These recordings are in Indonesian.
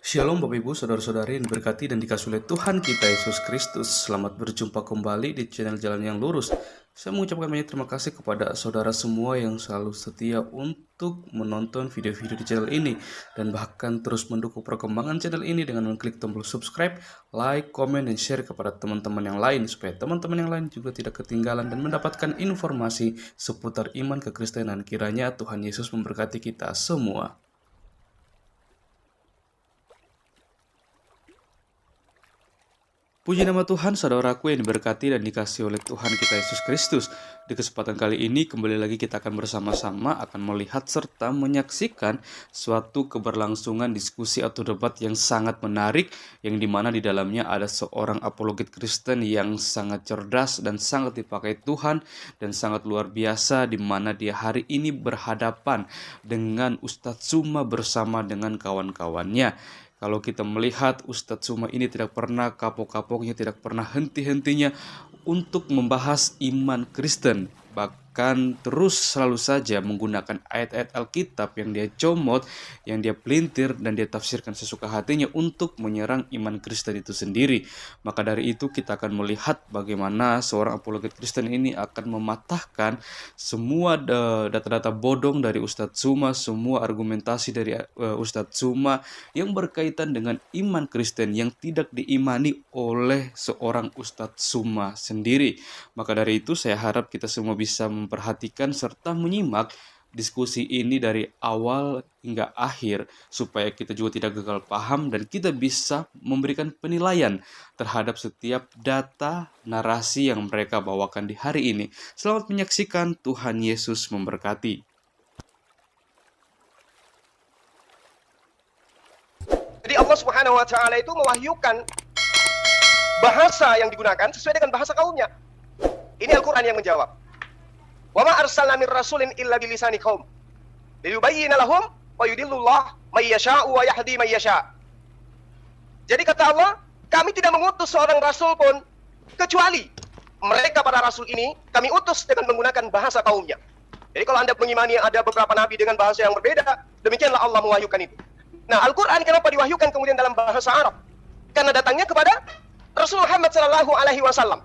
Shalom Bapak Ibu, Saudara-saudari yang diberkati dan dikasihi oleh Tuhan kita Yesus Kristus. Selamat berjumpa kembali di channel Jalan yang Lurus. Saya mengucapkan banyak terima kasih kepada saudara semua yang selalu setia untuk menonton video-video di channel ini dan bahkan terus mendukung perkembangan channel ini dengan mengklik tombol subscribe, like, komen, dan share kepada teman-teman yang lain supaya teman-teman yang lain juga tidak ketinggalan dan mendapatkan informasi seputar iman kekristenan. Kiranya Tuhan Yesus memberkati kita semua. Puji nama Tuhan, saudaraku yang diberkati dan dikasihi oleh Tuhan kita Yesus Kristus. Di kesempatan kali ini, kembali lagi kita akan bersama-sama akan melihat serta menyaksikan suatu keberlangsungan diskusi atau debat yang sangat menarik, yang dimana di dalamnya ada seorang apologet Kristen yang sangat cerdas dan sangat dipakai Tuhan dan sangat luar biasa, di mana dia hari ini berhadapan dengan Ustadz Tsuma bersama dengan kawan-kawannya. Kalau kita melihat Ustadz Tsuma ini tidak pernah kapok-kapoknya, tidak pernah henti-hentinya untuk membahas iman Kristen. Bahkan terus selalu saja menggunakan ayat-ayat Alkitab yang dia comot, yang dia pelintir, dan dia tafsirkan sesuka hatinya untuk menyerang iman Kristen itu sendiri. Maka dari itu kita akan melihat bagaimana seorang apologet Kristen ini akan mematahkan semua data-data bodong dari Ustadz Tsuma, semua argumentasi dari Ustadz Tsuma yang berkaitan dengan iman Kristen yang tidak diimani oleh seorang Ustadz Tsuma sendiri. Maka dari itu saya harap kita semua bisa memperhatikan serta menyimak diskusi ini dari awal hingga akhir supaya kita juga tidak gagal paham dan kita bisa memberikan penilaian terhadap setiap data narasi yang mereka bawakan di hari ini. Selamat menyaksikan, Tuhan Yesus memberkati. Jadi Allah Subhanahu wa Ta'ala itu mewahyukan bahasa yang digunakan sesuai dengan bahasa kaumnya. Ini Al-Quran yang menjawab. Wa ma arsalna mir rasulin illa bilisani qaum liyubayyina lahum wa yudillullah may yasha'u wa yahdi may yasha'. Jadi kata Allah, kami tidak mengutus seorang rasul pun kecuali mereka para rasul ini kami utus dengan menggunakan bahasa kaumnya. Jadi kalau Anda mengimani ada beberapa nabi dengan bahasa yang berbeda, demikianlah Allah mewahyukan itu. Nah, Al-Quran kenapa diwahyukan kemudian dalam bahasa Arab? Karena datangnya kepada Rasul Muhammad SAW,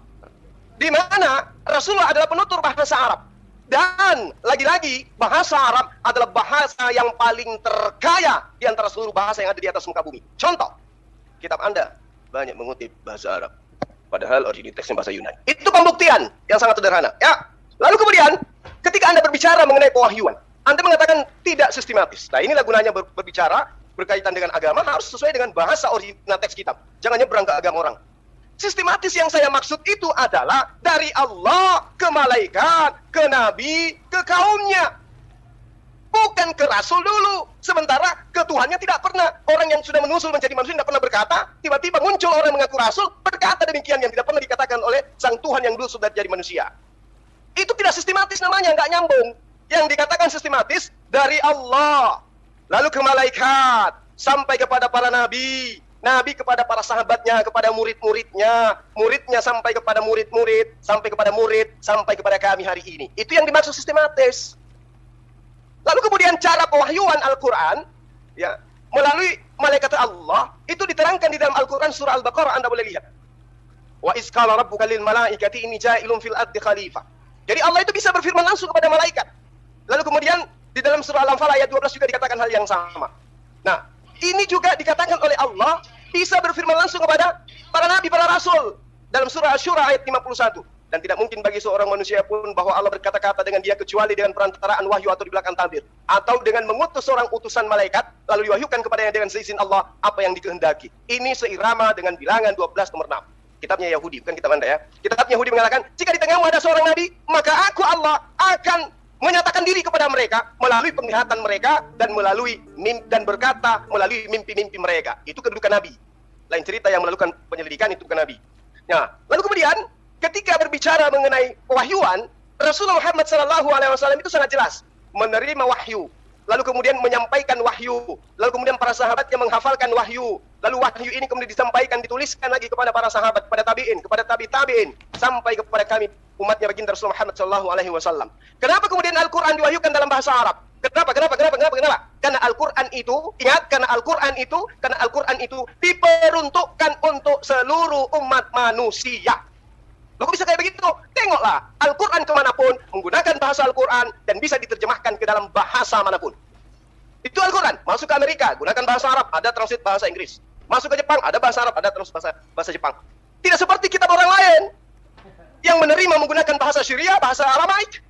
di mana Rasulullah adalah penutur bahasa Arab. Dan lagi-lagi bahasa Arab adalah bahasa yang paling terkaya di antara seluruh bahasa yang ada di atas muka bumi. Contoh, kitab Anda banyak mengutip bahasa Arab, padahal original teksnya bahasa Yunani. Itu pembuktian yang sangat sederhana. Ya. Lalu kemudian, ketika Anda berbicara mengenai pewahyuan, Anda mengatakan tidak sistematis. Nah, inilah gunanya berbicara berkaitan dengan agama harus sesuai dengan bahasa original teks kitab. Jangan nyebrang ke agama orang. Sistematis yang saya maksud itu adalah dari Allah ke malaikat, ke nabi, ke kaumnya. Bukan ke rasul dulu. Sementara ke Tuhannya tidak pernah. Orang yang sudah menusul menjadi manusia tidak pernah berkata, tiba-tiba muncul orang mengaku rasul, berkata demikian yang tidak pernah dikatakan oleh sang Tuhan yang dulu sudah jadi manusia. Itu tidak sistematis namanya, nggak nyambung. Yang dikatakan sistematis dari Allah, lalu ke malaikat, sampai kepada para nabi, nabi kepada para sahabatnya, kepada murid-muridnya, muridnya sampai kepada murid-murid, sampai kepada murid, sampai kepada kami hari ini. Itu yang dimaksud sistematis. Lalu kemudian cara pewahyuan Al-Quran, ya, melalui malaikat Allah, itu diterangkan di dalam Al-Quran surah Al-Baqarah, Anda boleh lihat. Wa iz qala rabbuka lil malaikati inni ja'ilun fil ardi khalifah. Jadi Allah itu bisa berfirman langsung kepada malaikat. Lalu kemudian di dalam surah Al-Anfal ayat 12 juga dikatakan hal yang sama. Nah, ini juga dikatakan oleh Allah bisa berfirman langsung kepada para nabi, para rasul dalam surah Asy-Syura ayat 51. Dan tidak mungkin bagi seorang manusia pun bahwa Allah berkata-kata dengan dia kecuali dengan perantaraan wahyu atau di belakang tabir, atau dengan mengutus seorang utusan malaikat lalu diwahyukan kepadanya dengan seizin Allah apa yang dikehendaki. Ini seirama dengan bilangan 12 nomor 6. Kitabnya Yahudi, bukan kitab Anda ya. Kitab Yahudi mengatakan, jika di tengahmu ada seorang nabi, maka aku Allah akan menyatakan diri kepada mereka melalui penglihatan mereka dan melalui mimpi dan berkata melalui mimpi-mimpi mereka. Itu kedudukan nabi. Lain cerita yang melakukan penyelidikan itu bukan nabi. Nah, lalu kemudian ketika berbicara mengenai pewahyuan, Rasulullah Muhammad SAW itu sangat jelas menerima wahyu, lalu kemudian menyampaikan wahyu, lalu kemudian para sahabatnya menghafalkan wahyu, lalu wahyu ini kemudian disampaikan, dituliskan lagi kepada para sahabat, kepada tabi'in, kepada tabi'in, sampai kepada kami umatnya baginda Rasulullah Muhammad SAW. Kenapa kemudian Al-Quran diwahyukan dalam bahasa Arab? Kenapa? Karena Al-Quran itu, ingat, karena Al-Quran itu diperuntukkan untuk seluruh umat manusia. Loh, kok bisa kayak begitu? Tengoklah, Al-Quran kemanapun menggunakan bahasa Al-Quran dan bisa diterjemahkan ke dalam bahasa manapun. Itu Al-Quran. Masuk ke Amerika, gunakan bahasa Arab, ada translate bahasa Inggris. Masuk ke Jepang, ada bahasa Arab, ada translate bahasa Jepang. Tidak seperti kitab orang lain yang menerima menggunakan bahasa Syria, bahasa Aramaik,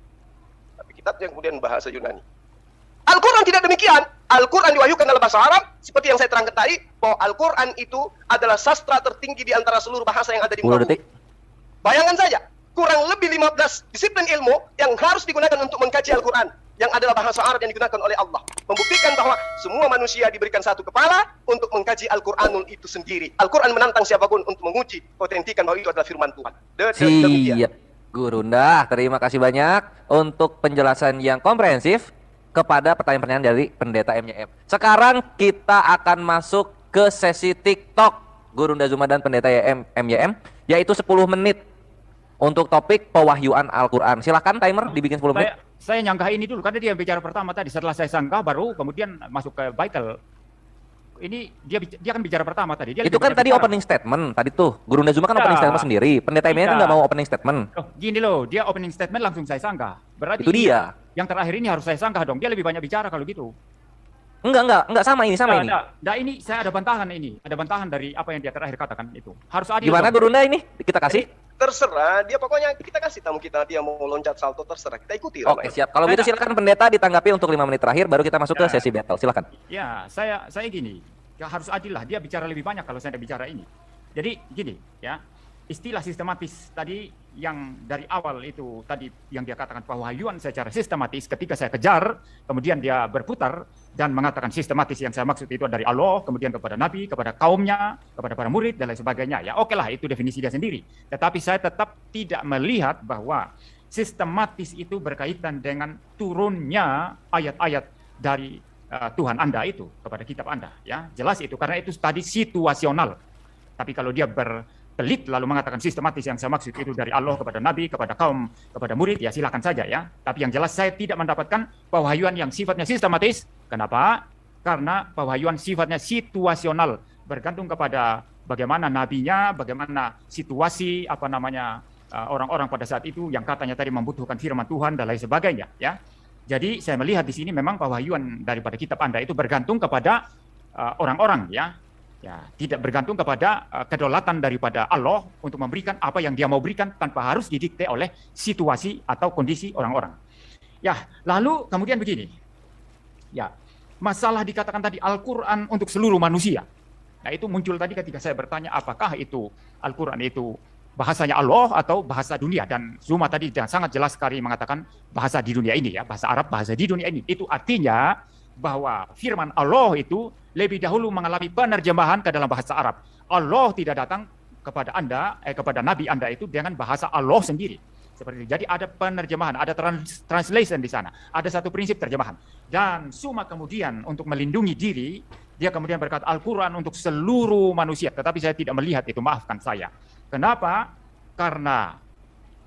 tapi kitab yang kemudian bahasa Yunani. Al-Quran tidak demikian. Al-Quran diwahyukan dalam bahasa Arab, seperti yang saya terangkan tadi, bahwa Al-Quran itu adalah sastra tertinggi di antara seluruh bahasa yang ada di muka bumi. Bayangkan saja, kurang lebih 15 disiplin ilmu yang harus digunakan untuk mengkaji Al-Quran, yang adalah bahasa Arab yang digunakan oleh Allah. Membuktikan bahwa semua manusia diberikan satu kepala untuk mengkaji Al-Quranul itu sendiri. Al-Quran menantang siapapun untuk menguji, autentikan bahwa itu adalah firman Tuhan. Siap, Gurunda. Terima kasih banyak untuk penjelasan yang komprehensif kepada pertanyaan-pertanyaan dari Pendeta MYM. Sekarang kita akan masuk ke sesi TikTok Gurunda Zuma dan Pendeta MYM, yaitu 10 menit untuk topik pewahyuan Al-Quran. Silahkan timer dibikin 10 menit. Saya nyangka ini dulu, karena dia bicara pertama tadi. Setelah saya sangka, baru kemudian masuk ke Baikel. Ini dia kan bicara pertama tadi. Dia itu kan tadi bicara opening statement. Tadi tuh, Gurunda Zuma kan opening statement sendiri. Pendeta MYM kan nggak mau opening statement. Oh, gini loh, dia opening statement langsung saya sangka. Berarti itu dia. Yang terakhir ini harus saya sangka dong. Dia lebih banyak bicara kalau gitu. Enggak sama ini. Nah, ini saya ada bantahan ini. Ada bantahan dari apa yang dia terakhir katakan itu. Harus adil. Gimana Gurunda ini? Kita kasih? Terserah, dia pokoknya kita kasih tamu kita, dia mau loncat salto terserah, kita ikuti. Oke, siap. Kalau gitu silakan Pendeta ditanggapi untuk 5 menit terakhir, baru kita masuk ke sesi battle. Silakan. Ya, saya gini, ya harus adil lah. Dia bicara lebih banyak kalau saya bicara ini. Jadi gini, ya, istilah sistematis tadi yang dari awal itu tadi yang dia katakan pewahyuan secara sistematis, ketika saya kejar, kemudian dia berputar dan mengatakan sistematis yang saya maksud itu dari Allah, kemudian kepada Nabi, kepada kaumnya, kepada para murid dan lain sebagainya. Ya oke lah, itu definisi dia sendiri. Tetapi saya tetap tidak melihat bahwa sistematis itu berkaitan dengan turunnya ayat-ayat dari Tuhan Anda itu kepada kitab Anda. Ya jelas itu, karena itu tadi situasional. Tapi kalau dia berkelit lalu mengatakan sistematis yang saya maksud itu dari Allah kepada Nabi, kepada kaum, kepada murid, ya silakan saja ya. Tapi yang jelas saya tidak mendapatkan pewahyuan yang sifatnya sistematis. Kenapa? Karena pewahyuan sifatnya situasional, bergantung kepada bagaimana nabinya, bagaimana situasi orang-orang pada saat itu yang katanya tadi membutuhkan firman Tuhan dan lain sebagainya ya. Jadi saya melihat di sini memang pewahyuan daripada kitab Anda itu bergantung kepada orang-orang ya. Ya, tidak bergantung kepada kedaulatan daripada Allah untuk memberikan apa yang dia mau berikan tanpa harus didikte oleh situasi atau kondisi orang-orang. Ya, lalu kemudian begini. Ya, masalah dikatakan tadi Al-Quran untuk seluruh manusia. Nah, itu muncul tadi ketika saya bertanya apakah itu Al-Quran itu bahasanya Allah atau bahasa dunia. Dan Zuma tadi sangat jelas sekali mengatakan bahasa di dunia ini ya, bahasa Arab, bahasa di dunia ini. Itu artinya bahwa firman Allah itu lebih dahulu mengalami penerjemahan ke dalam bahasa Arab. Allah tidak datang kepada Anda, kepada Nabi Anda itu dengan bahasa Allah sendiri. Seperti itu. Jadi ada penerjemahan, ada translation di sana. Ada satu prinsip terjemahan. Dan Zuma kemudian untuk melindungi diri, dia kemudian berkata Al-Quran untuk seluruh manusia. Tetapi saya tidak melihat itu, maafkan saya. Kenapa? Karena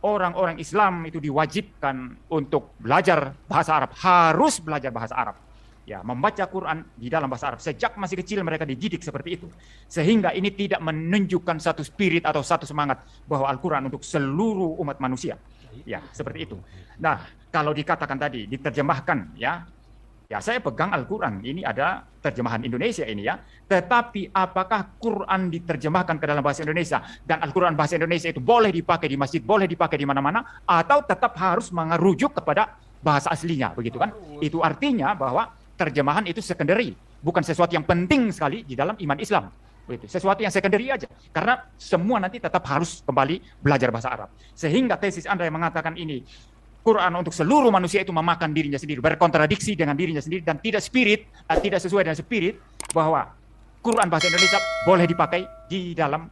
orang-orang Islam itu diwajibkan untuk belajar bahasa Arab. Harus belajar bahasa Arab. Ya, membaca Quran di dalam bahasa Arab. Sejak masih kecil mereka dididik seperti itu. Sehingga ini tidak menunjukkan satu spirit atau satu semangat bahwa Al-Quran untuk seluruh umat manusia. Ya, seperti itu. Nah, kalau dikatakan tadi, diterjemahkan ya. Ya, saya pegang Al-Quran. Ini ada terjemahan Indonesia ini ya. Tetapi apakah Quran diterjemahkan ke dalam bahasa Indonesia dan Al-Quran bahasa Indonesia itu boleh dipakai di masjid, boleh dipakai di mana-mana, atau tetap harus merujuk kepada bahasa aslinya, begitu kan? Itu artinya bahwa terjemahan itu secondary, bukan sesuatu yang penting sekali di dalam iman Islam. Begitu. Sesuatu yang secondary aja. Karena semua nanti tetap harus kembali belajar bahasa Arab. Sehingga tesis Anda yang mengatakan ini, Quran untuk seluruh manusia itu memakan dirinya sendiri, berkontradiksi dengan dirinya sendiri dan tidak sesuai dengan spirit bahwa Quran bahasa Indonesia boleh dipakai di dalam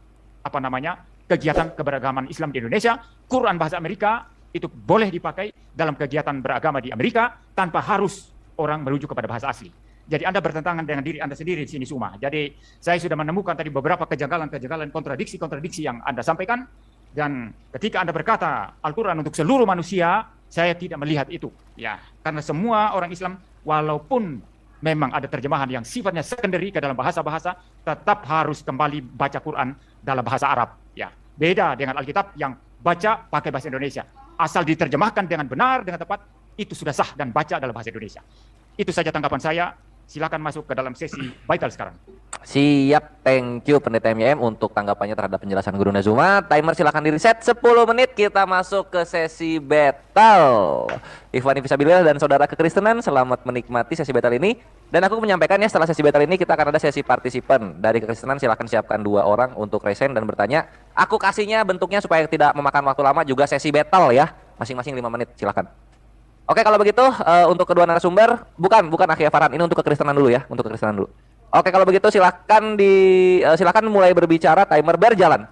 kegiatan keberagaman Islam di Indonesia. Quran bahasa Amerika itu boleh dipakai dalam kegiatan beragama di Amerika tanpa harus orang merujuk kepada bahasa asli. Jadi Anda bertentangan dengan diri Anda sendiri di sini Zuma. Jadi saya sudah menemukan tadi beberapa kejanggalan, kontradiksi yang Anda sampaikan. Dan ketika Anda berkata Al-Quran untuk seluruh manusia, saya tidak melihat itu. Ya, karena semua orang Islam walaupun memang ada terjemahan yang sifatnya secondary ke dalam bahasa-bahasa, tetap harus kembali baca Quran dalam bahasa Arab. Ya, beda dengan Alkitab yang baca pakai bahasa Indonesia. Asal diterjemahkan dengan benar, dengan tepat, itu sudah sah dan baca dalam bahasa Indonesia. Itu saja tanggapan saya. Silakan masuk ke dalam sesi vital sekarang. Siap, thank you Pendeta MYM untuk tanggapannya terhadap penjelasan Guru Nazuma. Timer silakan di reset 10 menit, kita masuk ke sesi battle. Ikhwani Fisabilillah dan saudara kekristenan, selamat menikmati sesi battle ini. Dan aku menyampaikan ya, setelah sesi battle ini kita akan ada sesi partisipan. Dari kekristenan silakan siapkan 2 orang untuk resen dan bertanya. Aku kasihnya bentuknya supaya tidak memakan waktu lama, juga sesi battle ya. Masing-masing 5 menit, silakan. Oke, kalau begitu untuk kedua narasumber, bukan Akhi Farhan, ini untuk kekristenan dulu ya, untuk kekristenan dulu. Oke, kalau begitu silakan mulai berbicara, timer berjalan.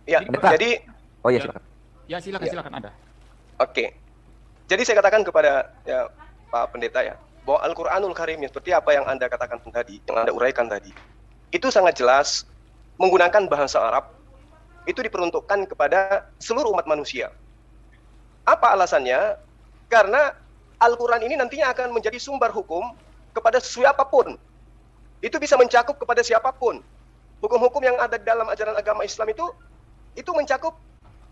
Ya, Pendeta. jadi Oh iya, silakan. Ya, silakan Anda. oke. Jadi saya katakan kepada ya, Pak Pendeta ya, bahwa Al-Qur'anul Karim seperti apa yang Anda katakan tadi, yang Anda uraikan tadi, itu sangat jelas menggunakan bahasa Arab, itu diperuntukkan kepada seluruh umat manusia. Apa alasannya? Karena Al-Quran ini nantinya akan menjadi sumber hukum kepada siapapun. Itu bisa mencakup kepada siapapun. Hukum-hukum yang ada dalam ajaran agama Islam itu mencakup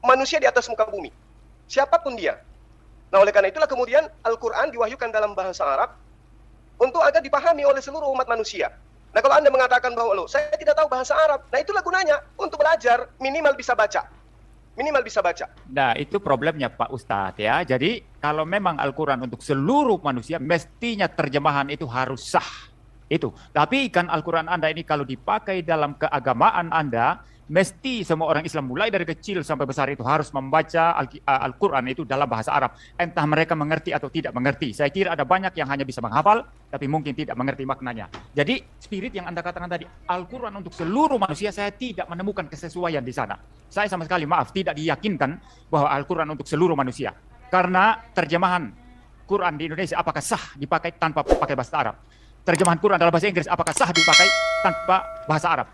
manusia di atas muka bumi. Siapapun dia. Nah, oleh karena itulah kemudian Al-Quran diwahyukan dalam bahasa Arab untuk agar dipahami oleh seluruh umat manusia. Nah, kalau Anda mengatakan bahwa saya tidak tahu bahasa Arab, nah itulah gunanya untuk belajar, minimal bisa baca. Minimal bisa baca. Nah, itu problemnya Pak Ustadz ya. Jadi, kalau memang Al-Quran untuk seluruh manusia, mestinya terjemahan itu harus sah. Itu. Tapi kan Al-Quran Anda ini kalau dipakai dalam keagamaan Anda, mesti semua orang Islam mulai dari kecil sampai besar itu harus membaca Al-Quran itu dalam bahasa Arab. Entah mereka mengerti atau tidak mengerti. Saya kira ada banyak yang hanya bisa menghafal, tapi mungkin tidak mengerti maknanya. Jadi spirit yang Anda katakan tadi, Al-Quran untuk seluruh manusia, saya tidak menemukan kesesuaian di sana. Saya sama sekali tidak diyakinkan bahwa Al-Quran untuk seluruh manusia. Karena terjemahan Quran di Indonesia apakah sah dipakai tanpa pakai bahasa Arab? Terjemahan Quran dalam bahasa Inggris apakah sah dipakai tanpa bahasa Arab?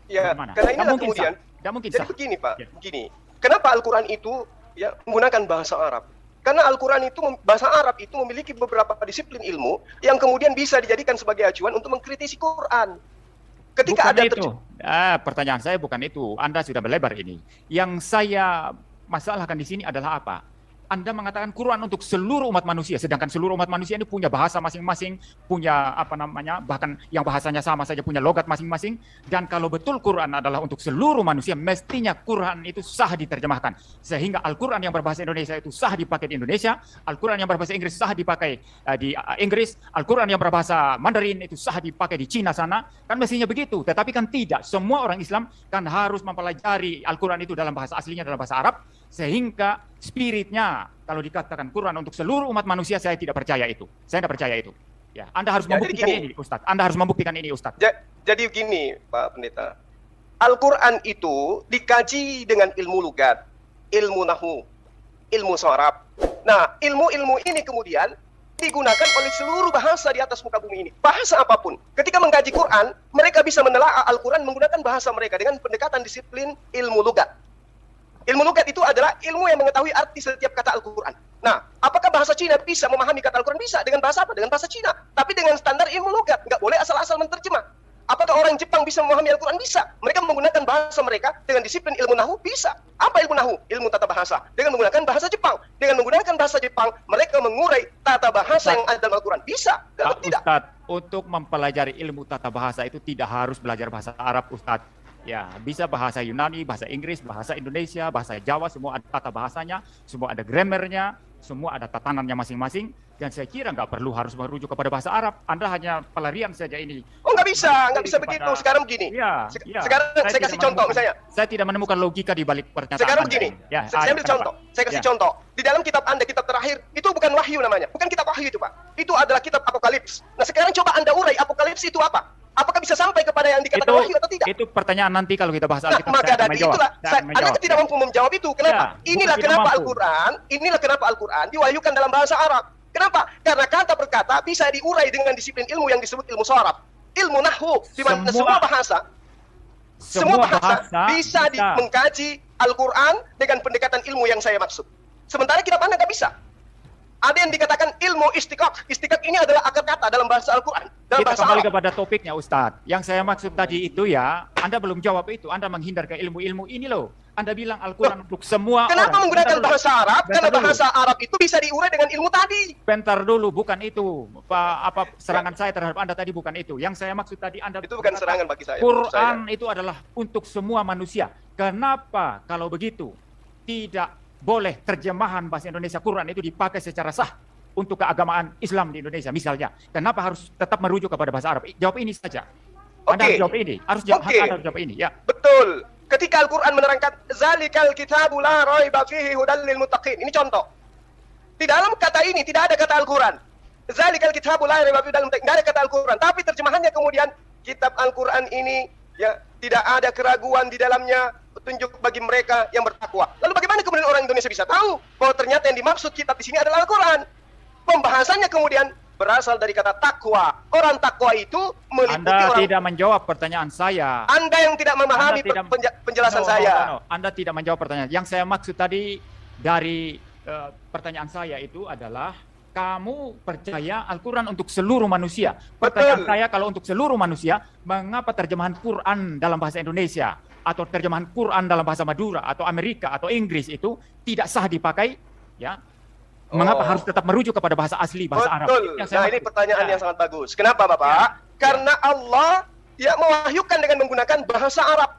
Ya, Bagaimana? karena inilah mungkin kemudian. Tidak mungkin Jadi sah. begini Pak, Ya. begini. Kenapa Al-Quran itu ya menggunakan bahasa Arab? Karena Al-Quran itu, bahasa Arab itu memiliki beberapa disiplin ilmu yang kemudian bisa dijadikan sebagai acuan untuk mengkritisi Quran. Ketika Bukan ada itu. Pertanyaan saya bukan itu. Anda sudah melebar ini. Yang saya masalahkan di sini adalah apa? Anda mengatakan Quran untuk seluruh umat manusia, sedangkan seluruh umat manusia ini punya bahasa masing-masing, punya bahkan yang bahasanya sama saja punya logat masing-masing. Dan kalau betul Quran adalah untuk seluruh manusia, mestinya Quran itu sah diterjemahkan. Sehingga Al-Quran yang berbahasa Indonesia itu sah dipakai di Indonesia, Al-Quran yang berbahasa Inggris sah dipakai di Inggris, Al-Quran yang berbahasa Mandarin itu sah dipakai di Cina sana. Kan mestinya begitu, tetapi kan tidak. Semua orang Islam kan harus mempelajari Al-Quran itu dalam bahasa aslinya, dalam bahasa Arab, sehingga spiritnya, kalau dikatakan Quran untuk seluruh umat manusia, saya tidak percaya itu. Saya tidak percaya itu. Ya, Anda harus membuktikan ini, Ustadz. Anda harus membuktikan ini, Ustadz. Jadi begini, Pak Pendeta. Al-Quran itu dikaji dengan ilmu lugat, ilmu nahu, ilmu sharaf. Nah, ilmu-ilmu ini kemudian digunakan oleh seluruh bahasa di atas muka bumi ini. Bahasa apapun. Ketika mengkaji Quran, mereka bisa menelaah Al-Quran menggunakan bahasa mereka dengan pendekatan disiplin ilmu lugat. Ilmu lugat itu adalah ilmu yang mengetahui arti setiap kata Al-Quran. Nah, apakah bahasa Cina bisa memahami kata Al-Quran? Bisa. Dengan bahasa apa? Dengan bahasa Cina. Tapi dengan standar ilmu lugat. Nggak boleh asal-asal menterjemah. Apakah orang Jepang bisa memahami Al-Quran? Bisa. Mereka menggunakan bahasa mereka dengan disiplin ilmu nahu? Bisa. Apa ilmu nahu? Ilmu tata bahasa. Dengan menggunakan bahasa Jepang. Dengan menggunakan bahasa Jepang, mereka mengurai tata bahasa yang ada dalam Al-Quran. Bisa. Pak Tidak. Ustadz, untuk mempelajari ilmu tata bahasa itu tidak harus belajar bahasa Arab, Ustadz. Ya, bisa bahasa Yunani, bahasa Inggris, bahasa Indonesia, bahasa Jawa, semua ada tata bahasanya, semua ada grammarnya, semua ada tatanannya masing-masing. Dan saya kira nggak perlu harus merujuk kepada bahasa Arab. Anda hanya pelarian saja ini. Oh, nggak bisa begitu. Sekarang begini. Ya, Sekarang saya kasih contoh misalnya. Saya tidak menemukan logika di balik pernyataan Sekarang Anda begini, ini. Ya, saya ambil contoh. Saya kasih contoh. Di dalam kitab Anda, kitab terakhir, itu bukan wahyu namanya. Bukan kitab wahyu itu, Pak. Itu adalah kitab Apokalips. Nah, sekarang coba Anda urai Apokalips itu apa? Apakah bisa sampai kepada yang dikatakan wahyu atau tidak? Itu pertanyaan nanti kalau kita bahas Nah, Alkitab. maka dari itulah, Anda tidak mampu menjawab itu. Kenapa? Ya, inilah bukan kenapa tidak mampu. Inilah kenapa Al-Quran diwahyukan dalam bahasa Arab. Kenapa? Karena kata per kata bisa diurai dengan disiplin ilmu yang disebut ilmu sharaf. Ilmu nahwu, di mana semua bahasa bisa mengkaji Al-Quran dengan pendekatan ilmu yang saya maksud. Sementara kitab Anda nggak bisa. Ada yang dikatakan ilmu istiqaq. Istiqaq ini adalah akar kata dalam bahasa Al-Quran, dalam Kita bahasa kembali Arab. kepada topiknya Ustadz. Yang saya maksud tadi itu ya, Anda belum jawab itu. Anda menghindar ke ilmu-ilmu ini loh. Anda bilang Al-Quran untuk semua Kenapa orang. menggunakan Bentar dulu. bahasa Arab? Bentar Karena dulu. bahasa Arab itu bisa diurai dengan ilmu tadi. Bentar dulu, bukan itu. Apa serangan saya terhadap Anda tadi bukan itu. Yang saya maksud tadi Anda Itu bukan serangan bagi saya. menurut saya. Quran itu adalah untuk semua manusia. Kenapa kalau begitu tidak boleh terjemahan bahasa Indonesia Quran itu dipakai secara sah untuk keagamaan Islam di Indonesia misalnya? Kenapa harus tetap merujuk kepada bahasa Arab? Jawab ini saja. Anda Oke. harus jawab ini. Harus jawab, Oke. Anda harus jawab ini. Ya. Betul. Ketika Al-Quran menerangkan zalikal kitabu la raiba fihi hudal lil muttaqin. Ini contoh. Di dalam kata ini tidak ada kata Al-Quran. Zalikal kitabu la raiba fihi hudal lil muttaqin. Tidak ada kata Al-Quran. Tapi terjemahannya kemudian kitab Al-Quran ini ya tidak ada keraguan di dalamnya, petunjuk bagi mereka yang bertakwa. Lalu bagaimana kemudian orang Indonesia bisa tahu bahwa ternyata yang dimaksud kitab di sini adalah Al-Quran? Pembahasannya kemudian berasal dari kata takwa. Orang takwa itu meliputi Anda orang. tidak menjawab pertanyaan saya. Anda yang tidak memahami Anda tidak- penjelasan No, saya. no. Anda tidak menjawab pertanyaan. Yang saya maksud tadi dari pertanyaan saya itu adalah kamu percaya Al-Quran untuk seluruh manusia. Pertanyaan Betul. saya kalau untuk seluruh manusia, mengapa terjemahan Quran dalam bahasa Indonesia atau terjemahan Quran dalam bahasa Madura atau Amerika atau Inggris itu tidak sah dipakai? Ya. Mengapa harus tetap merujuk kepada bahasa asli, bahasa Arab? Betul. Itu yang saya Nah, ini maksud. pertanyaan Ya. yang sangat bagus. Kenapa, Bapak? Karena Allah ya mewahyukan dengan menggunakan bahasa Arab.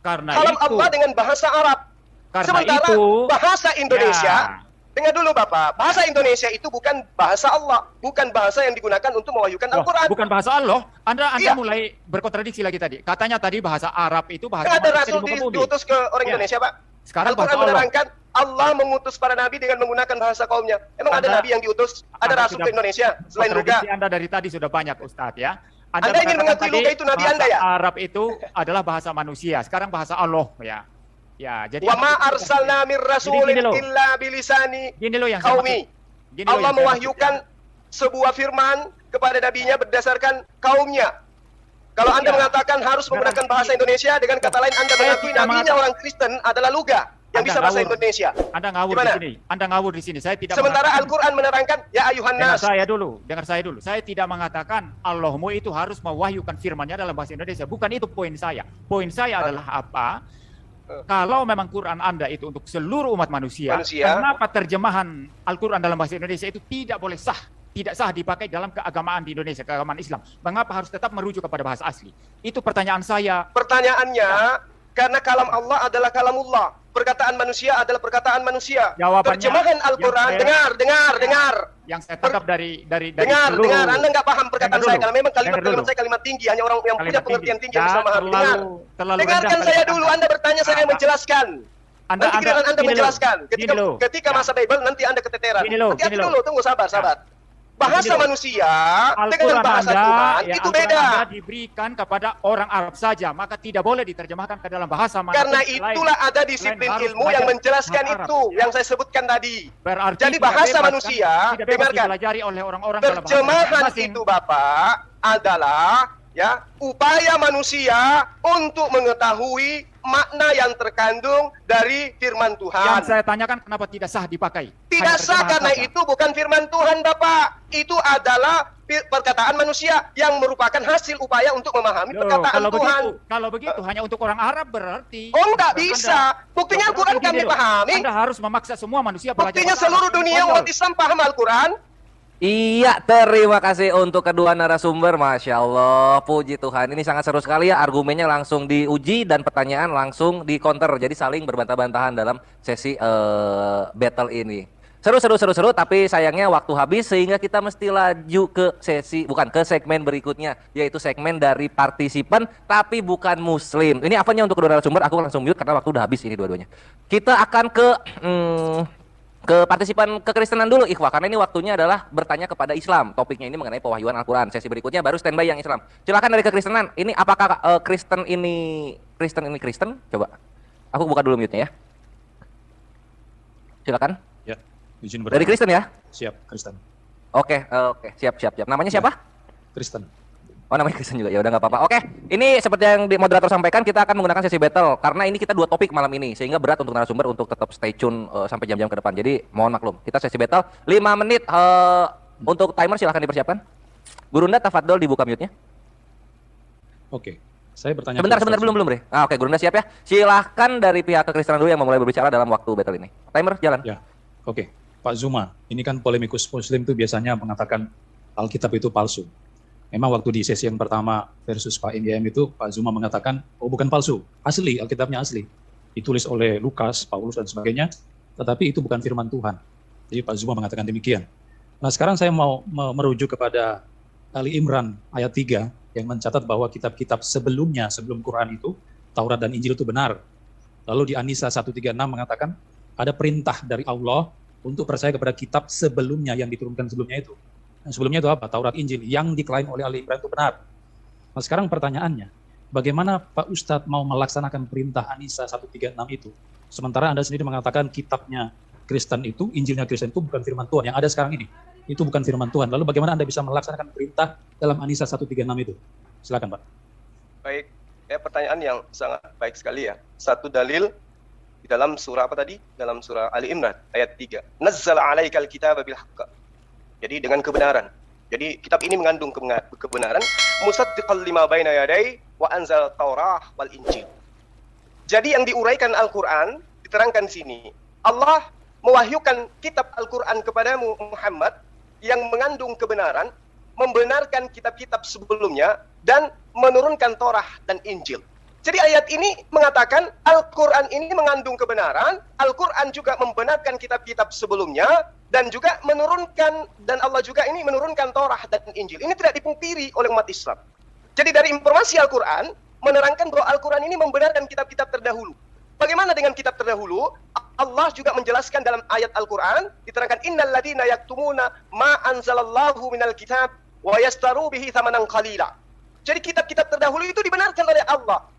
Karena Kalam itu, Allah dengan bahasa Arab. karena Sementara itu, bahasa Indonesia, ya. dengar dulu Bapak, bahasa Indonesia itu bukan bahasa Allah, bukan bahasa yang digunakan untuk mewahyukan Loh, Al-Quran. bukan bahasa Allah. Anda Iya. mulai berkontradiksi lagi tadi. Katanya tadi bahasa Arab itu bahasa Kan ada manusia rasul di muka bumi. diutus ke orang Ya. Indonesia, Pak. Sekarang bahasa Al-Quran Allah. menerangkan Allah mengutus para nabi dengan menggunakan bahasa kaumnya. Emang ada Anda- nabi yang diutus? Ada Anda rasul sudah- ke Indonesia selain Luka? Kontradiksi Anda dari tadi sudah banyak, Ustadz ya. Anda ingin mengatakan mengakui tadi Luka itu nabi bahasa Anda ya? Arab itu adalah bahasa manusia. Sekarang bahasa Allah ya. Ya, jadi Wa ma arsalna mir rasulin gini loh. illa bilisani Gini loh yang saya qaumi. maksud. Gini loh Allah yang saya mewahyukan sebuah firman kepada nabinya berdasarkan kaumnya. Kalau Anda Iya. mengatakan harus menggunakan bahasa Indonesia, dengan kata lain Anda Saya mengakui tidak nabinya mengatakan- orang Kristen adalah Luga yang Anda bisa bahasa ngawur. Indonesia. Anda ngawur Gimana? di sini. Anda ngawur di sini. Saya tidak Sementara mengatakan- Al-Quran menerangkan ya ayuhan Dengar nas. saya dulu, dengar saya dulu. Saya tidak mengatakan Allahmu itu harus mewahyukan firman-Nya dalam bahasa Indonesia. Bukan itu poin saya. Poin saya adalah apa? Kalau memang Quran Anda itu untuk seluruh umat manusia, kenapa terjemahan Al-Quran dalam bahasa Indonesia itu tidak boleh sah, tidak sah dipakai dalam keagamaan di Indonesia, keagamaan Islam? Mengapa harus tetap merujuk kepada bahasa asli? Itu pertanyaan saya. Pertanyaannya, karena kalam Allah adalah kalamullah. Perkataan manusia adalah perkataan manusia. Jawabannya, Terjemahan Al-Quran, yang saya- dengar. Yang saya tangkap dari Dengar, seluruh. Anda nggak paham perkataan Dengar saya. dulu. Karena memang Dengar kalimat dulu. saya kalimat tinggi. Hanya orang yang punya Kalimat pengertian tinggi yang Ya, bisa memahami. Dengar. terlalu Dengarkan rendah saya kalimat dulu. Anda. Anda bertanya, saya menjelaskan. Nanti giliran Anda gini loh, menjelaskan. gini loh. Ketika Ya. masa Bible, nanti Anda keteteran. Gini loh, Hati-hati gini loh. dulu, tunggu sabar. Bahasa Gini loh. manusia dengan Al-Quran bahasa Anda, Tuhan ya, itu Al-Quran beda. Anda diberikan kepada orang Arab saja, maka tidak boleh diterjemahkan ke dalam bahasa manapun Karena selain- itulah ada disiplin selain harus ilmu yang belajar menjelaskan bahasa Arab, itu ya. yang saya sebutkan tadi. Berarti Jadi tidak bahasa bebas, kan? manusia, Tidak bebas dengarkan. dipelajari oleh orang-orang dalam bahasa Terjemahan masing-masing. itu Bapak adalah ya upaya manusia untuk mengetahui makna yang terkandung dari firman Tuhan. Yang saya tanyakan kenapa tidak sah dipakai? Tidak Hanya sah terjemahan karena saja. itu bukan firman Tuhan Bapak. Itu adalah perkataan manusia yang merupakan hasil upaya untuk memahami Loh, perkataan Tuhan. kalau begitu hanya untuk orang Arab berarti. Oh enggak Anda- bisa. Buktinya Loh, Al-Quran berarti kami gini loh, pahami. Anda harus memaksa semua manusia belajar Buktinya bahasa seluruh Arab. dunia Konyol. umat Islam paham Al-Quran. Iya, terima kasih untuk kedua narasumber. Masya Allah, puji Tuhan. Ini sangat seru sekali ya, argumennya langsung diuji dan pertanyaan langsung di counter. Jadi saling berbantah-bantahan dalam sesi battle ini. Seru, tapi sayangnya waktu habis sehingga kita mesti laju ke ke segmen berikutnya, yaitu segmen dari partisipan tapi bukan muslim. Ini apanya untuk kedua narasumber, aku langsung mute karena waktu udah habis ini dua-duanya. Kita akan ke partisipan kekristenan dulu Ikhwah, karena ini waktunya adalah bertanya kepada Islam. Topiknya ini mengenai pewahyuan Al-Quran. Sesi berikutnya baru standby yang Islam. Silakan dari kekristenan. Ini apakah Kristen ini Kristen? Coba. Aku buka dulu mute-nya ya. Silakan. Ya, izin Dari Kristen ya? Siap, Kristen. Oke, siap. Namanya siapa? Kristen. Oh namanya Kristen juga, ya udah nggak apa-apa. Oke, ini seperti yang di moderator sampaikan, kita akan menggunakan sesi battle karena ini kita 2 topik malam ini, sehingga berat untuk narasumber untuk tetap stay tune sampai jam-jam ke depan. Jadi mohon maklum, kita sesi battle 5 menit. Untuk timer silahkan dipersiapkan. Gurunda, tafadhol dibuka mute-nya. Oke, saya bertanya. Sebentar, belum Bre. Oke, Gurunda siap ya. Silahkan dari pihak kekristenan dulu yang memulai berbicara dalam waktu battle ini. Timer jalan. Ya, oke. Pak Zuma, ini kan polemikus Muslim itu biasanya mengatakan Alkitab itu palsu. Memang waktu di sesi yang pertama versus Pak MGM itu, Pak Zuma mengatakan, oh bukan palsu, asli, Alkitabnya asli. Ditulis oleh Lukas, Paulus, dan sebagainya, tetapi itu bukan firman Tuhan. Jadi Pak Zuma mengatakan demikian. Nah sekarang saya mau merujuk kepada Ali Imran ayat 3, yang mencatat bahwa kitab-kitab sebelumnya, sebelum Quran itu, Taurat dan Injil itu benar. Lalu di An-Nisa 136 mengatakan, ada perintah dari Allah untuk percaya kepada kitab sebelumnya yang diturunkan sebelumnya itu. Nah, sebelumnya itu apa? Taurat, Injil yang diklaim oleh Ali Imran itu benar. Nah, sekarang pertanyaannya, bagaimana Pak Ustadz mau melaksanakan perintah An-Nisa 136 itu? Sementara Anda sendiri mengatakan kitabnya Kristen itu, Injilnya Kristen itu bukan firman Tuhan. Yang ada sekarang ini, itu bukan firman Tuhan. Lalu bagaimana Anda bisa melaksanakan perintah dalam An-Nisa 136 itu? Silakan Pak. Baik, pertanyaan yang sangat baik sekali ya. Satu dalil di dalam surah apa tadi? Dalam surah Ali Imran ayat 3. Nazzala 'alaikal kitaba bil haqq. Jadi dengan kebenaran. Jadi kitab ini mengandung kebenaran. Musaddiqal lima baina yadai wa anzal Taurah wal Injil. Jadi yang diuraikan Al-Qur'an diterangkan di sini. Allah mewahyukan kitab Al-Qur'an kepadamu Muhammad yang mengandung kebenaran, membenarkan kitab-kitab sebelumnya dan menurunkan Taurah dan Injil. Jadi ayat ini mengatakan Al-Quran ini mengandung kebenaran, Al-Quran juga membenarkan kitab-kitab sebelumnya, dan juga menurunkan, dan Allah juga ini menurunkan Taurah dan Injil. Ini tidak dipungkiri oleh umat Islam. Jadi dari informasi Al-Quran, menerangkan bahwa Al-Quran ini membenarkan kitab-kitab terdahulu. Bagaimana dengan kitab terdahulu? Allah juga menjelaskan dalam ayat Al-Quran, diterangkan, Innal ladina yaktumuna ma anzalallahu minal kitab, wa yastaru bihi thamanan qalila. Jadi kitab-kitab terdahulu itu dibenarkan oleh Allah.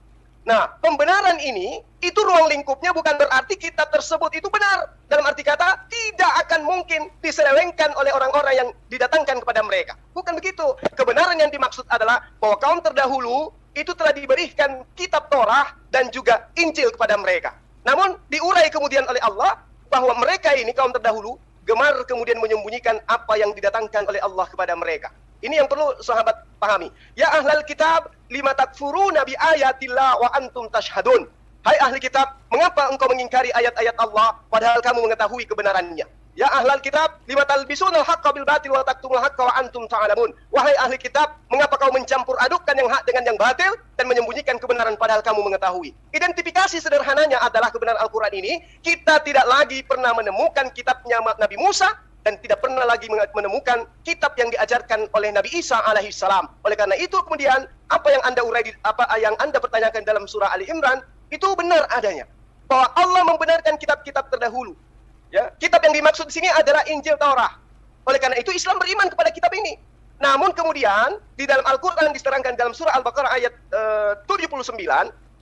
Nah, pembenaran ini, itu ruang lingkupnya bukan berarti kitab tersebut itu benar. Dalam arti kata, tidak akan mungkin diselewengkan oleh orang-orang yang didatangkan kepada mereka. Bukan begitu. Kebenaran yang dimaksud adalah bahwa kaum terdahulu itu telah diberikan kitab Torah dan juga Injil kepada mereka. Namun, diurai kemudian oleh Allah bahwa mereka ini, kaum terdahulu, gemar kemudian menyembunyikan apa yang didatangkan oleh Allah kepada mereka. Ini yang perlu sahabat pahami. Ya ahlal kitab, lima takfuruna bi ayatillah wa antum tashhadun. Hai ahli kitab, mengapa engkau mengingkari ayat-ayat Allah padahal kamu mengetahui kebenarannya? Ya ahlal kitab, lima talbisunal haqqa bil batil wa taktumul haqqa wa antum ta'lamun. Wahai ahli kitab, mengapa kau mencampur adukkan yang hak dengan yang batil dan menyembunyikan kebenaran padahal kamu mengetahui? Identifikasi sederhananya adalah kebenaran Al-Quran ini, kita tidak lagi pernah menemukan kitabnya Nabi Musa, dan tidak pernah lagi menemukan kitab yang diajarkan oleh Nabi Isa alaihissalam. Oleh karena itu kemudian apa yang Anda yang Anda pertanyakan dalam surah Ali Imran itu benar adanya. Bahwa Allah membenarkan kitab-kitab terdahulu. Ya, kitab yang dimaksud di sini adalah Injil Taurah. Oleh karena itu Islam beriman kepada kitab ini. Namun kemudian di dalam Al-Qur'an diterangkan dalam surah Al-Baqarah ayat 79,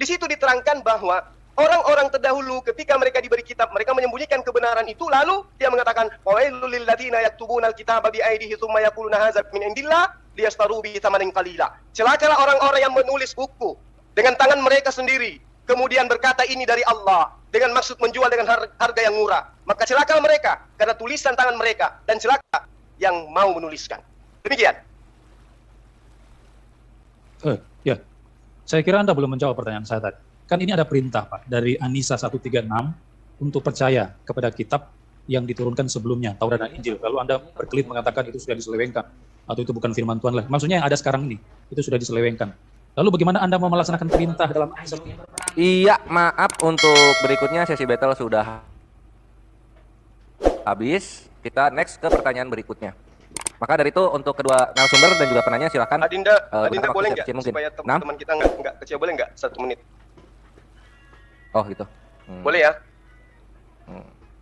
di situ diterangkan bahwa orang-orang terdahulu ketika mereka diberi kitab, mereka menyembunyikan kebenaran itu, lalu dia mengatakan, "Wailul lil ladzina yaktubuna al-kitaba bi aydihim tsumma yaquluna hadza min indillah liyastaru bihi thamanan qalila." Celakalah orang-orang yang menulis buku dengan tangan mereka sendiri, kemudian berkata ini dari Allah dengan maksud menjual dengan harga yang murah. Maka celakalah mereka karena tulisan tangan mereka, dan celaka yang mau menuliskan. Demikian. Ya, saya kira Anda belum menjawab pertanyaan saya tadi. Kan ini ada perintah Pak dari An-Nisa 136 untuk percaya kepada kitab yang diturunkan sebelumnya, Taurat dan Injil. Lalu Anda berkelit mengatakan itu sudah diselewengkan atau itu bukan firman Tuhan lah. Maksudnya yang ada sekarang ini itu sudah diselewengkan. Lalu bagaimana Anda mau melaksanakan perintah dalam An-Nisa? Iya, maaf untuk berikutnya sesi battle sudah habis. Kita next ke pertanyaan berikutnya. Maka dari itu untuk kedua narasumber dan juga penanya silakan. Adinda boleh nggak mungkin. supaya teman-teman kita nggak kecil, boleh nggak 1 menit? Oh gitu. Boleh ya?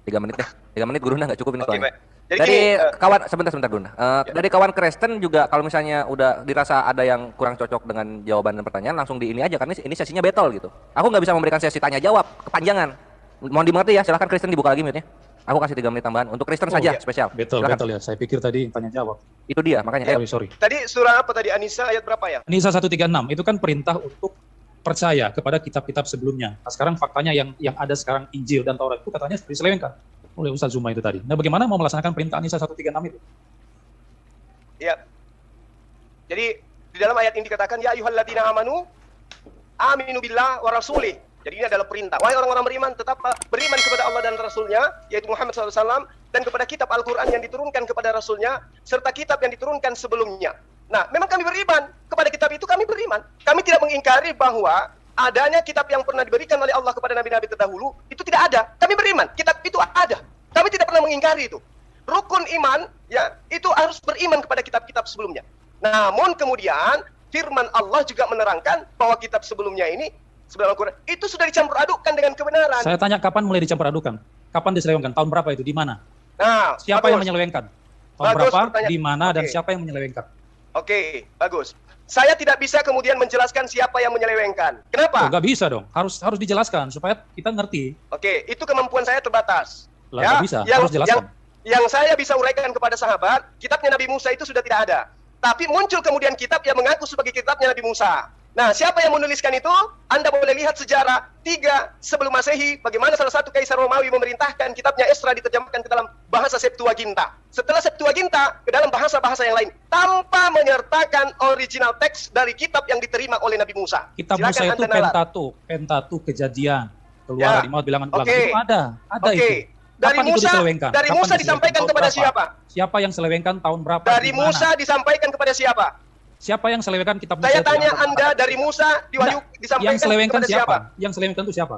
3 menit deh. 3 menit Gurunda nggak cukup ini soalnya. Jadi dari gini, kawan sebentar Gurunda. Dari kawan Kristen juga kalau misalnya udah dirasa ada yang kurang cocok dengan jawaban dan pertanyaan, langsung di ini aja karena ini sesinya battle gitu. Aku nggak bisa memberikan sesi tanya jawab, kepanjangan. Mohon dimengerti ya, silahkan Kristen dibuka lagi mute-nya. Aku kasih 3 menit tambahan untuk Kristen Oh, saja iya. spesial. Betul, Silakan. betul ya. Saya pikir tadi tanya jawab. Itu dia makanya. Sorry. Tadi surah apa tadi, An-Nisa ayat berapa ya? Nisa 136 itu kan perintah untuk percaya kepada kitab-kitab sebelumnya. Nah, sekarang faktanya yang ada sekarang Injil dan Taurat itu katanya diselewengkan oleh Ustaz Zuma itu tadi. Nah, bagaimana mau melaksanakan perintah Nisa 136 itu? Ya. Jadi di dalam ayat ini dikatakan ya ayyuhalladzina amanu aminu billah wa rasulih. Jadi ini adalah perintah. Wahai orang-orang beriman, tetap beriman kepada Allah dan Rasulnya, yaitu Muhammad SAW, dan kepada kitab Al-Quran yang diturunkan kepada Rasulnya, serta kitab yang diturunkan sebelumnya. Nah, memang kami beriman. Kepada kitab itu kami beriman. Kami tidak mengingkari bahwa adanya kitab yang pernah diberikan oleh Allah kepada nabi-nabi terdahulu, itu tidak ada. Kami beriman. Kitab itu ada. Kami tidak pernah mengingkari itu. Rukun iman, ya, itu harus beriman kepada kitab-kitab sebelumnya. Namun kemudian, firman Allah juga menerangkan bahwa kitab sebelumnya ini, sebelum Al-Quran, itu sudah dicampur adukkan dengan kebenaran. Saya tanya kapan mulai dicampur adukan? Kapan diselewengkan? Tahun berapa itu? Di mana? Nah, Siapa bagus. yang menyelewengkan? Tahun Bagus berapa? pertanyaan. Di mana? Dan Oke. siapa yang menyelewengkan? Oke, bagus. Saya tidak bisa kemudian menjelaskan siapa yang menyelewengkan. Oh, Kenapa? nggak bisa dong. Harus dijelaskan supaya kita ngerti. Oke, itu kemampuan saya terbatas. Lah, nggak bisa. Harus jelaskan. Yang saya bisa uraikan kepada sahabat, kitabnya Nabi Musa itu sudah tidak ada. Tapi muncul kemudian kitab yang mengaku sebagai kitabnya Nabi Musa. Nah, siapa yang menuliskan itu? Anda boleh lihat sejarah 3 sebelum Masehi, bagaimana salah satu kaisar Romawi memerintahkan kitabnya Esra diterjemahkan ke dalam bahasa Septuaginta. Setelah Septuaginta, ke dalam bahasa-bahasa yang lain, tanpa menyertakan original teks dari kitab yang diterima oleh Nabi Musa. Kitab Silakan Musa itu Anda nalar. Pentateuch, Kejadian, Keluar Ya. dari Maut, Bilangan Oke. itu ada Oke. itu. Dari Kapan itu Musa, diselewengkan? dari Kapan Musa diselewengkan? disampaikan Tahun kepada berapa? siapa? Siapa yang selewengkan tahun berapa? Dari di mana? Musa disampaikan kepada siapa? Siapa yang selewengkan kitab Musa? Saya itu? tanya Yang Anda, dari Musa Enggak. disampaikan yang selewengkan kepada siapa? siapa? Yang selewengkan itu siapa?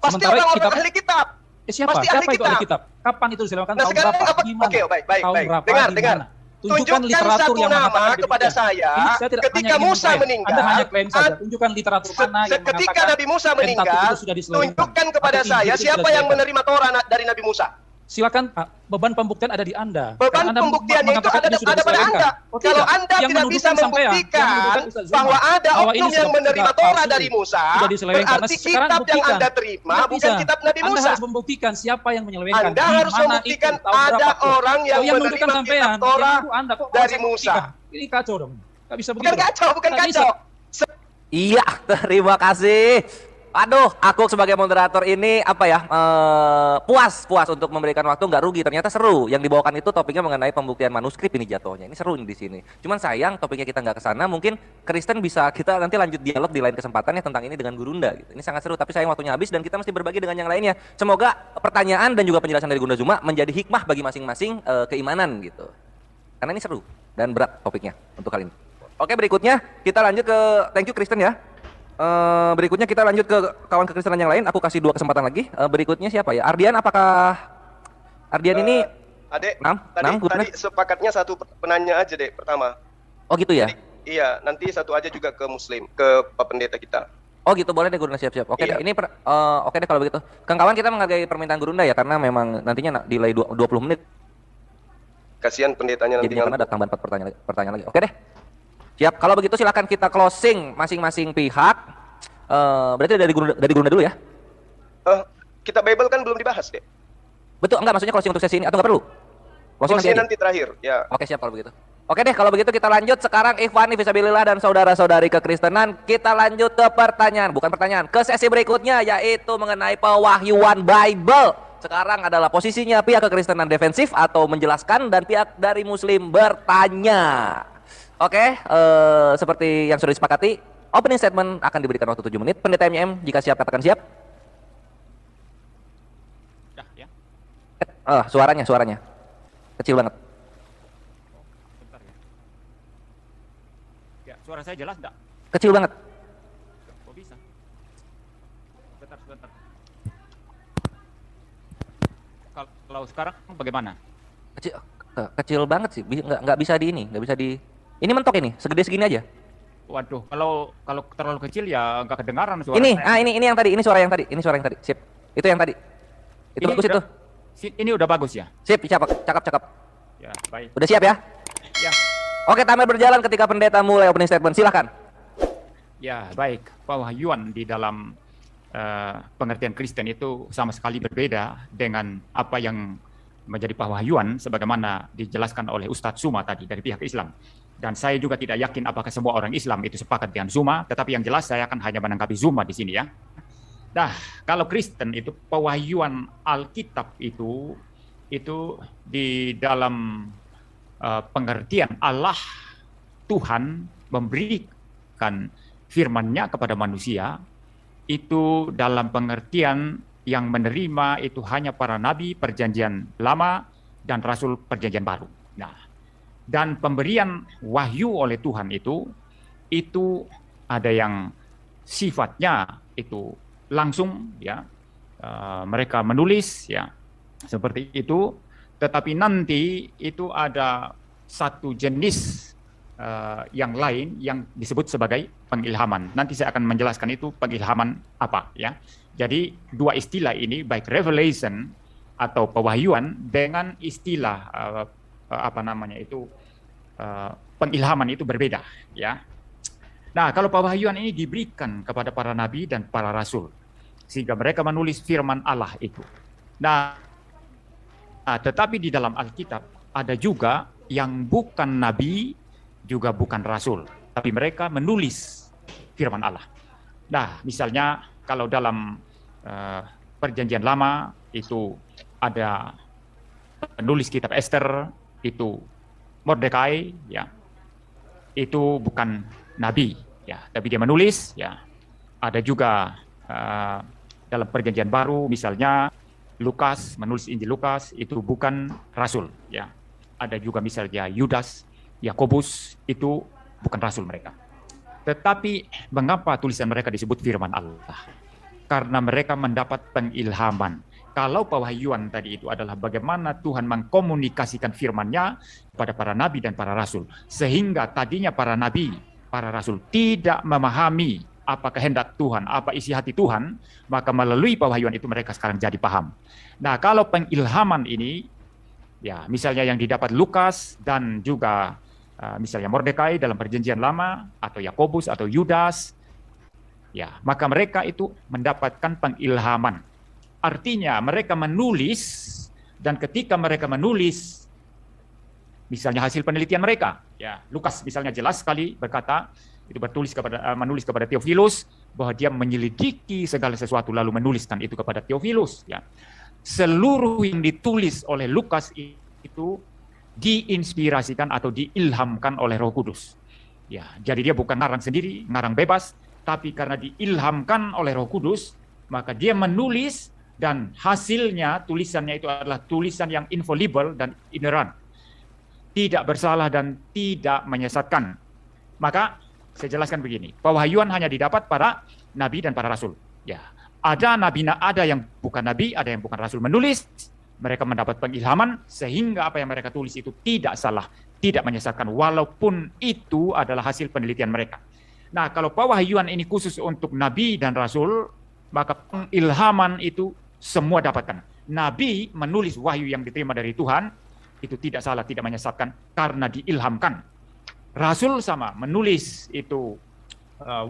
Pasti Sementara orang-orang kitab- ahli kitab. Siapa? Pasti Siapa ahli itu ahli kitab. kitab? Kapan itu diselewengkan? Nah, Tahun sekarang berapa? apa? Di mana? Oke, baik, Tahun baik. berapa? Dengar, Di dengar. mana? Tunjukkan Tunjukkan literatur satu yang nama mengatakan kepada demikian. saya, Ini saya tidak ketika hanya ingin Musa mengklaim. meninggal, Anda hanya klaim saja. Tunjukkan literatur mana yang Ketika mengatakan Nabi Musa Pentateuch meninggal, itu sudah diselewengkan. tunjukkan kepada Atau Injil saya itu siapa sudah yang diselewengkan. menerima Torah dari Nabi Musa. Silakan, Pak. Beban pembuktian ada di Anda. Beban Karena Anda pembuktiannya itu mengatakan ada ini sudah pada diselewengkan. Anda. Oh, Kalau tidak. Anda Yang tidak bisa menuduhkan sampean, yang membuktikan menuduhkan Ustaz Zuma, bahwa ada bahwa ini oknum yang sudah menerima Torah palsu, dari Musa, sudah diselewengkan. berarti Nah, sekarang kitab yang buktikan. Anda terima Tidak bukan bisa. kitab Nabi Anda Musa. harus membuktikan siapa yang menyelewengkan. Anda Di harus mana membuktikan itu, tahun ada berapa. orang yang yang menerima menunjukkan kitab sampean. Torah Yang menuduh Anda kok dari saya Musa. buktikan. Ini kacau dong. Nggak bisa begitu. Bukan kacau, bukan Nggak bisa. kacau. Iya, terima kasih. Aduh, aku sebagai moderator ini apa ya, puas untuk memberikan waktu, nggak rugi. Ternyata seru. Yang dibawakan itu topiknya mengenai pembuktian manuskrip ini jatuhnya. Ini seru di sini. Cuman sayang topiknya kita nggak kesana. Mungkin Kristen bisa kita nanti lanjut dialog di lain kesempatan ya tentang ini dengan Gurunda. Gitu. Ini sangat seru. Tapi sayang waktunya habis dan kita mesti berbagi dengan yang lainnya. Semoga pertanyaan dan juga penjelasan dari Gunda Zuma menjadi hikmah bagi masing-masing keimanan gitu. Karena ini seru dan berat topiknya untuk kali ini. Oke, berikutnya kita lanjut ke thank you Kristen ya. Berikutnya kita lanjut ke kawan kekristenan yang lain. Aku kasih 2 kesempatan lagi. Berikutnya siapa ya? Ardian, apakah Ardian ini Adek, Enam? tadi sepakatnya satu penanya aja deh pertama. oh gitu ya? Iya, nanti satu aja juga ke Muslim, ke Pak Pendeta kita. Oh gitu, boleh deh Gurunda, siap-siap. Oke Iya. deh, ini oke deh kalau begitu. Kawan kita menghargai permintaan Gurunda ya, karena memang nantinya delay 20 menit. Kasihan pendetanya nanti Jadi karena ada tambahan 4 pertanyaan lagi. Oke deh. Siap, kalau begitu silakan kita closing masing-masing pihak. Berarti dari Gurunda dulu ya? Kita Bible kan belum dibahas deh. Betul, enggak maksudnya closing untuk sesi ini atau enggak perlu? Closing Closing aja? nanti terakhir, ya. Oke siap kalau begitu. Oke deh kalau begitu kita lanjut sekarang Ikhwani Fisabilillah dan saudara-saudari kekristenan. Kita lanjut ke ke sesi berikutnya yaitu mengenai pewahyuan Bible. Sekarang adalah posisinya pihak kekristenan defensif atau menjelaskan dan pihak dari Muslim bertanya. Oke, seperti yang sudah disepakati, opening statement akan diberikan waktu 7 menit. Pendeta MYM jika siap katakan siap. Dah, ya. Suaranya kecil banget. Bentar ya. Ya, suara saya jelas enggak? Kecil banget. Kok bisa? Sebentar. Kalau sekarang bagaimana? Kecil banget sih, nggak bisa di ini, nggak bisa di. Ini mentok ini, segede segini aja. Waduh, kalau terlalu kecil ya nggak kedengaran suara Ini, saya. ini yang tadi, ini suara yang tadi, sip. Itu yang tadi. Itu bagus itu. Ini udah bagus ya? Sip, cakep. Ya, baik. Udah siap ya? Ya. Oke, timer berjalan ketika pendeta mulai opening statement. Silahkan. Ya, baik. Pewahyuan di dalam pengertian Kristen itu sama sekali berbeda dengan apa yang menjadi pewahyuan sebagaimana dijelaskan oleh Ustadz Zuma tadi dari pihak Islam. Dan saya juga tidak yakin apakah semua orang Islam itu sepakat dengan Zuma, tetapi yang jelas saya akan hanya menanggapi Zuma di sini ya. Nah, kalau Kristen itu pewahyuan Alkitab itu di dalam pengertian Allah Tuhan memberikan firman-Nya kepada manusia itu dalam pengertian yang menerima itu hanya para nabi perjanjian lama dan rasul perjanjian baru. Nah, dan pemberian wahyu oleh Tuhan itu ada yang sifatnya itu langsung ya, mereka menulis ya seperti itu, tetapi nanti itu ada satu jenis yang lain yang disebut sebagai pengilhaman. Nanti saya akan menjelaskan itu pengilhaman apa ya. Jadi dua istilah ini baik revelation atau pewahyuan dengan istilah pengilhaman itu berbeda ya. Nah, kalau pewahyuan ini diberikan kepada para nabi dan para rasul sehingga mereka menulis firman Allah itu. Nah, tetapi di dalam Alkitab ada juga yang bukan nabi juga bukan rasul, tapi mereka menulis firman Allah. Nah, misalnya kalau dalam perjanjian lama itu ada penulis kitab Esther itu Mordekai ya, itu bukan nabi ya, tapi dia menulis ya. Ada juga dalam perjanjian baru misalnya Lukas menulis Injil Lukas itu bukan rasul ya. Ada juga misalnya Yudas, Yakobus itu bukan rasul mereka. Tetapi mengapa tulisan mereka disebut firman Allah? Karena mereka mendapat pengilhaman. Kalau pewahyuan tadi itu adalah bagaimana Tuhan mengkomunikasikan firman-Nya kepada para nabi dan para rasul. Sehingga tadinya para nabi, para rasul tidak memahami apa kehendak Tuhan, apa isi hati Tuhan, maka melalui pewahyuan itu mereka sekarang jadi paham. Nah, kalau pengilhaman ini, ya misalnya yang didapat Lukas dan juga misalnya Mordekai dalam perjanjian lama, atau Yakobus atau Yudas, ya maka mereka itu mendapatkan pengilhaman. Artinya mereka menulis, dan ketika mereka menulis, misalnya hasil penelitian mereka, ya Lukas misalnya jelas sekali berkata, itu menulis kepada Theophilus bahwa dia menyelidiki segala sesuatu lalu menuliskan itu kepada Theophilus. Ya, seluruh yang ditulis oleh Lukas itu diinspirasikan atau diilhamkan oleh Roh Kudus. Ya, jadi dia bukan ngarang sendiri, ngarang bebas, tapi karena diilhamkan oleh Roh Kudus, maka dia menulis dan hasilnya tulisannya itu adalah tulisan yang infallible dan ineran, tidak bersalah dan tidak menyesatkan. Maka saya jelaskan begini, pewahyuan hanya didapat para nabi dan para rasul. Ya, ada nabi, ada yang bukan nabi, ada yang bukan rasul menulis, mereka mendapat pengilhaman sehingga apa yang mereka tulis itu tidak salah, tidak menyesatkan, walaupun itu adalah hasil penelitian mereka. Nah, kalau pewahyuan ini khusus untuk nabi dan rasul, maka pengilhaman itu semua dapatkan. Nabi menulis wahyu yang diterima dari Tuhan, itu tidak salah, tidak menyesatkan, karena diilhamkan. Rasul sama, menulis itu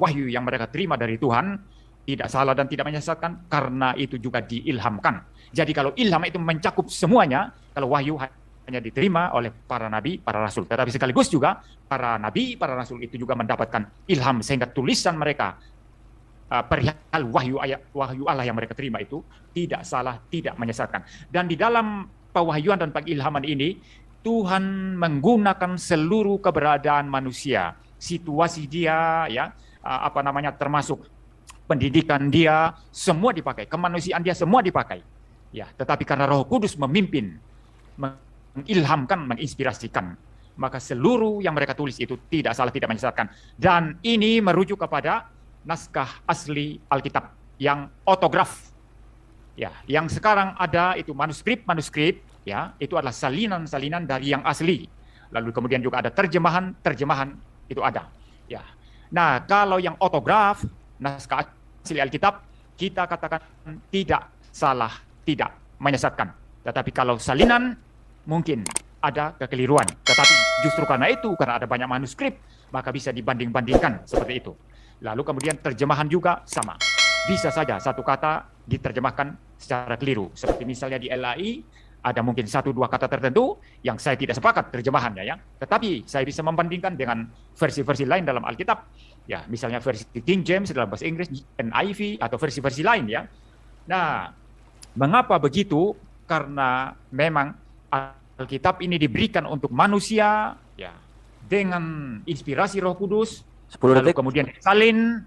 wahyu yang mereka terima dari Tuhan, tidak salah dan tidak menyesatkan, karena itu juga diilhamkan. Jadi kalau ilham itu mencakup semuanya, kalau wahyu hanya diterima oleh para nabi, para rasul. Tetapi sekaligus juga para nabi, para rasul itu juga mendapatkan ilham, sehingga tulisan mereka perihal wahyu Allah yang mereka terima itu tidak salah, tidak menyesatkan. Dan di dalam pewahyuan dan pengilhaman ini, Tuhan menggunakan seluruh keberadaan manusia, situasi dia, ya, termasuk pendidikan dia, semua dipakai, kemanusiaan dia semua dipakai. Ya, tetapi karena Roh Kudus memimpin, mengilhamkan, menginspirasikan, maka seluruh yang mereka tulis itu tidak salah, tidak menyesatkan. Dan ini merujuk kepada naskah asli Alkitab yang otograf. Ya, yang sekarang ada itu manuskrip, ya, itu adalah salinan-salinan dari yang asli. Lalu kemudian juga ada terjemahan itu ada. Ya. Nah, kalau yang otograf, naskah asli Alkitab, kita katakan tidak salah, tidak menyesatkan. Tetapi kalau salinan, mungkin ada kekeliruan. Tetapi justru karena ada banyak manuskrip, maka bisa dibanding-bandingkan seperti itu. Lalu kemudian terjemahan juga sama. bisa saja satu kata diterjemahkan secara keliru. Seperti misalnya di LAI, ada mungkin satu dua kata tertentu yang saya tidak sepakat terjemahannya ya. Tetapi saya bisa membandingkan dengan versi-versi lain dalam Alkitab. Ya, misalnya versi King James dalam bahasa Inggris, NIV atau versi-versi lain ya. Nah, mengapa begitu? Karena memang Alkitab ini diberikan untuk manusia ya dengan inspirasi Roh Kudus, 10 lalu detik. kemudian disalin,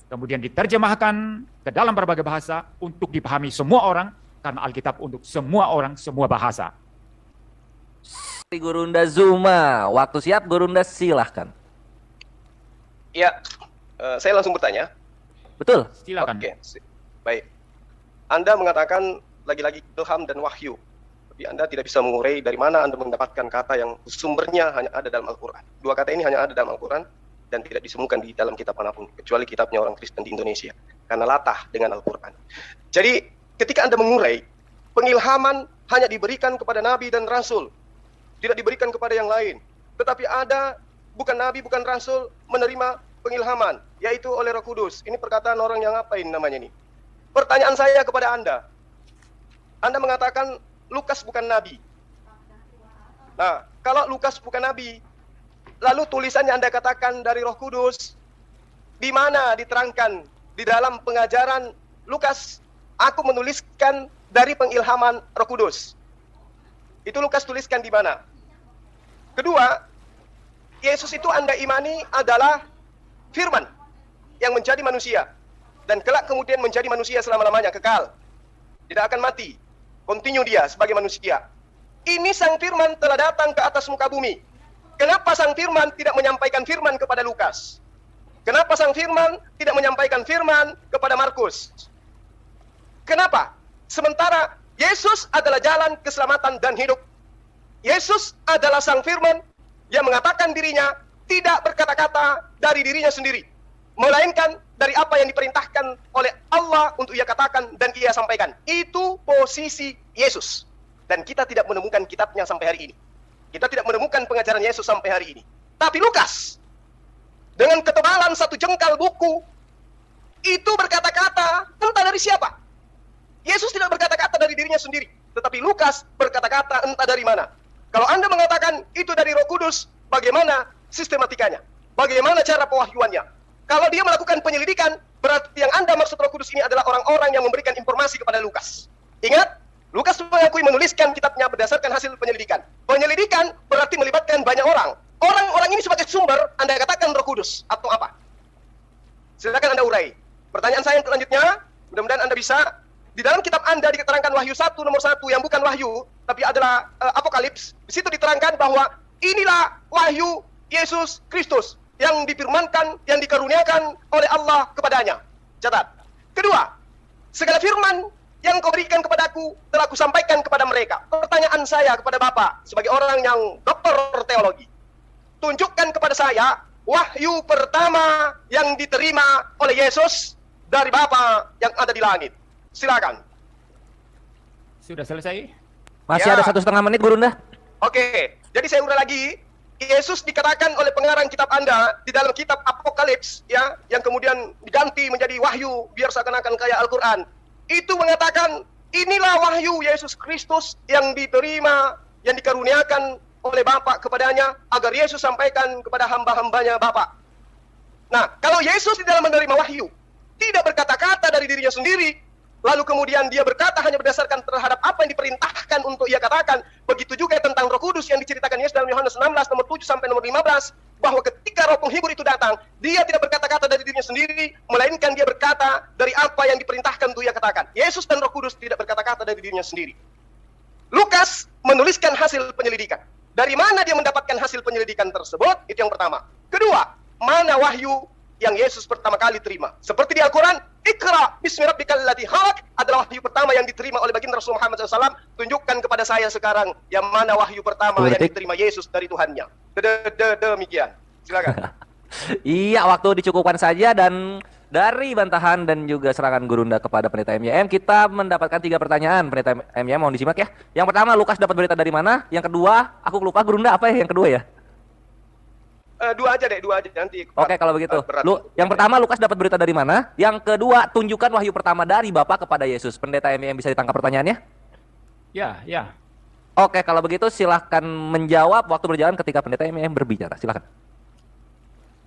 kemudian diterjemahkan ke dalam berbagai bahasa untuk dipahami semua orang, karena Alkitab untuk semua orang, semua bahasa. Gurunda Zuma, waktu siap Gurunda silahkan. Ya, saya langsung bertanya. Betul. Silakan. Oke, baik. Anda mengatakan lagi-lagi ilham dan wahyu. Tapi Anda tidak bisa mengurai dari mana Anda mendapatkan kata yang sumbernya hanya ada dalam Al-Quran. Dua kata ini hanya ada dalam Al-Quran dan tidak ditemukan di dalam kitab manapun, kecuali kitabnya orang Kristen di Indonesia. Karena latah dengan Al-Quran. Jadi, ketika Anda mengurai, pengilhaman hanya diberikan kepada Nabi dan Rasul. Tidak diberikan kepada yang lain. Tetapi ada, bukan Nabi, bukan Rasul, menerima pengilhaman, yaitu oleh Roh Kudus. Ini perkataan orang yang apa ini namanya ini? Pertanyaan saya kepada Anda mengatakan Lukas bukan Nabi. Nah, kalau Lukas bukan Nabi, lalu tulisan yang Anda katakan dari Roh Kudus, di mana diterangkan di dalam pengajaran Lukas, aku menuliskan dari pengilhaman Roh Kudus. Itu Lukas tuliskan di mana? Kedua, Yesus itu Anda imani adalah firman yang menjadi manusia dan kelak kemudian menjadi manusia selama-lamanya, kekal. Tidak akan mati. Continue dia sebagai manusia. Ini sang firman telah datang ke atas muka bumi. Kenapa sang firman tidak menyampaikan firman kepada Lukas? Kenapa sang firman tidak menyampaikan firman kepada Markus? Kenapa? Sementara Yesus adalah jalan keselamatan dan hidup. Yesus adalah sang firman yang mengatakan dirinya tidak berkata-kata dari dirinya sendiri, melainkan dari apa yang diperintahkan oleh Allah untuk ia katakan dan ia sampaikan. Itu posisi Yesus. Dan kita tidak menemukan kitabnya sampai hari ini. Kita tidak menemukan pengajaran Yesus sampai hari ini. Tapi Lukas, dengan ketebalan satu jengkal buku, itu berkata-kata entah dari siapa. Yesus tidak berkata-kata dari dirinya sendiri. Tetapi Lukas berkata-kata entah dari mana. Kalau Anda mengatakan itu dari Roh Kudus, bagaimana sistematikanya? Bagaimana cara pewahyuannya? Kalau dia melakukan penyelidikan, berarti yang Anda maksud Roh Kudus ini adalah orang-orang yang memberikan informasi kepada Lukas. Ingat, Lukas mengakui menuliskan kitabnya berdasarkan hasil penyelidikan. Penyelidikan berarti melibatkan banyak orang. Orang-orang ini sebagai sumber, Anda katakan Roh Kudus atau apa? Silakan Anda urai. Pertanyaan saya yang selanjutnya, mudah-mudahan Anda bisa. Di dalam kitab Anda diterangkan Wahyu 1 nomor 1 yang bukan Wahyu, tapi adalah Apokalips. Di situ diterangkan bahwa inilah Wahyu Yesus Kristus yang difirmankan, yang dikaruniakan oleh Allah kepadanya. Catat. Kedua, segala firman yang kau berikan kepadaku telah kusampaikan kepada mereka. Pertanyaan saya kepada Bapak sebagai orang yang doktor teologi, tunjukkan kepada saya wahyu pertama yang diterima oleh Yesus dari Bapa yang ada di langit. Silakan. Sudah selesai? Masih Ya. ada 1,5 menit Gurunda. Oke, jadi saya ulang lagi. Yesus dikatakan oleh pengarang kitab Anda di dalam kitab Apokalips, ya, yang kemudian diganti menjadi wahyu biar seakan-akan kayak Al-Quran. Itu mengatakan inilah wahyu Yesus Kristus yang diterima, yang dikaruniakan oleh Bapa kepadanya agar Yesus sampaikan kepada hamba-hambanya Bapa. Nah, kalau Yesus di dalam menerima wahyu tidak berkata-kata dari dirinya sendiri, lalu kemudian dia berkata hanya berdasarkan terhadap apa yang diperintahkan untuk ia katakan. Begitu juga tentang Roh Kudus yang diceritakan Yesus dalam Yohanes 16 nomor 7 sampai nomor 15, bahwa ketika Roh penghibur itu datang, dia tidak berkata-kata dari dirinya sendiri, melainkan dia berkata dari apa yang diperintahkan untuk ia katakan. Yesus dan Roh Kudus tidak berkata-kata dari dirinya sendiri. Lukas menuliskan hasil penyelidikan. Dari mana dia mendapatkan hasil penyelidikan tersebut? Itu yang pertama. Kedua, mana wahyu yang Yesus pertama kali terima? Seperti di Al-Quran, Iqra bismi rabbikal ladzi khalaq adalah wahyu pertama yang diterima oleh baginda Rasul Muhammad SAW. Tunjukkan kepada saya sekarang yang mana wahyu pertama yang diterima Yesus dari Tuhannya. Demikian. Silakan. Iya, waktu dicukupkan saja. Dan dari bantahan dan juga serangan Gurunda kepada Pendeta MYM, kita mendapatkan 3 pertanyaan. Pendeta MYM mohon disimak ya. Yang pertama, Lukas dapat berita dari mana? Yang kedua, aku lupa Gurunda apa ya yang kedua ya? Dua aja nanti. Oke, kalau begitu. berat. Yang pertama, Lukas dapat berita dari mana? Yang kedua, tunjukkan wahyu pertama dari Bapak kepada Yesus. Pendeta MIM bisa ditangkap pertanyaannya? Ya, ya. Oke, kalau begitu silahkan menjawab waktu berjalan ketika pendeta MIM berbicara. Silahkan.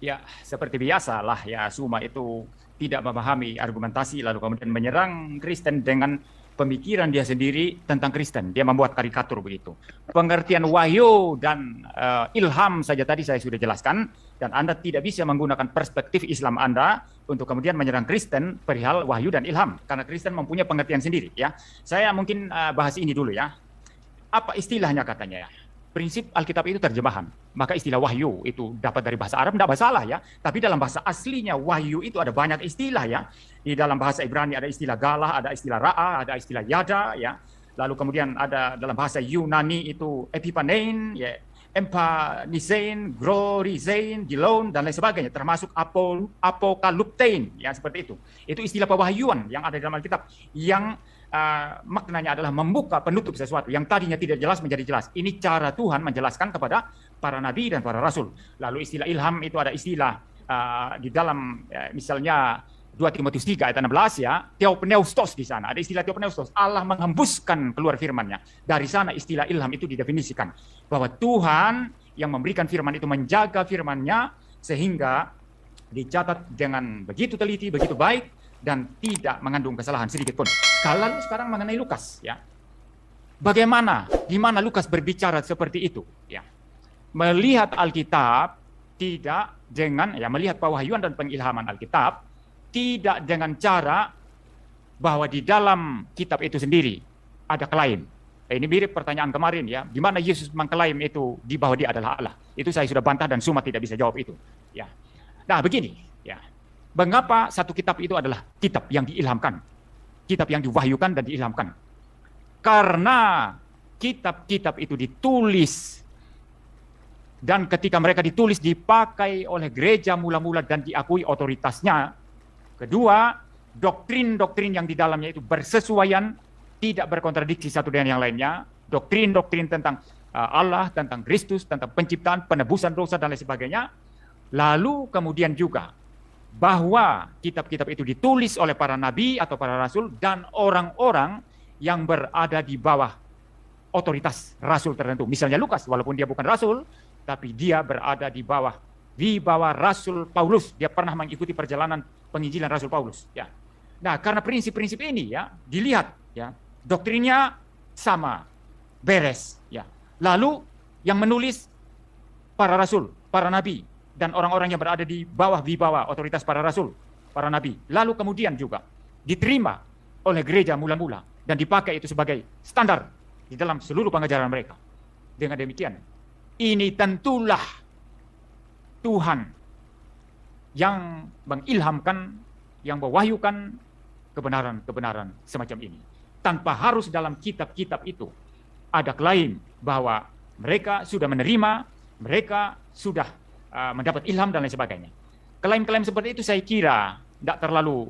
Ya, seperti biasa lah ya, Suma itu tidak memahami argumentasi lalu kemudian menyerang Kristen dengan pemikiran dia sendiri tentang Kristen. Dia membuat karikatur begitu. Pengertian wahyu dan ilham saja tadi saya sudah jelaskan, dan Anda tidak bisa menggunakan perspektif Islam Anda untuk kemudian menyerang Kristen perihal wahyu dan ilham, karena Kristen mempunyai pengertian sendiri ya. Saya mungkin bahas ini dulu ya. Apa istilahnya katanya ya? Prinsip Alkitab itu terjemahan. Maka istilah wahyu itu dapat dari bahasa Arab, tidak masalah ya. Tapi dalam bahasa aslinya wahyu itu ada banyak istilah ya. Di dalam bahasa Ibrani ada istilah galah, ada istilah ra'a, ada istilah yada ya. Lalu kemudian ada dalam bahasa Yunani itu epipanein, ya, empanisein, glorizein, gilon, dan lain sebagainya. Termasuk apokaluptein, ya seperti itu. Itu istilah pewahyuan yang ada di dalam Alkitab. Yang maknanya adalah membuka penutup sesuatu yang tadinya tidak jelas menjadi jelas. Ini cara Tuhan menjelaskan kepada para nabi dan para rasul. Lalu istilah ilham itu ada istilah di dalam misalnya 2 Timotius 3 ayat 16 ya, theopneustos di sana. Ada istilah theopneustos, Allah menghembuskan keluar firman-Nya. Dari sana istilah ilham itu didefinisikan bahwa Tuhan yang memberikan firman itu menjaga firman-Nya sehingga dicatat dengan begitu teliti, begitu baik, dan tidak mengandung kesalahan sedikit pun. Kalau sekarang mengenai Lukas, ya, bagaimana, di mana Lukas berbicara seperti itu, ya, melihat Alkitab tidak dengan, ya, melihat pewahyuan dan pengilhaman Alkitab tidak dengan cara bahwa di dalam kitab itu sendiri ada klaim. Ini mirip pertanyaan kemarin ya, di mana Yesus mengklaim itu di bahwa dia adalah Allah. Itu saya sudah bantah dan Suma tidak bisa jawab itu. Ya, nah begini, ya. Mengapa satu kitab itu adalah kitab yang diilhamkan? Kitab yang diwahyukan dan diilhamkan. Karena kitab-kitab itu ditulis, dan ketika mereka ditulis dipakai oleh gereja mula-mula dan diakui otoritasnya. Kedua, doktrin-doktrin yang di dalamnya itu bersesuaian, tidak berkontradiksi satu dengan yang lainnya. Doktrin-doktrin tentang Allah, tentang Kristus, tentang penciptaan, penebusan dosa, dan lain sebagainya. Lalu kemudian juga bahwa kitab-kitab itu ditulis oleh para nabi atau para rasul dan orang-orang yang berada di bawah otoritas rasul tertentu. Misalnya Lukas, walaupun dia bukan rasul, tapi dia berada di bawah Rasul Paulus. Dia pernah mengikuti perjalanan penginjilan Rasul Paulus. Ya. Nah, karena prinsip-prinsip ini ya dilihat, ya doktrinnya sama, beres. Ya. Lalu yang menulis para rasul, para nabi, dan orang-orang yang berada di bawah otoritas para rasul, para nabi. Lalu kemudian juga diterima oleh gereja mula-mula dan dipakai itu sebagai standar di dalam seluruh pengajaran mereka. Dengan demikian, ini tentulah Tuhan yang mengilhamkan, yang mewahyukan kebenaran-kebenaran semacam ini. Tanpa harus dalam kitab-kitab itu ada klaim bahwa mereka sudah menerima, mereka sudah mendapat ilham dan lain sebagainya. Klaim-klaim seperti itu saya kira tidak terlalu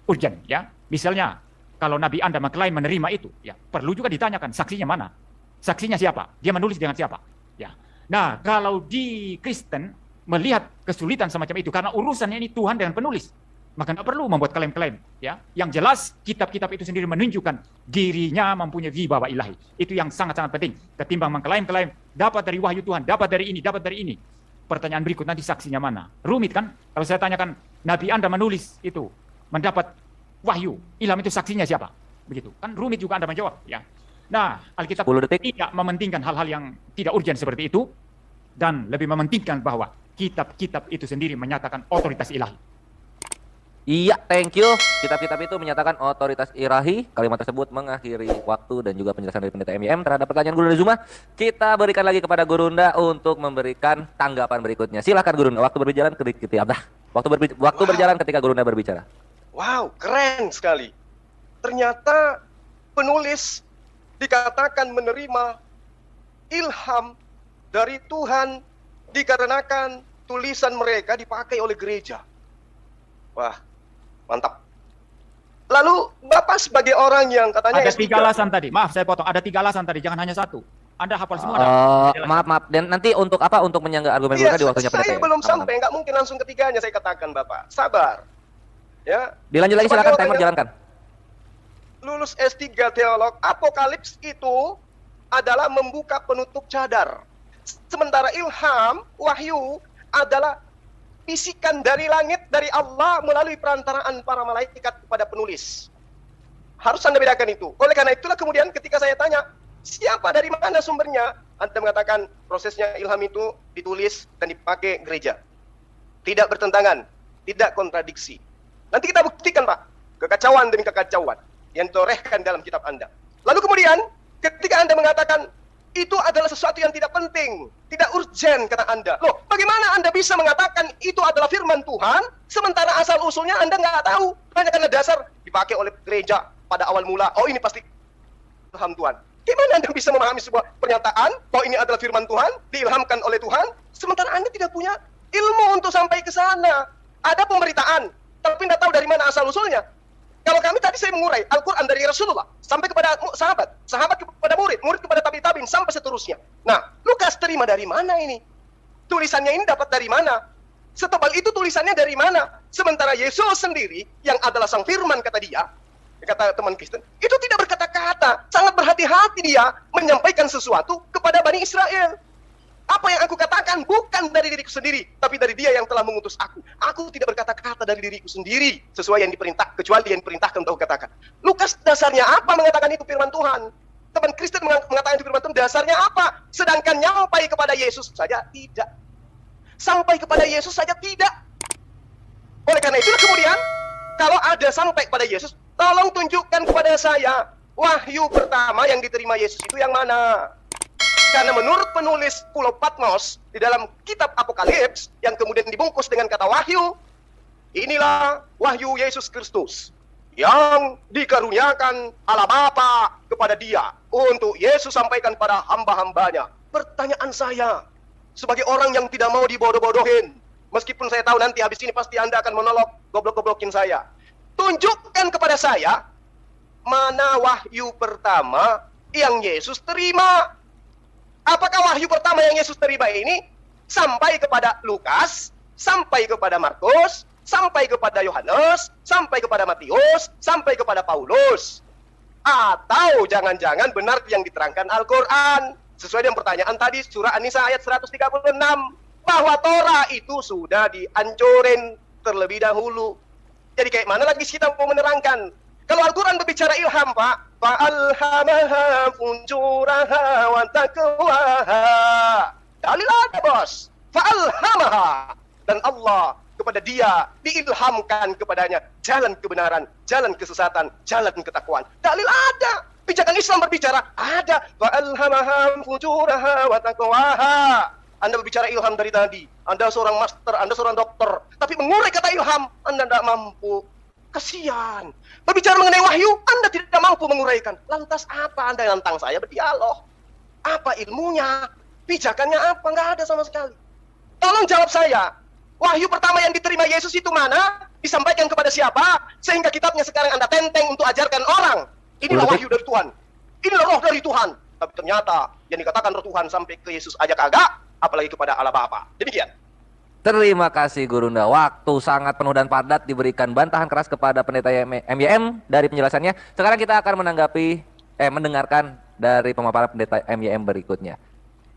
urgent ya. Misalnya kalau Nabi Anda mengklaim menerima itu, ya perlu juga ditanyakan saksinya mana, saksinya siapa, dia menulis dengan siapa. Ya. Nah kalau di Kristen melihat kesulitan semacam itu karena urusannya ini Tuhan dengan penulis, maka tidak perlu membuat klaim-klaim. Ya, yang jelas kitab-kitab itu sendiri menunjukkan dirinya mempunyai wibawa ilahi. Itu yang sangat-sangat penting. Ketimbang mengklaim-klaim dapat dari wahyu Tuhan, dapat dari ini, dapat dari ini. Pertanyaan berikut nanti saksinya mana? Rumit kan? Kalau saya tanyakan, Nabi Anda menulis itu, mendapat wahyu, ilham itu saksinya siapa? Begitu. Kan rumit juga Anda menjawab. Ya. Nah, Alkitab tidak mementingkan hal-hal yang tidak urgent seperti itu, dan lebih mementingkan bahwa kitab-kitab itu sendiri menyatakan otoritas ilahi. Iya, thank you. Kitab-kitab itu menyatakan otoritas ilahi. Kalimat tersebut mengakhiri waktu dan juga penjelasan dari pendeta MIM terhadap pertanyaan Gurunda Zuma. Kita berikan lagi kepada Gurunda untuk memberikan tanggapan berikutnya. Silakan Gurunda, waktu berjalan waktu berjalan ketika Gurunda berbicara. Wow, keren sekali. Ternyata penulis dikatakan menerima ilham dari Tuhan dikarenakan tulisan mereka dipakai oleh gereja. Wah, mantap. Lalu Bapak sebagai orang yang katanya ada 3 alasan tadi. Maaf, saya potong. Ada 3 alasan tadi, jangan hanya 1. Anda hafal semua. Maaf. Dan nanti untuk apa? Untuk menyangga argumen Iya, Golkar di waktunya pendeta saya ya? belum Aman, sampai, nggak mungkin langsung ketiganya saya katakan, Bapak. Sabar. Ya. Dilanjut lagi, Sebagai silakan, orang timer yang jalankan. lulus S3 teolog, apokalips itu adalah membuka penutup cadar. Sementara ilham, wahyu adalah bisikan dari langit, dari Allah melalui perantaraan para malaikat kepada penulis. Harus Anda bedakan itu. Oleh karena itulah kemudian ketika saya tanya, siapa, dari mana sumbernya? Anda mengatakan prosesnya ilham itu ditulis dan dipakai gereja. Tidak bertentangan, tidak kontradiksi. Nanti kita buktikan, Pak, kekacauan demi kekacauan yang ditorehkan dalam kitab Anda. Lalu kemudian ketika Anda mengatakan itu adalah sesuatu yang tidak penting, tidak urgen, kata Anda. Loh, bagaimana Anda bisa mengatakan itu adalah firman Tuhan, sementara asal-usulnya Anda nggak tahu? Hanya karena dasar dipakai oleh gereja pada awal mula, oh ini pasti ilham Tuhan. Gimana Anda bisa memahami sebuah pernyataan bahwa ini adalah firman Tuhan, diilhamkan oleh Tuhan, sementara Anda tidak punya ilmu untuk sampai ke sana? Ada pemberitaan, tapi tidak tahu dari mana asal-usulnya. Kalau kami tadi saya mengurai Al-Quran dari Rasulullah sampai kepada sahabat, sahabat kepada murid, murid kepada tabi-tabiin, sampai seterusnya. Nah, Lukas terima dari mana ini? Tulisannya ini dapat dari mana? Setebal itu tulisannya dari mana? Sementara Yesus sendiri, yang adalah sang firman, kata dia, kata teman Kristen, itu tidak berkata-kata, sangat berhati-hati dia menyampaikan sesuatu kepada Bani Israel. Apa yang aku katakan bukan dari diriku sendiri, tapi dari Dia yang telah mengutus aku. Aku tidak berkata-kata dari diriku sendiri, sesuai yang diperintah, kecuali yang diperintahkan untuk aku katakan. Lukas dasarnya apa mengatakan itu firman Tuhan? Teman Kristen mengatakan itu firman Tuhan, dasarnya apa? Sedangkan nyampai kepada Yesus saja tidak. Sampai kepada Yesus saja tidak. Oleh karena itulah kemudian, kalau ada sampai kepada Yesus, tolong tunjukkan kepada saya, wahyu pertama yang diterima Yesus itu yang mana? Karena menurut penulis Pulau Patmos di dalam kitab Apokalips yang kemudian dibungkus dengan kata wahyu, inilah wahyu Yesus Kristus yang dikaruniakan Allah Bapa kepada Dia untuk Yesus sampaikan pada hamba-hambanya. Pertanyaan saya sebagai orang yang tidak mau dibodoh-bodohin, meskipun saya tahu nanti habis ini pasti Anda akan monolog goblok-goblokin saya, tunjukkan kepada saya mana wahyu pertama yang Yesus terima. Apakah wahyu pertama yang Yesus terima ini sampai kepada Lukas, sampai kepada Markus, sampai kepada Yohanes, sampai kepada Matius, sampai kepada Paulus? Atau jangan-jangan benar yang diterangkan Al-Quran sesuai dengan pertanyaan tadi, surah An-Nisa ayat 136, bahwa Torah itu sudah dihancurin terlebih dahulu. Jadi kayak mana lagi kita mau menerangkan? Kalau Al-Quran berbicara ilham, Pak, fa'alhamaha funjuraha wa taqwaha. Dalil ada, bos. Fa'alhamaha. Dan Allah, kepada dia, diilhamkan kepadanya jalan kebenaran, jalan kesesatan, jalan ketakwaan. Dalil ada. Pijakan Islam berbicara, ada. Fa'alhamaha funjuraha wa taqwaha. Anda berbicara ilham dari tadi. Anda seorang master, Anda seorang dokter. Tapi mengurai kata ilham, Anda tidak mampu. Kasihan. Berbicara mengenai wahyu, Anda tidak mampu menguraikan. Lantas apa Anda yang nantang saya berdialog? Apa ilmunya? Pijakannya apa? Nggak ada sama sekali. Tolong jawab saya. Wahyu pertama yang diterima Yesus itu mana? Disampaikan kepada siapa? Sehingga kitabnya sekarang Anda tenteng untuk ajarkan orang. Inilah wahyu dari Tuhan. Inilah roh dari Tuhan. Tapi ternyata yang dikatakan roh Tuhan sampai ke Yesus aja kagak, apalagi kepada Allah Bapa. Demikian. Terima kasih Gurunda. Waktu sangat penuh dan padat diberikan bantahan keras kepada pendeta MYM dari penjelasannya. Sekarang kita akan mendengarkan dari pemaparan pendeta MYM berikutnya.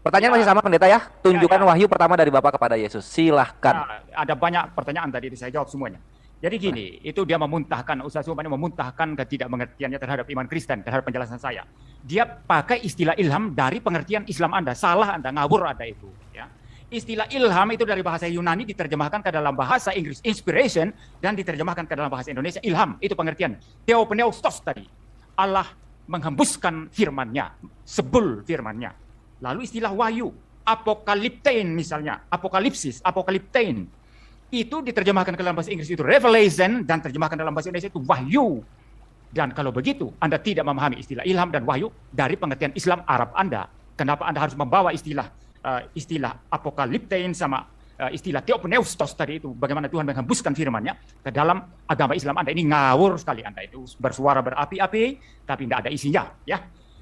Pertanyaan masih sama pendeta ya. Tunjukkan wahyu pertama dari Bapak kepada Yesus. Silahkan. Nah, ada banyak pertanyaan tadi, saya jawab semuanya. Jadi gini, itu dia memuntahkan, Ustaz Subhan memuntahkan ketidakmengertiannya terhadap iman Kristen, terhadap penjelasan saya. Dia pakai istilah ilham dari pengertian Islam Anda. Salah Anda, ngawur ada itu. Ya. Istilah ilham itu dari bahasa Yunani diterjemahkan ke dalam bahasa Inggris inspiration dan diterjemahkan ke dalam bahasa Indonesia ilham. Itu pengertian. Theopneustos tadi. Allah menghembuskan firman-Nya, sebul firman-Nya. Lalu istilah wahyu, apokaliptein misalnya, apokalipsis, apokaliptein. Itu diterjemahkan ke dalam bahasa Inggris itu revelation dan terjemahkan dalam bahasa Indonesia itu wahyu. Dan kalau begitu, Anda tidak memahami istilah ilham dan wahyu dari pengertian Islam Arab Anda. Kenapa Anda harus membawa istilah apokaliptein sama istilah theopneustos tadi itu, bagaimana Tuhan menghembuskan firman-Nya ke dalam agama Islam Anda. Ini ngawur sekali Anda, itu bersuara berapi-api tapi tidak ada isinya, ya.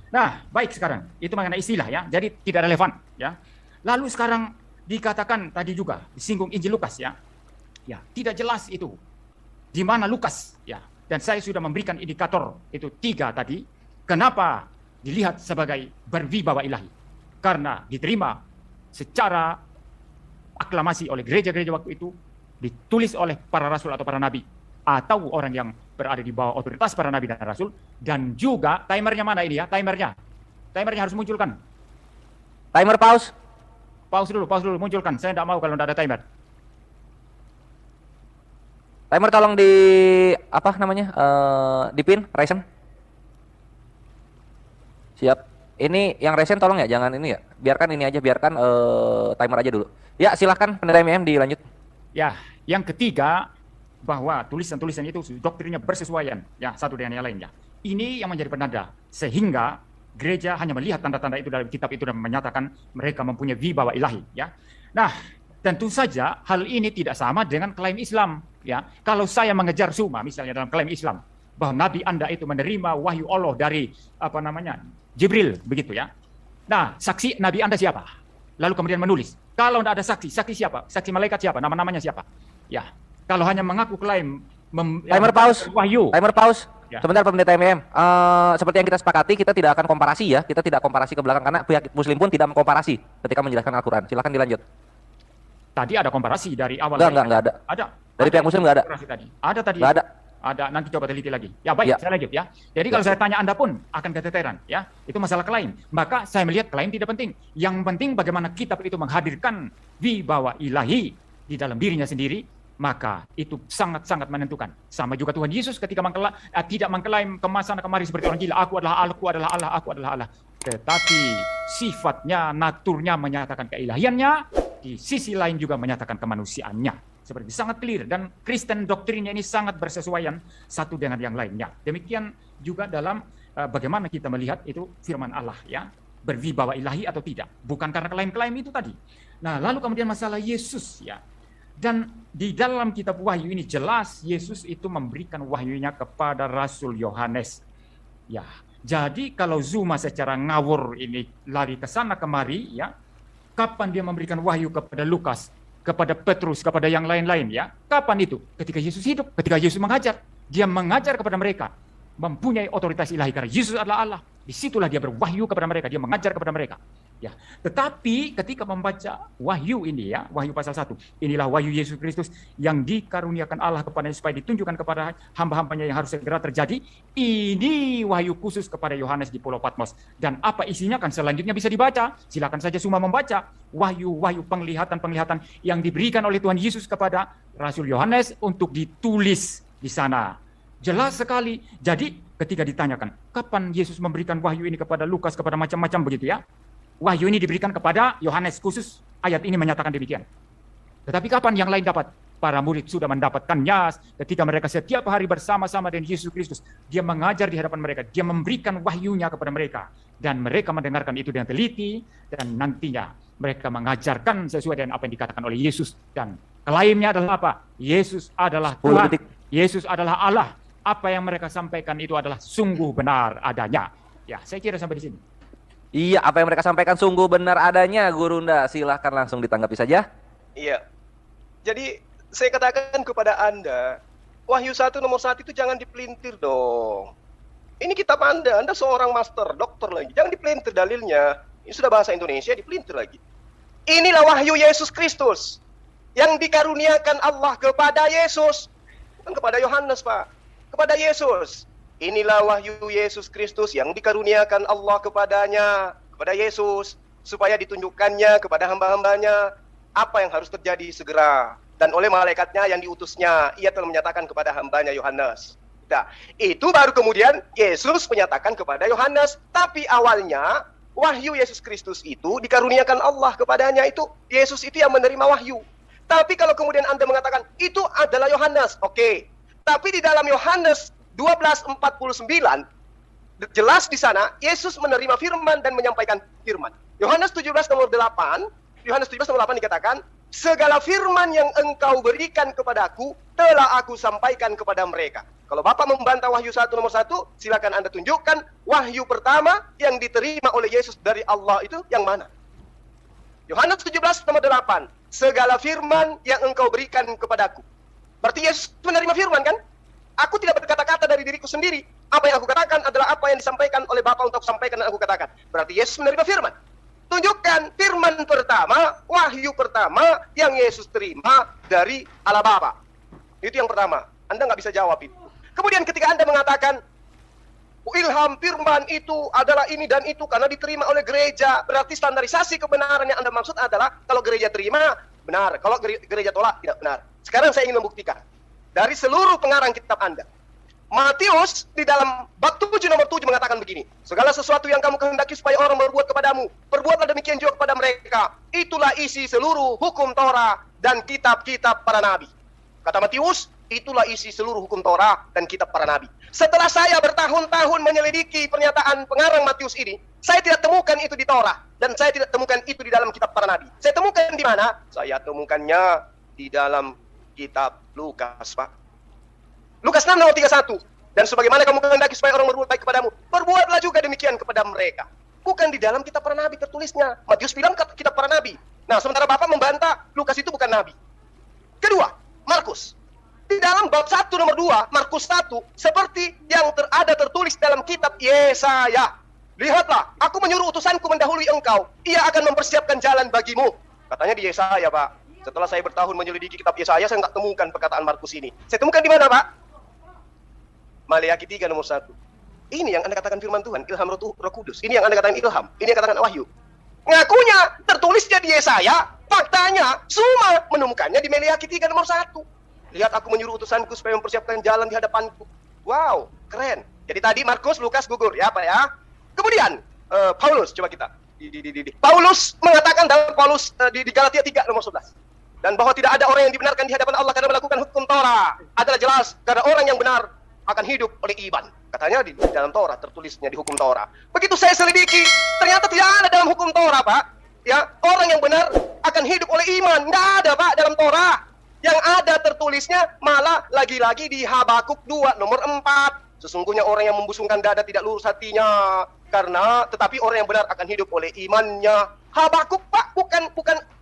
Nah, baik sekarang. Itu mengenai istilah ya. Jadi tidak relevan ya. Lalu sekarang dikatakan tadi juga disinggung Injil Lukas ya. Ya, tidak jelas itu di mana Lukas ya. Dan saya sudah memberikan indikator itu 3 tadi. Kenapa dilihat sebagai berwibawa ilahi? Karena diterima secara aklamasi oleh gereja-gereja waktu itu, ditulis oleh para rasul atau para nabi, atau orang yang berada di bawah otoritas para nabi dan rasul, dan juga timernya mana ini ya, timernya harus munculkan. Timer pause. Pause dulu, munculkan. Saya tidak mau kalau tidak ada timer. Timer tolong di apa namanya? Di pin, resen. Siap. Ini yang resen tolong ya, jangan ini ya. Biarkan ini aja, biarkan timer aja dulu. Ya, silahkan pendeta MM dilanjut. Ya, yang ketiga bahwa tulisan-tulisan itu doktrinnya bersesuaian ya satu dengan yang lainnya. Ini yang menjadi penanda sehingga gereja hanya melihat tanda-tanda itu dalam kitab itu dan menyatakan mereka mempunyai wibawa ilahi ya. Nah, tentu saja hal ini tidak sama dengan klaim Islam ya. Kalau saya mengejar Suma misalnya dalam klaim Islam bahwa nabi Anda itu menerima wahyu Allah dari apa namanya? Jibril begitu ya. Nah, saksi nabi Anda siapa? Lalu kemudian menulis. Kalau tidak ada saksi, saksi siapa? Saksi malaikat siapa? Nama-namanya siapa? Ya. Kalau hanya mengaku klaim timer pause. Wahyu. Timer pause. Ya. Sebentar pendeta MM. Seperti yang kita sepakati, kita tidak akan komparasi ya. Kita tidak komparasi ke belakang karena pihak Muslim pun tidak mengkomparasi ketika menjelaskan Al-Qur'an. Silakan dilanjut. Tadi ada komparasi dari awal. Enggak ada. Ada. Dari pihak Muslim enggak ada. Tadi. Ada tadi. Enggak ada. Ada, nanti coba teliti lagi. Ya baik, Ya. saya lanjut ya. Jadi kalau saya tanya Anda pun akan keteteran ya. Itu masalah klaim. Maka saya melihat klaim tidak penting. Yang penting bagaimana kitab itu menghadirkan wibawa ilahi di dalam dirinya sendiri, maka itu sangat-sangat menentukan. Sama juga Tuhan Yesus ketika tidak mengklaim kemasan kemari seperti orang gila, aku adalah Allah, aku adalah Allah. Tetapi sifatnya, naturnya menyatakan keilahiannya, di sisi lain juga menyatakan kemanusiaannya. Seperti sangat clear dan Kristen doktrinnya ini sangat bersesuaian satu dengan yang lainnya. Demikian juga dalam bagaimana kita melihat itu firman Allah ya, berwibawa ilahi atau tidak. Bukan karena klaim-klaim itu tadi. Nah, lalu kemudian masalah Yesus ya. Dan di dalam kitab Wahyu ini jelas Yesus itu memberikan wahyunya kepada Rasul Yohanes. Ya, jadi kalau Zuma secara ngawur ini lari ke sana kemari ya, kapan dia memberikan wahyu kepada Lukas, kepada Petrus, kepada yang lain-lain ya? Kapan itu? Ketika Yesus hidup, ketika Yesus mengajar. Dia mengajar kepada mereka, mempunyai otoritas ilahi karena Yesus adalah Allah. Disitulah dia berwahyu kepada mereka, dia mengajar kepada mereka. Ya, tetapi ketika membaca wahyu ini ya, wahyu pasal 1, inilah wahyu Yesus Kristus yang dikaruniakan Allah kepadanya supaya ditunjukkan kepada hamba-hambanya yang harus segera terjadi. Ini wahyu khusus kepada Yohanes di Pulau Patmos. Dan apa isinya kan selanjutnya bisa dibaca. Silakan saja semua membaca wahyu-wahyu penglihatan-penglihatan yang diberikan oleh Tuhan Yesus kepada Rasul Yohanes untuk ditulis di sana. Jelas sekali. Jadi ketika ditanyakan, kapan Yesus memberikan wahyu ini kepada Lukas, kepada macam-macam begitu ya? Wahyu ini diberikan kepada Yohanes khusus, ayat ini menyatakan demikian. Tetapi kapan yang lain dapat? Para murid sudah mendapatkannya ketika mereka setiap hari bersama-sama dengan Yesus Kristus. Dia mengajar di hadapan mereka, dia memberikan wahyunya kepada mereka. Dan mereka mendengarkan itu dengan teliti, dan nantinya mereka mengajarkan sesuai dengan apa yang dikatakan oleh Yesus. Dan klaimnya adalah apa? Yesus adalah Tuhan, Yesus adalah Allah. Apa yang mereka sampaikan itu adalah sungguh benar adanya. Ya, saya kira sampai di sini. Iya, apa yang mereka sampaikan sungguh benar adanya, Gurunda. Silahkan langsung ditanggapi saja. Iya. Jadi saya katakan kepada Anda, Wahyu 1 nomor 1 itu jangan dipelintir dong. Ini kitab Anda seorang master, dokter lagi. Jangan dipelintir dalilnya. Ini sudah bahasa Indonesia, dipelintir lagi. Inilah wahyu Yesus Kristus yang dikaruniakan Allah kepada Yesus. Bukan kepada Yohanes, Pak. Kepada Yesus. Inilah wahyu Yesus Kristus yang dikaruniakan Allah kepadanya, kepada Yesus, supaya ditunjukkannya kepada hamba-hambanya apa yang harus terjadi segera. Dan oleh malaikatnya yang diutusnya, ia telah menyatakan kepada hambanya Yohanes. Nah, itu baru kemudian Yesus menyatakan kepada Yohanes. Tapi awalnya, wahyu Yesus Kristus itu dikaruniakan Allah kepadanya, itu Yesus itu yang menerima wahyu. Tapi kalau kemudian Anda mengatakan, itu adalah Yohanes, oke. Tapi di dalam Yohanes 12:49 jelas di sana Yesus menerima firman dan menyampaikan firman. Yohanes 17 nomor 8 dikatakan segala firman yang engkau berikan kepadaku telah aku sampaikan kepada mereka. Kalau Bapak membantah wahyu 1 nomor 1, silakan Anda tunjukkan wahyu pertama yang diterima oleh Yesus dari Allah itu yang mana? Yohanes 17 nomor 8, segala firman yang engkau berikan kepadaku. Berarti Yesus menerima firman kan? Aku tidak berkata-kata dari diriku sendiri. Apa yang aku katakan adalah apa yang disampaikan oleh Bapa untuk sampaikan dan aku katakan. Berarti Yesus menerima firman. Tunjukkan firman pertama, wahyu pertama yang Yesus terima dari Allah Bapa. Itu yang pertama. Anda nggak bisa jawab itu. Kemudian ketika Anda mengatakan ilham firman itu adalah ini dan itu karena diterima oleh gereja, berarti standarisasi kebenaran yang Anda maksud adalah kalau gereja terima, benar. Kalau gereja tolak, tidak benar. Sekarang saya ingin membuktikan. Dari seluruh pengarang kitab Anda. Matius di dalam bab 7 nomor 7 mengatakan begini. Segala sesuatu yang kamu kehendaki supaya orang berbuat kepadamu, perbuatlah demikian juga kepada mereka. Itulah isi seluruh hukum Torah dan kitab-kitab para nabi. Kata Matius, itulah isi seluruh hukum Torah dan kitab para nabi. Setelah saya bertahun-tahun menyelidiki pernyataan pengarang Matius ini, saya tidak temukan itu di Torah dan saya tidak temukan itu di dalam kitab para nabi. Saya temukan di mana? Saya temukannya di dalam kitab Lukas, Pak. Lukas 6 nomor 31. Dan sebagaimana kamu kehendaki supaya orang berbuat baik kepadamu, perbuatlah juga demikian kepada mereka. Bukan di dalam kitab para nabi tertulisnya. Matius bilang kitab para nabi. Nah, sementara Bapak membantah Lukas itu bukan nabi. Kedua, Markus. Di dalam bab 1 nomor 2, Markus 1, seperti yang ada tertulis dalam kitab Yesaya. Lihatlah, aku menyuruh utusanku mendahului engkau. Ia akan mempersiapkan jalan bagimu. Katanya di Yesaya, Pak. Setelah saya bertahun menyelidiki kitab Yesaya, saya nggak temukan perkataan Markus ini. Saya temukan di mana, Pak? Maleakhi 3 nomor 1. Ini yang Anda katakan firman Tuhan, ilham Roh Kudus. Ini yang Anda katakan ilham. Ini yang katakan wahyu. Ngakunya tertulisnya di Yesaya, faktanya semua menemukannya di Maleakhi 3 nomor 1. Lihat, aku menyuruh utusanku supaya mempersiapkan jalan di hadapanku. Wow, keren. Jadi tadi Markus, Lukas gugur ya, Pak ya. Kemudian Paulus, coba kita. Paulus mengatakan dalam Paulus di Galatia 3 nomor 11. Dan bahwa tidak ada orang yang dibenarkan di hadapan Allah karena melakukan hukum Torah. Adalah jelas karena orang yang benar akan hidup oleh iman. Katanya di dalam Torah, tertulisnya di hukum Torah. Begitu saya selidiki, ternyata tidak ada dalam hukum Torah, Pak. Ya, orang yang benar akan hidup oleh iman. Nggak ada, Pak, dalam Torah. Yang ada tertulisnya malah lagi-lagi di Habakuk 2 nomor 4. Sesungguhnya orang yang membusungkan dada tidak lurus hatinya. Tetapi orang yang benar akan hidup oleh imannya. Habakuk, Pak, bukan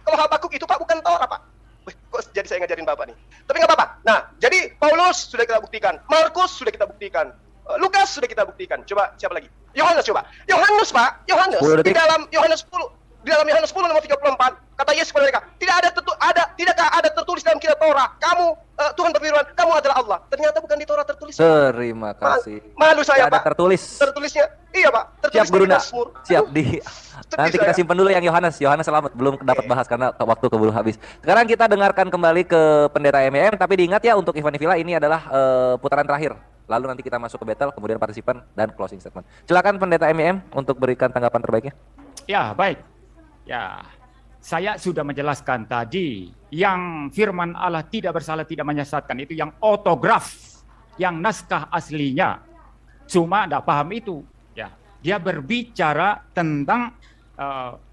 kalau Habakuk itu, Pak, bukan Torah, Pak. Kok jadi saya ngajarin Bapak nih? Tapi nggak apa-apa. Nah, jadi Paulus sudah kita buktikan, Markus sudah kita buktikan, Lukas sudah kita buktikan. Coba siapa lagi? Yohanes coba. Yohanes, Pak. Yohanes di dalam Yohanes 10, di dalam Yohanes 10 nomor 34, kata Yesus kepada mereka, tidakkah ada tertulis dalam kitab Torah, kamu Tuhan berfirman, kamu adalah Allah. Ternyata bukan di Torah tertulis. Terima kasih. Malu saya, Tidak ada Pak. Tertulisnya. Iya, Pak. Siap, Guru. Siap di. Nanti kita simpan dulu yang Yohanes selamat, belum dapat bahas karena waktu keburu habis. Sekarang kita dengarkan kembali ke Pendeta MEM, tapi diingat ya untuk Ivan Villa ini adalah putaran terakhir. Lalu nanti kita masuk ke battle, kemudian partisipan dan closing statement. Silakan Pendeta MEM untuk berikan tanggapan terbaiknya. Ya, baik. Ya, saya sudah menjelaskan tadi yang firman Allah tidak bersalah, tidak menyesatkan, itu yang otograf, yang naskah aslinya. Cuma tidak paham itu. Ya, dia berbicara tentang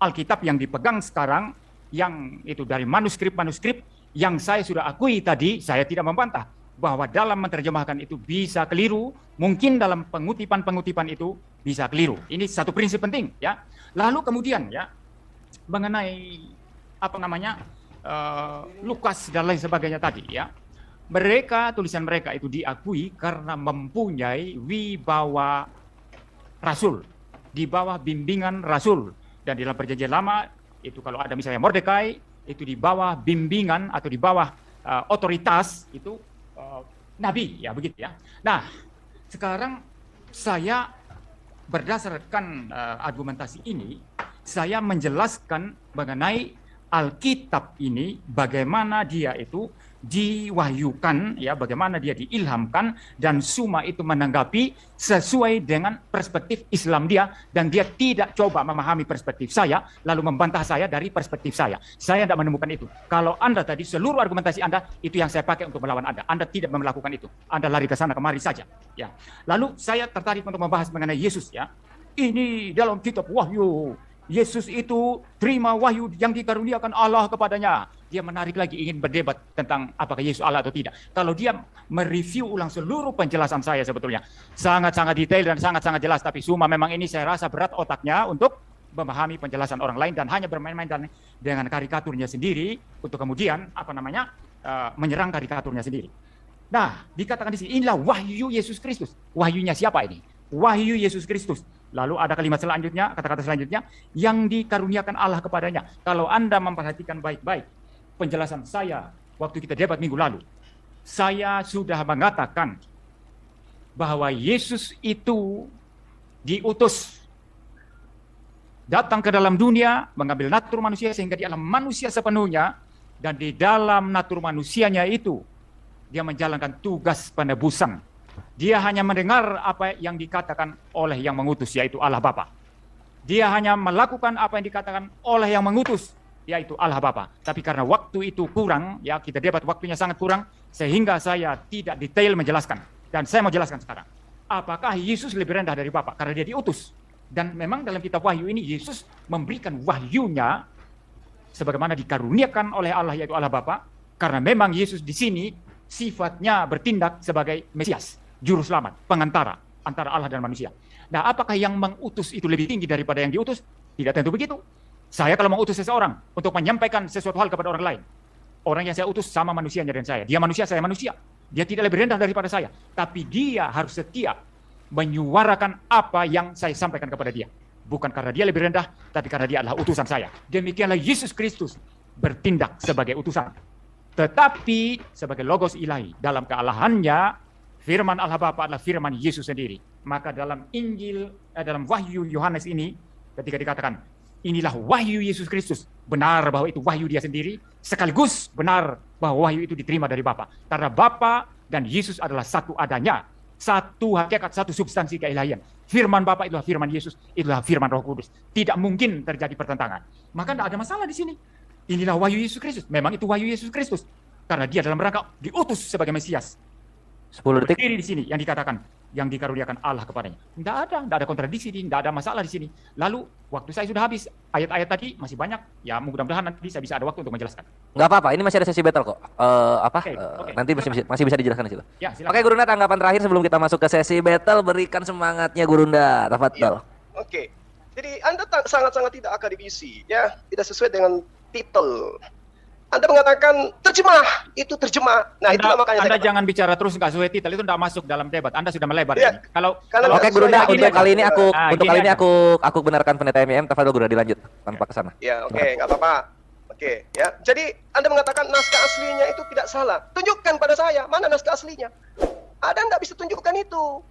Alkitab yang dipegang sekarang, yang itu dari manuskrip-manuskrip yang saya sudah akui tadi, saya tidak membantah bahwa dalam menerjemahkan itu bisa keliru, mungkin dalam pengutipan-pengutipan itu bisa keliru. Ini satu prinsip penting, ya. Lalu kemudian ya mengenai Lukas dan lain sebagainya tadi, ya. Tulisan mereka itu diakui karena mempunyai wibawa rasul, di bawah bimbingan rasul. Dan di dalam perjanjian lama itu kalau ada misalnya Mordekai, itu di bawah bimbingan atau di bawah otoritas itu nabi, ya begitu ya. Nah, sekarang saya berdasarkan argumentasi ini, saya menjelaskan mengenai Alkitab ini, bagaimana dia itu diwahyukan, ya, bagaimana dia diilhamkan, dan semua itu menanggapi sesuai dengan perspektif Islam dia, dan dia tidak coba memahami perspektif saya, lalu membantah saya dari perspektif saya. Saya tidak menemukan itu. Kalau Anda tadi, seluruh argumentasi Anda, itu yang saya pakai untuk melawan Anda. Anda tidak melakukan itu. Anda lari ke sana kemari saja. Ya. Lalu saya tertarik untuk membahas mengenai Yesus, ya. Ini dalam kitab Wahyu. Yesus itu terima wahyu yang dikaruniakan Allah kepadanya. dia menarik lagi ingin berdebat tentang apakah Yesus Allah atau tidak. Kalau dia mereview ulang seluruh penjelasan saya sebetulnya sangat-sangat detail dan sangat-sangat jelas, tapi cuma memang ini saya rasa berat otaknya untuk memahami penjelasan orang lain dan hanya bermain-main dengan karikaturnya sendiri untuk kemudian menyerang karikaturnya sendiri. Nah, dikatakan di sini inilah wahyu Yesus Kristus. Wahyunya siapa ini? Wahyu Yesus Kristus. Lalu ada kalimat selanjutnya, kata-kata selanjutnya, yang dikaruniakan Allah kepadanya. Kalau Anda memperhatikan baik-baik penjelasan saya waktu kita debat minggu lalu, saya sudah mengatakan bahwa Yesus itu diutus datang ke dalam dunia, mengambil natur manusia sehingga dia adalah manusia sepenuhnya, dan di dalam natur manusianya itu dia menjalankan tugas penebusan. Dia hanya mendengar apa yang dikatakan oleh yang mengutus, yaitu Allah Bapa. Dia hanya melakukan apa yang dikatakan oleh yang mengutus, yaitu Allah Bapa. Tapi karena waktu itu kurang, ya kita debat waktunya sangat kurang, sehingga saya tidak detail menjelaskan. Dan saya mau jelaskan sekarang. Apakah Yesus lebih rendah dari Bapa? Karena dia diutus. Dan memang dalam kitab Wahyu ini Yesus memberikan wahyunya sebagaimana dikaruniakan oleh Allah, yaitu Allah Bapa. Karena memang Yesus di sini sifatnya bertindak sebagai Mesias, juru selamat, pengantara antara Allah dan manusia. Nah, apakah yang mengutus itu lebih tinggi daripada yang diutus? Tidak tentu begitu. Saya kalau mengutus seseorang untuk menyampaikan sesuatu hal kepada orang lain, orang yang saya utus sama manusianya dan saya. Dia manusia, saya manusia. Dia tidak lebih rendah daripada saya. Tapi dia harus setia menyuarakan apa yang saya sampaikan kepada dia. Bukan karena dia lebih rendah, tapi karena dia adalah utusan saya. Demikianlah Yesus Kristus bertindak sebagai utusan. Tetapi sebagai logos ilahi, dalam kealahannya, firman Allah Bapa adalah firman Yesus sendiri. Maka dalam dalam Wahyu Yohanes ini, ketika dikatakan, inilah wahyu Yesus Kristus, benar bahwa itu wahyu dia sendiri, sekaligus benar bahwa wahyu itu diterima dari Bapa. Karena Bapa dan Yesus adalah satu adanya, satu hakikat, satu substansi keilahian. Firman Bapa itulah firman Yesus, itulah firman Roh Kudus. Tidak mungkin terjadi pertentangan. Maka tidak ada masalah di sini. Inilah wahyu Yesus Kristus. Memang itu wahyu Yesus Kristus. Karena dia dalam rangka diutus sebagai Mesias. 10 detik. Berdiri di sini yang dikatakan, yang dikaruniakan Allah kepadanya. Tidak ada kontradiksi, tidak ada masalah di sini. Lalu waktu saya sudah habis, ayat-ayat tadi masih banyak. Ya mudah-mudahan nanti saya bisa ada waktu untuk menjelaskan. Nggak apa-apa, ini masih ada sesi battle kok. Oke. Nanti masih bisa dijelaskan di situ. Ya, silakan. Oke, Gurunda, tanggapan terakhir sebelum kita masuk ke sesi battle, berikan semangatnya Gurunda. Tafadhol. Oke. Jadi Anda sangat-sangat tidak akademisi, ya, tidak sesuai dengan titel. Anda mengatakan terjemah, itu terjemah. Nah, itulah makanya Anda saya jangan bicara terus nggak sesuai titel, itu tidak masuk dalam debat. Anda sudah melebar Ya, ini. Kalau Oke, Gurunda, sesuai untuk ini kali ini aja. kali ini aku benarkan pendeta MIM. Tafadhol Gurunda, dilanjut tanpa kesana. Ya, oke, nggak apa-apa. Oke, ya. Jadi Anda mengatakan naskah aslinya itu tidak salah. Tunjukkan pada saya, mana naskah aslinya? Anda nggak bisa tunjukkan itu.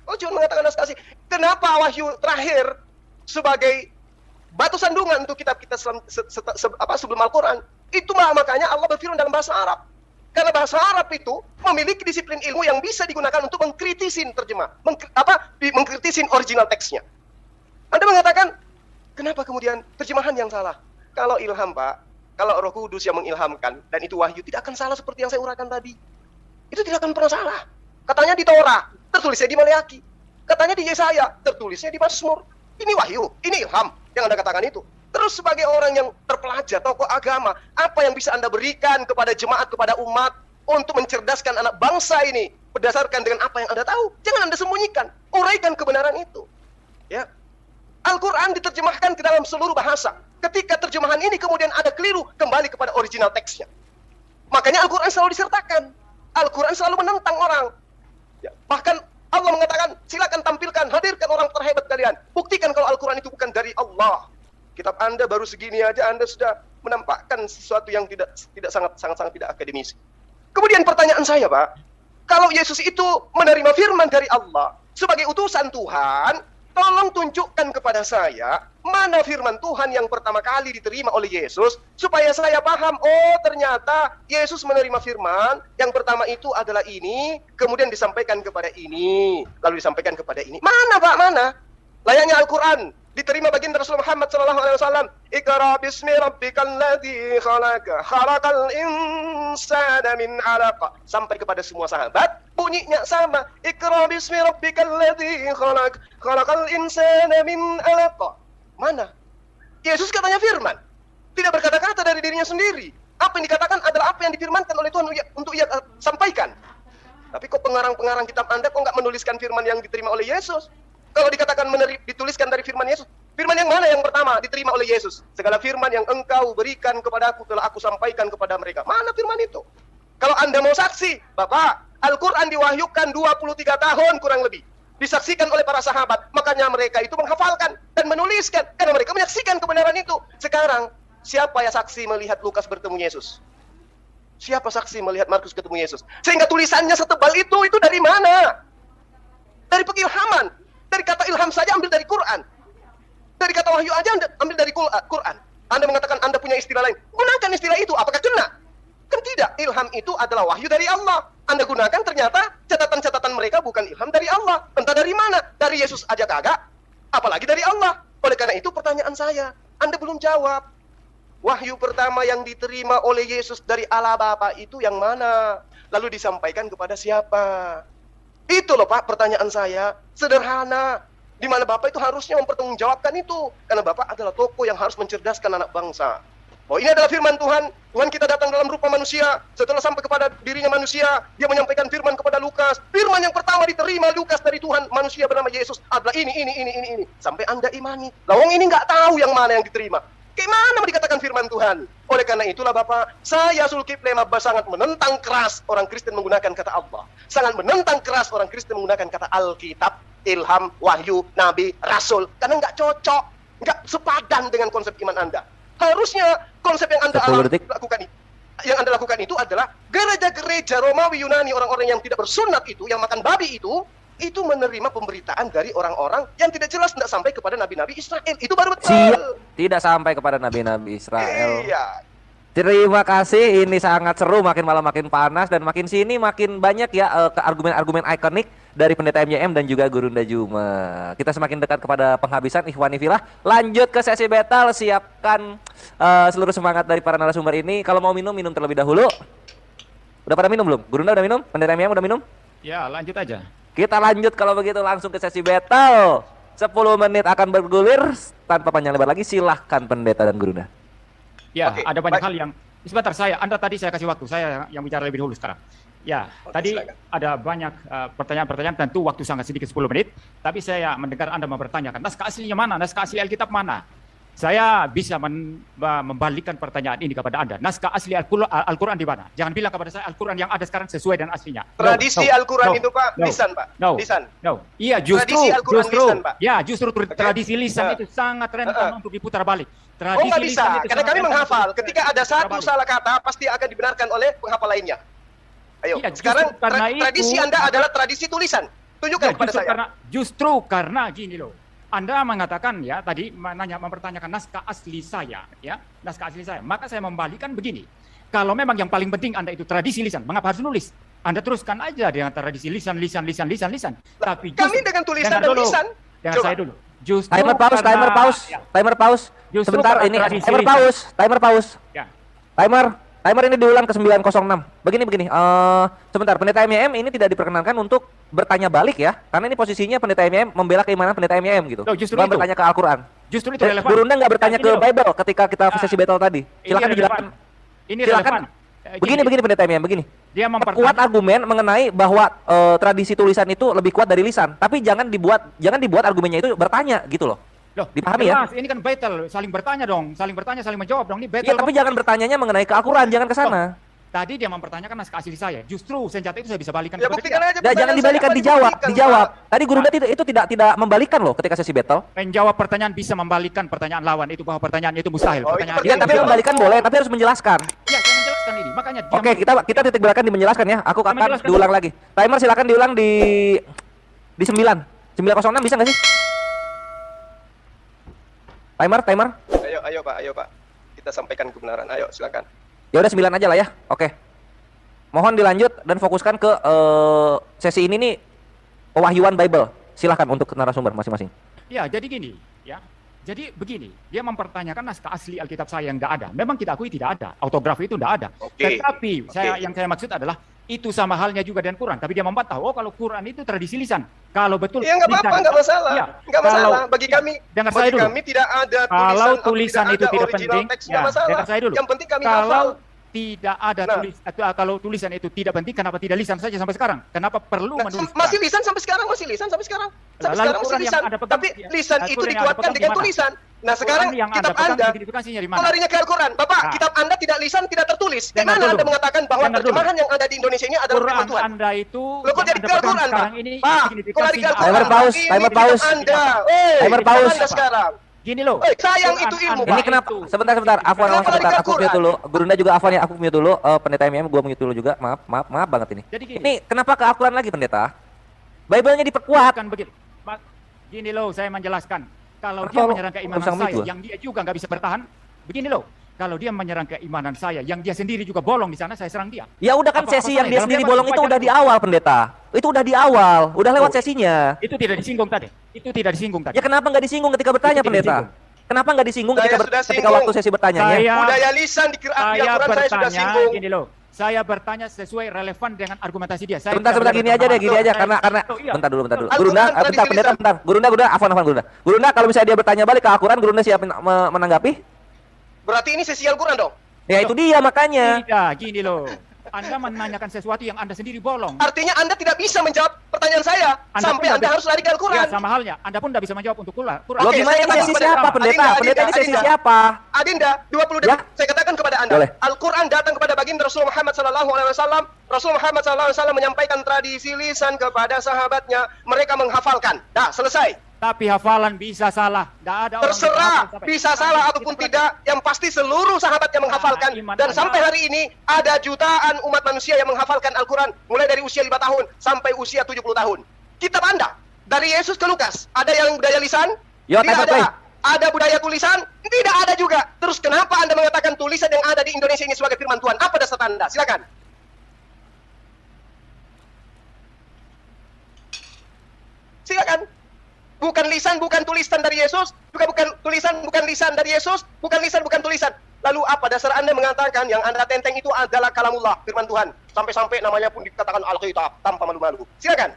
Oh, cuma mengatakan naskah asli. Kenapa wahyu terakhir sebagai batu sandungan untuk kitab kita sebelum Al-Quran? Itulah makanya Allah berfirman dalam bahasa Arab. Karena bahasa Arab itu memiliki disiplin ilmu yang bisa digunakan untuk mengkritisin terjemah, mengkritisin original teksnya. Anda mengatakan, kenapa kemudian terjemahan yang salah? Kalau ilham, Pak, kalau Roh Kudus yang mengilhamkan dan itu wahyu, tidak akan salah seperti yang saya uraikan tadi. Itu tidak akan pernah salah. Katanya di Torah, tertulisnya di Maleaki. Katanya di Yesaya, tertulisnya di Mazmur. Ini wahyu, ini ilham yang Anda katakan itu. Terus sebagai orang yang terpelajar, tokoh agama, apa yang bisa Anda berikan kepada jemaat, kepada umat untuk mencerdaskan anak bangsa ini berdasarkan dengan apa yang Anda tahu? Jangan Anda sembunyikan, uraikan kebenaran itu. Ya, Al-Quran diterjemahkan ke dalam seluruh bahasa. Ketika terjemahan ini kemudian ada keliru, kembali kepada original teksnya. Makanya Al-Quran selalu disertakan. Al-Quran selalu menentang orang. Ya, bahkan Allah mengatakan, silakan tampilkan, hadirkan orang terhebat kalian. Buktikan kalau Al-Quran itu bukan dari Allah. Kitab Anda baru segini aja Anda sudah menampakkan sesuatu yang tidak sangat tidak akademis. Kemudian pertanyaan saya, Pak, kalau Yesus itu menerima firman dari Allah sebagai utusan Tuhan, tolong tunjukkan kepada saya mana firman Tuhan yang pertama kali diterima oleh Yesus supaya saya paham, oh ternyata Yesus menerima firman yang pertama itu adalah ini, kemudian disampaikan kepada ini, lalu disampaikan kepada ini. Mana, Pak, mana? Layaknya Al-Quran diterima baginda Rasulullah Muhammad SAW. Iqra bismi rabbikal ladzi khalaqa, khalaqal insana min 'alaq. Sampai kepada semua sahabat, bunyinya sama. Iqra bismi rabbikal ladzi khalaq, khalaqal insana min 'alaq. Mana? Yesus katanya firman. Tidak berkata-kata dari dirinya sendiri. Apa yang dikatakan adalah apa yang difirmankan oleh Tuhan untuk ia sampaikan. Tapi kok pengarang-pengarang kitab Anda kok nggak menuliskan firman yang diterima oleh Yesus? Kalau dikatakan dituliskan dari firman Yesus, firman yang mana yang pertama diterima oleh Yesus? Segala firman yang engkau berikan kepadaku telah aku sampaikan kepada mereka. Mana firman itu? Kalau Anda mau saksi, Bapak, Al-Quran diwahyukan 23 tahun kurang lebih. Disaksikan oleh para sahabat. Makanya mereka itu menghafalkan dan menuliskan. Karena mereka menyaksikan kebenaran itu. Sekarang, siapa yang saksi melihat Lukas bertemu Yesus? Siapa saksi melihat Markus ketemu Yesus? Sehingga tulisannya setebal itu dari mana? Dari pengilhaman. Dari kata ilham saja ambil dari Quran. Dari kata wahyu aja ambil dari Quran. Anda mengatakan Anda punya istilah lain. Gunakan istilah itu, apakah kena? Kan tidak. Ilham itu adalah wahyu dari Allah. Anda gunakan ternyata catatan-catatan mereka bukan ilham dari Allah. Entah dari mana. Dari Yesus aja kagak. Apalagi dari Allah. Oleh karena itu pertanyaan saya, Anda belum jawab. Wahyu pertama yang diterima oleh Yesus dari Allah Bapa itu yang mana? Lalu disampaikan kepada siapa? Itu loh Pak pertanyaan saya. Sederhana. Di mana Bapak itu harusnya mempertanggungjawabkan itu. Karena Bapak adalah tokoh yang harus mencerdaskan anak bangsa. Oh ini adalah firman Tuhan. Tuhan kita datang dalam rupa manusia. Setelah sampai kepada dirinya manusia, dia menyampaikan firman kepada Lukas. Firman yang pertama diterima Lukas dari Tuhan. Manusia bernama Yesus adalah ini. Sampai Anda imani. Lawang ini nggak tahu yang mana yang diterima. Gimana dikatakan firman Tuhan? Oleh karena itulah Bapak, saya Zulkifli Mabas sangat menentang keras orang Kristen menggunakan kata Allah. Sangat menentang keras orang Kristen menggunakan kata Alkitab, ilham, wahyu, nabi, rasul. Karena nggak cocok, nggak sepadan dengan konsep iman Anda. Harusnya konsep yang Anda lakukan itu adalah gereja-gereja Romawi Yunani, orang-orang yang tidak bersunat itu, yang makan babi itu menerima pemberitaan dari orang-orang yang tidak jelas, tidak sampai kepada nabi-nabi Israel. Itu baru betul. Tidak sampai kepada nabi-nabi Israel. Iya. Terima kasih, ini sangat seru, makin malam makin panas dan makin sini makin banyak ya argumen-argumen ikonik dari Pendeta MYM dan juga Gurunda Juma. Kita semakin dekat kepada penghabisan Ikhwani Fillah. Lanjut ke sesi battle, siapkan seluruh semangat dari para narasumber ini. Kalau mau minum terlebih dahulu. Udah pada minum belum? Gurunda udah minum? Pendeta MYM udah minum? Ya, lanjut aja. Kita lanjut kalau begitu langsung ke sesi battle. 10 menit akan bergulir. Tanpa panjang lebar lagi, silahkan Pendeta dan Gurunda. Ya, Oke, ada banyak baik. hal yang sebentar Anda tadi saya kasih waktu, saya yang bicara lebih dahulu sekarang. Ya, tadi silakan. ada banyak pertanyaan-pertanyaan, tentu waktu sangat sedikit 10 menit, tapi saya mendengar Anda mempertanyakan, naskah aslinya mana? Naskah asli Alkitab mana? Saya bisa membalikkan pertanyaan ini kepada Anda. Naskah asli Al-Quran di mana? Jangan bilang kepada saya Al-Quran yang ada sekarang sesuai dengan aslinya. Tradisi Al-Quran itu Pak, lisan Pak. Lisan. Iya, justru Tradisi Al-Quran lisan, Pak. Ya, justru tradisi lisan Ya. itu sangat rentan untuk diputar balik. Oh Tradisi nggak bisa, lisan itu karena sangat kami rentan menghafal. untuk Ketika ada satu diputar balik. salah kata, pasti akan dibenarkan oleh penghafal lainnya. Ayo, Iya, justru sekarang karena tradisi itu, Anda adalah tradisi tulisan. Tunjukkan Ya, kepada saya. justru karena gini loh. Anda mengatakan ya tadi mempertanyakan naskah asli saya, ya naskah asli saya. Maka saya membalikkan begini. Kalau memang yang paling penting Anda itu tradisi lisan, mengapa harus nulis? Anda teruskan aja dengan tradisi lisan. Tapi Kami dengan tulisan dengar dan dulu. lisan. Dengar Coba. saya dulu. Justru Timer pause. ya, Timer pause. Justru Sebentar karena ini tradisi timer pause. ya. Timer ini diulang ke 906. Begini. Sebentar, Pendeta MYM ini tidak diperkenankan untuk bertanya balik ya. Karena ini posisinya Pendeta MYM membela keimanan Pendeta MYM gitu. Loh, justru Bukan itu. bertanya ke Al-Quran. Justru itu relevan. Gurunda nggak bertanya Ini ke loh. Bible ketika kita sesi battle tadi. Ini Silakan relevan. dijelaskan. Ini Silakan. relevan. Begini Pendeta MYM, begini. Dia Kuat mempertanyakan argumen mengenai bahwa tradisi tulisan itu lebih kuat dari lisan. Tapi jangan dibuat argumennya itu bertanya gitu loh. Loh, Dipahami ya? jelas, ini kan battle, saling bertanya dong, saling menjawab dong. Ini battle. Iya, tapi kok. jangan bertanyanya mengenai ke Al-Quran, jangan ke sana. Tadi dia mempertanyakan naskah asli saya. Justru senjata itu saya bisa balikan Ya kepada buktikan dia. aja. Jangan pertanyaan dibalikan, saya, dijawab, dibuktikan, dijawab. Pak. Tadi Gurunda itu tidak membalikan loh ketika sesi battle. Menjawab pertanyaan bisa membalikan pertanyaan lawan itu bahwa pertanyaan itu mustahil. Oh, itu Pertanyaan Iya, Yang tapi jawab. membalikan boleh, tapi harus menjelaskan. Ya, saya menjelaskan ini. Makanya dia Oke, kita titik beratkan di menjelaskan ya. Aku akan menjelaskan diulang dulu. lagi. Timer silakan diulang di 906 bisa nggak sih? Timer. Ayo Pak. Kita sampaikan kebenaran. Ayo, silakan. Ya udah 9 aja lah ya. Oke. Mohon dilanjut dan fokuskan ke sesi ini nih, pewahyuan Bible. Silahkan untuk narasumber masing-masing. Ya, jadi gini, ya. Jadi begini, dia mempertanyakan naskah asli Alkitab saya yang tidak ada. Memang kita akui tidak ada, autografi itu tidak ada. Oke. Tetapi yang saya maksud adalah itu sama halnya juga dengan Quran. Tapi dia membantah, oh kalau Quran itu tradisi lisan. Kalau betul Ya nggak apa-apa, lisan- nggak masalah. Ya, Nggak masalah. kalau- Bagi kami, dengar saya bagi dulu. kami tidak ada Kalau tulisan tulisan atau itu tidak original penting, teks, ya, nggak masalah. dengar saya dulu. Yang penting kami hafal. tidak ada Nah. kalau tulisan itu tidak penting, kenapa tidak lisan saja sampai sekarang? Kenapa perlu Nah, menulis? masih lisan sampai sekarang, masih lisan sampai sekarang. Sampai Lalu sekarang masih Quran yang lisan. Anda pegang, Tapi ya, lisan Al-Quran itu yang Anda dikuatkan pegang dengan di mana? tulisan. Nah, sekarang Quran yang kitab Anda pegang, Anda, identifikasinya di kok mana? larinya ke Al-Quran? Bapak, Nah. kitab Anda tidak lisan, tidak tertulis. Di Dengar mana dulu. Anda mengatakan bahwa Dengar dulu. terjemahan yang ada di Indonesia ini adalah firman Quran Tuhan? Anda itu Loh, kok yang jadi Anda ke pegang Al-Quran, sekarang Pak? ini Pak, kok lari ke signifikasinya Al-Quran? Timer pause, Ini timer kitab pause. Anda. Timer pause. Anda sekarang. Gini loh. Sayang Quran itu ilmu, Anda Ini Pak. kenapa? itu. Sebentar, Kenapa Afwan, sebentar. lari ke Aku mute Al-Quran? dulu. Gurunda juga Afwan ya, aku mute dulu. Pendeta MM, gua mute dulu juga. Maaf banget ini. Jadi gini. Ini kenapa ke Al-Quran lagi, pendeta? Bible-nya diperkuat. Bukan begitu. Gini loh, saya menjelaskan. Kalau Kenapa dia lo menyerang keimanan urusan saya, itu? yang dia juga nggak bisa bertahan, begini loh. Kalau dia menyerang keimanan saya, yang dia sendiri juga bolong di sana, saya serang dia. Ya udah kan Apa- sesi apa yang dia dalam sendiri debat bolong itu wajar udah itu. di awal, pendeta. Itu udah di awal, udah lewat Oh. sesinya. Itu tidak disinggung tadi. Itu tidak disinggung tadi. Ya kenapa nggak disinggung ketika bertanya, Itu tidak pendeta? disinggung. Kenapa nggak disinggung Saya ketika, sudah ketika singgung. waktu sesi bertanya? Budaya lisan di Al-Quran saya sudah singgung. Gini loh. Saya bertanya sesuai relevan dengan argumentasi dia. Saya Sebentar, tidak gini boleh aja deh, bertemahan. gini aja, Saya- karena Oh, iya. bentar dulu. Al-Quran Gurunda, tradisi bentar, pendeta, lisan. bentar. Gurunda, Afwan, Gurunda. Gurunda, kalau misalnya dia bertanya balik ke Al-Quran, Gurunda siap menanggapi? Berarti ini sesi Al-Quran dong? Ya itu dia makanya. Tidak, gini loh. Anda menanyakan sesuatu yang Anda sendiri bolong. Artinya Anda tidak bisa menjawab pertanyaan saya. Anda Sampai pun Anda tidak harus lari ke Ya, Al-Quran. sama halnya. Anda pun tidak bisa menjawab untuk Quran. Lo Oke, gimana saya ini katakan sesi kepada siapa, pendeta? Adinda, Pendeta ini sesi Adinda. siapa? Adinda, 20 Ya. detik. Saya katakan kepada Anda. Boleh. Al-Quran datang kepada baginda Rasul Muhammad SAW. Rasul Muhammad SAW menyampaikan tradisi lisan kepada sahabatnya. Mereka menghafalkan. Dah, selesai. Tapi hafalan bisa salah. Tidak ada orang Terserah, bisa hafal bisa sampai- salah Kita ataupun perhatikan. tidak. Yang pasti seluruh sahabat yang menghafalkan. iman Dan Anda- sampai hari ini ada jutaan umat manusia yang menghafalkan Al-Quran. Mulai dari usia 5 tahun sampai usia 70 tahun. Kitab Anda, dari Yesus ke Lukas, ada yang budaya lisan? Yo, Tidak timer ada. play. Ada budaya tulisan? Tidak ada juga. Terus kenapa Anda mengatakan tulisan yang ada di Indonesia ini sebagai firman Tuhan? Apa dasar Anda? Silakan. Silakan. Bukan lisan, bukan tulisan dari Yesus, juga bukan tulisan, bukan lisan dari Yesus, bukan lisan, bukan tulisan. Lalu apa dasar Anda mengatakan yang Anda tenteng itu adalah kalamullah, firman Tuhan. Sampai-sampai namanya pun dikatakan Alkitab tanpa malu-malu. Silakan.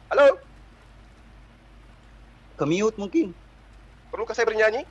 Halo? Ke-mute mungkin. Perlukah saya bernyanyi?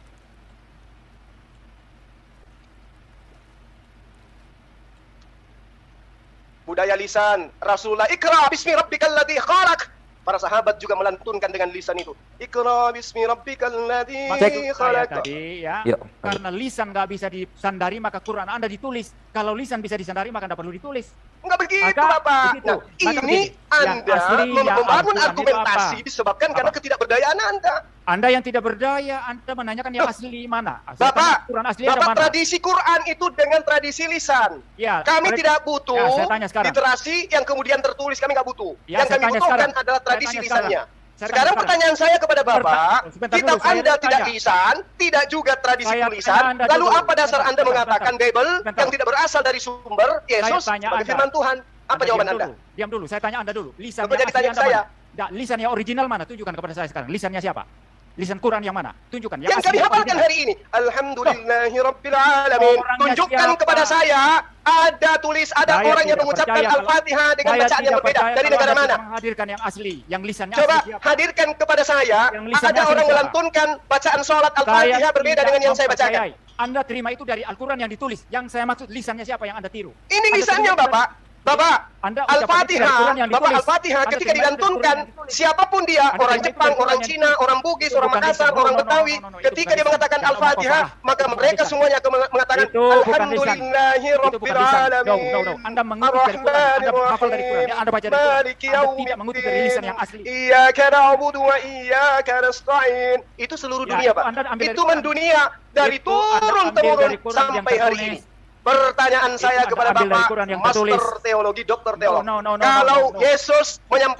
Budaya lisan Rasulullah, Iqra bismi rabbikal ladzi khalaq. Para sahabat juga melantunkan dengan lisan itu. Iqra bismi rabbikal ladzi Maksud saya khalaq. tadi ya, Yuk. karena lisan nggak bisa disandari maka Quran Anda ditulis. Kalau lisan bisa disandari maka Anda perlu ditulis. Enggak begitu, Maka Bapak. begitu. Nah, Maka ini begini, yang Anda asli, yang membangun Al-Quran itu argumentasi apa? disebabkan karena Apa? ketidakberdayaan Anda. Anda yang tidak berdaya, Anda menanyakan yang asli mana? Saya Bapak, tanya Quran asli ada Bapak mana? tradisi Quran itu dengan tradisi lisan. Ya, Kami mereka- tidak butuh Ya, saya tanya sekarang. literasi yang kemudian tertulis, kami nggak butuh. Ya, Yang saya kami tanya butuhkan sekarang. adalah Saya tradisi tanya lisannya. Saya Sekarang tanya pertanyaan saya kepada Bapak, Sebentar kitab dulu, saya Anda tidak tanya. lisan, tidak juga tradisi Saya tulisan. tanya Anda Lalu dulu. apa dasar Sebentar, Anda sebentar, mengatakan sebentar. Bible Sebentar. yang tidak berasal dari sumber Yesus tanya sebagai Anda. firman Tuhan? Apa jawaban Anda? Diam dulu, saya tanya Anda dulu. Lisan Kenapa yang jadi asli tanya Anda saya? mana? Nggak, lisan yang original mana? Tunjukkan kepada saya sekarang. Lisannya siapa? Lisan Quran yang mana? Tunjukkan. Yang asli, kami hafalkan original. hari ini. Alhamdulillahi Rabbil Alamin. Orangnya Tunjukkan siapa? kepada saya ada ada Saya orang yang tidak mengucapkan percaya kalau- Al-Fatihah dengan Saya bacaan yang tidak berbeda. percaya Dari kalau negara Anda mana? tidak menghadirkan yang asli, yang lisannya Coba asli siapa? hadirkan kepada saya Yang lisannya ada asli orang siapa? melantunkan bacaan sholat Saya Al-Fatihah berbeda tidak dengan yang saya bacakan. mempercayai. Anda terima itu dari Al-Quran yang ditulis. Yang saya maksud lisannya siapa yang Anda tiru? Ini Anda lisannya terima- Bapak. Bapak, Anda ucapkan itu dari Al-Fatihah, Quran yang Bapak ditulis. Al-Fatihah Anda ketika terima itu dari Quran dilantunkan, yang ditulis. siapapun dia, Anda orang terima itu Jepang, dari Quran orang yang Cina, ditulis. orang Bugis, Itu orang bukan Makassar, lisan. orang No, no, no, Betawi, no, no, itu ketika bukan dia lisan. mengatakan Jangan ngomong Al-Fatihah, salah. maka Itu bukan mereka lisan. semuanya akan mengatakan Itu bukan lisan. Alhamdulillahi Itu bukan Rabbil lisan. Alamin. No, no, no. Anda mengutip dari Quran. Anda hafal dari Quran. Anda baca dari Quran. Maliki Anda tidak mengutip dari lisan yang asli. Iyyaka na'budu wa iyyaka nasta'in. Itu seluruh Ya, dunia, itu Pak. Anda ambil dari Itu Quran. mendunia dari Itu Anda ambil turun-temurun dari Quran yang sampai hari tertulis. ini. Pertanyaan saya Anda kepada ambil dari Bapak, Quran yang Master tertulis. Teologi, Dokter Teolog. No, no, no, no, Kalau no, no. Yesus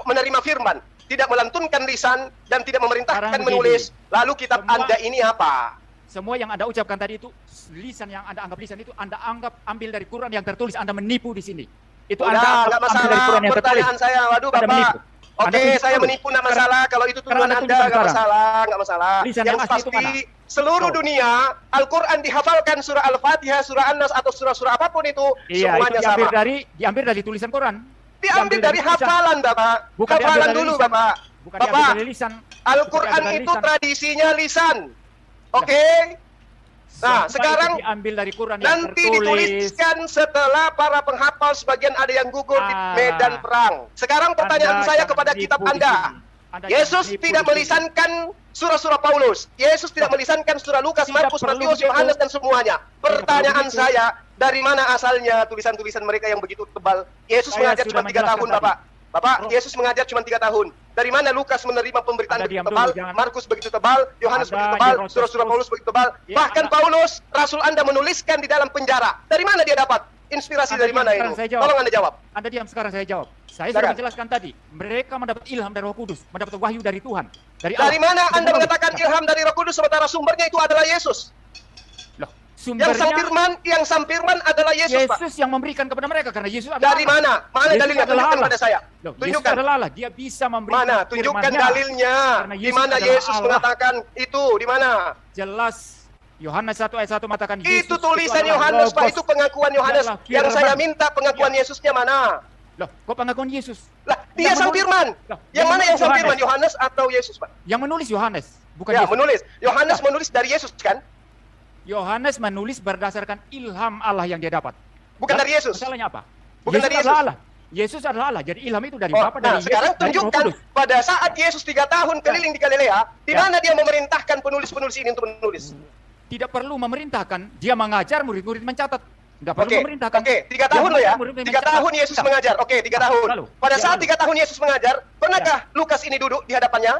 menerima firman, tidak melantunkan lisan dan tidak memerintahkan Sekarang menulis, lalu kitab Semua- Anda ini apa? Semua yang Anda ucapkan tadi itu lisan yang Anda anggap lisan itu Anda anggap ambil dari Quran yang tertulis. Anda menipu di sini. Itu Udah, Anda nggak ambil dari masalah. Quran yang tertulis. Pertanyaan saya, waduh Anda Bapak. menipu. Anda Oke, tunjukkan saya dulu. menipu nggak masalah. Kalau itu tujuan Sekarang Anda Anda tunjukkan nggak sekarang. masalah, nggak masalah. Lisan Yang yang asli itu pasti mana? seluruh Oh. dunia Al-Quran dihafalkan surah Al-Fatihah, surah An-Nas atau surah-surah apapun itu Iya, itu semuanya sama. diambil dari tulisan Quran. Diambil dari tulisan. hafalan, Bapak. Bukan diambil Hafalan dari dulu, lisan. Bapak. Bukan diambil Bapak, dari lisan. Al-Quran Bukan dari itu lisan. tradisinya lisan. Oke? Nah, Semua sekarang itu diambil dari Quran yang nanti tertulis. dituliskan setelah para penghafal sebagian ada yang gugur di Ah. medan perang. Sekarang pertanyaan Anda saya jangan kepada nipu kitab di Anda. sini. Anda Yesus jangan nipu tidak di sini. melisankan surah-surah Paulus. Yesus tidak melisankan surah Lukas, Tidak Markus, perlu Matius, begitu. Yohanes dan semuanya. Pertanyaan begitu. saya, dari mana asalnya tulisan-tulisan mereka yang begitu tebal? Yesus Saya mengajar sudah cuma 3 tahun, menjelaskan Bapak. Bapak, Bro. Yesus mengajar cuma 3 tahun. Dari mana Lukas menerima pemberitaan Anda begitu diam tebal, dulu, jangan. Markus begitu tebal, Yohanes Anda begitu tebal, nyerocos surah-surah terus. Paulus begitu tebal. Ya, Bahkan Anda- Paulus, Rasul Anda menuliskan di dalam penjara. Dari mana dia dapat? Inspirasi Anda dari mana diam, itu? sekarang saya jawab. Tolong Anda jawab. Anda diam, sekarang saya jawab. Saya Silakan. sudah menjelaskan tadi. Mereka mendapat ilham dari Roh Kudus, mendapat wahyu dari Tuhan, dari Dari Allah. mana Itu Anda menulis. mengatakan ilham dari Roh Kudus sementara sumbernya itu adalah Yesus? Loh, Yang sang sumbernya firman adalah Yesus, Pak. Yesus yang memberikan kepada mereka karena Yesus adalah Dari Allah. mana? Mana Yesus dalilnya? adalah Tunjukkan Allah. pada saya. Loh, Yesus Tunjukkan. adalah Allah. Dia bisa memberikan Mana? Tunjukkan firman-Nya. dalilnya. Karena Di Yesus mana adalah Yesus Allah. mengatakan itu? Di mana? Jelas Yohanes 1 ayat 1 mengatakan Itu Yesus tulisan adalah Yohanes, Pak. Logos. Itu pengakuan Yohanes. Adalah Yang saya firman. minta pengakuan Yesusnya mana? Loh, kok pengakuan Yesus? Lah, dia Yang sang menulis- firman. Loh, Yang mana yang sang Yohanes. firman? Yohanes atau Yesus, Pak? Yang menulis Yohanes, bukan Ya, Yesus. menulis. Yohanes menulis dari Yesus, kan? Yohanes menulis berdasarkan ilham Allah yang dia dapat. Bukan Dan dari Yesus. Masalahnya apa? Bukan Yesus dari adalah Yesus. Allah. Yesus adalah Allah. Jadi ilham itu dari Oh, Bapa, dari nah, sekarang Yesus, dari Roh tunjukkan Kudus. pada saat Yesus 3 tahun keliling di Galilea, di Ya. mana dia memerintahkan penulis-penulis ini untuk menulis. Tidak perlu memerintahkan, dia mengajar murid-murid mencatat. Tidak perlu Oke, memerintahkan. oke, 3 Dia tahun loh ya. mengajar murid-murid 3 mencatat. tahun Yesus Ya. mengajar. Oke, 3 tahun. Lalu, Pada ya, saat lalu. 3 tahun Yesus mengajar, pernahkah Lukas ini duduk di hadapannya?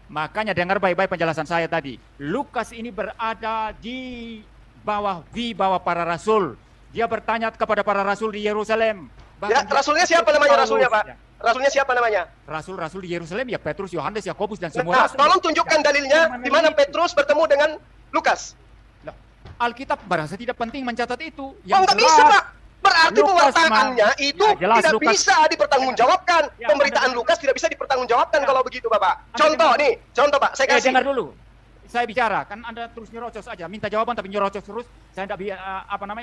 Makanya dengar baik-baik penjelasan saya tadi. Lukas ini berada di bawah para rasul. Dia bertanya kepada para rasul di Yerusalem. Ya, Bahkan rasulnya dia- siapa namanya Paulus, rasulnya, Pak? ya. Rasulnya siapa namanya? Rasul-rasul di Yerusalem ya Petrus, Yohanes, Yakobus dan semua Nah, rasul. tolong tunjukkan Ya, dalilnya yang di mana itu. Petrus bertemu dengan Lukas. Loh, Alkitab merasa tidak penting mencatat itu. Oh, nggak bisa, Pak. Berarti Lukas, pewartaannya Ma. itu Ya, jelas, tidak Lukas. bisa dipertanggungjawabkan. Ya, Pemberitaan Anda- Lukas tidak bisa dipertanggungjawabkan Ya. kalau begitu, Bapak. Anda Contoh dengar. nih, contoh Pak, saya kasih. Dengar dulu. Saya bicara, kan Anda terus nyerocos aja, minta jawaban tapi nyerocos terus. Saya tidak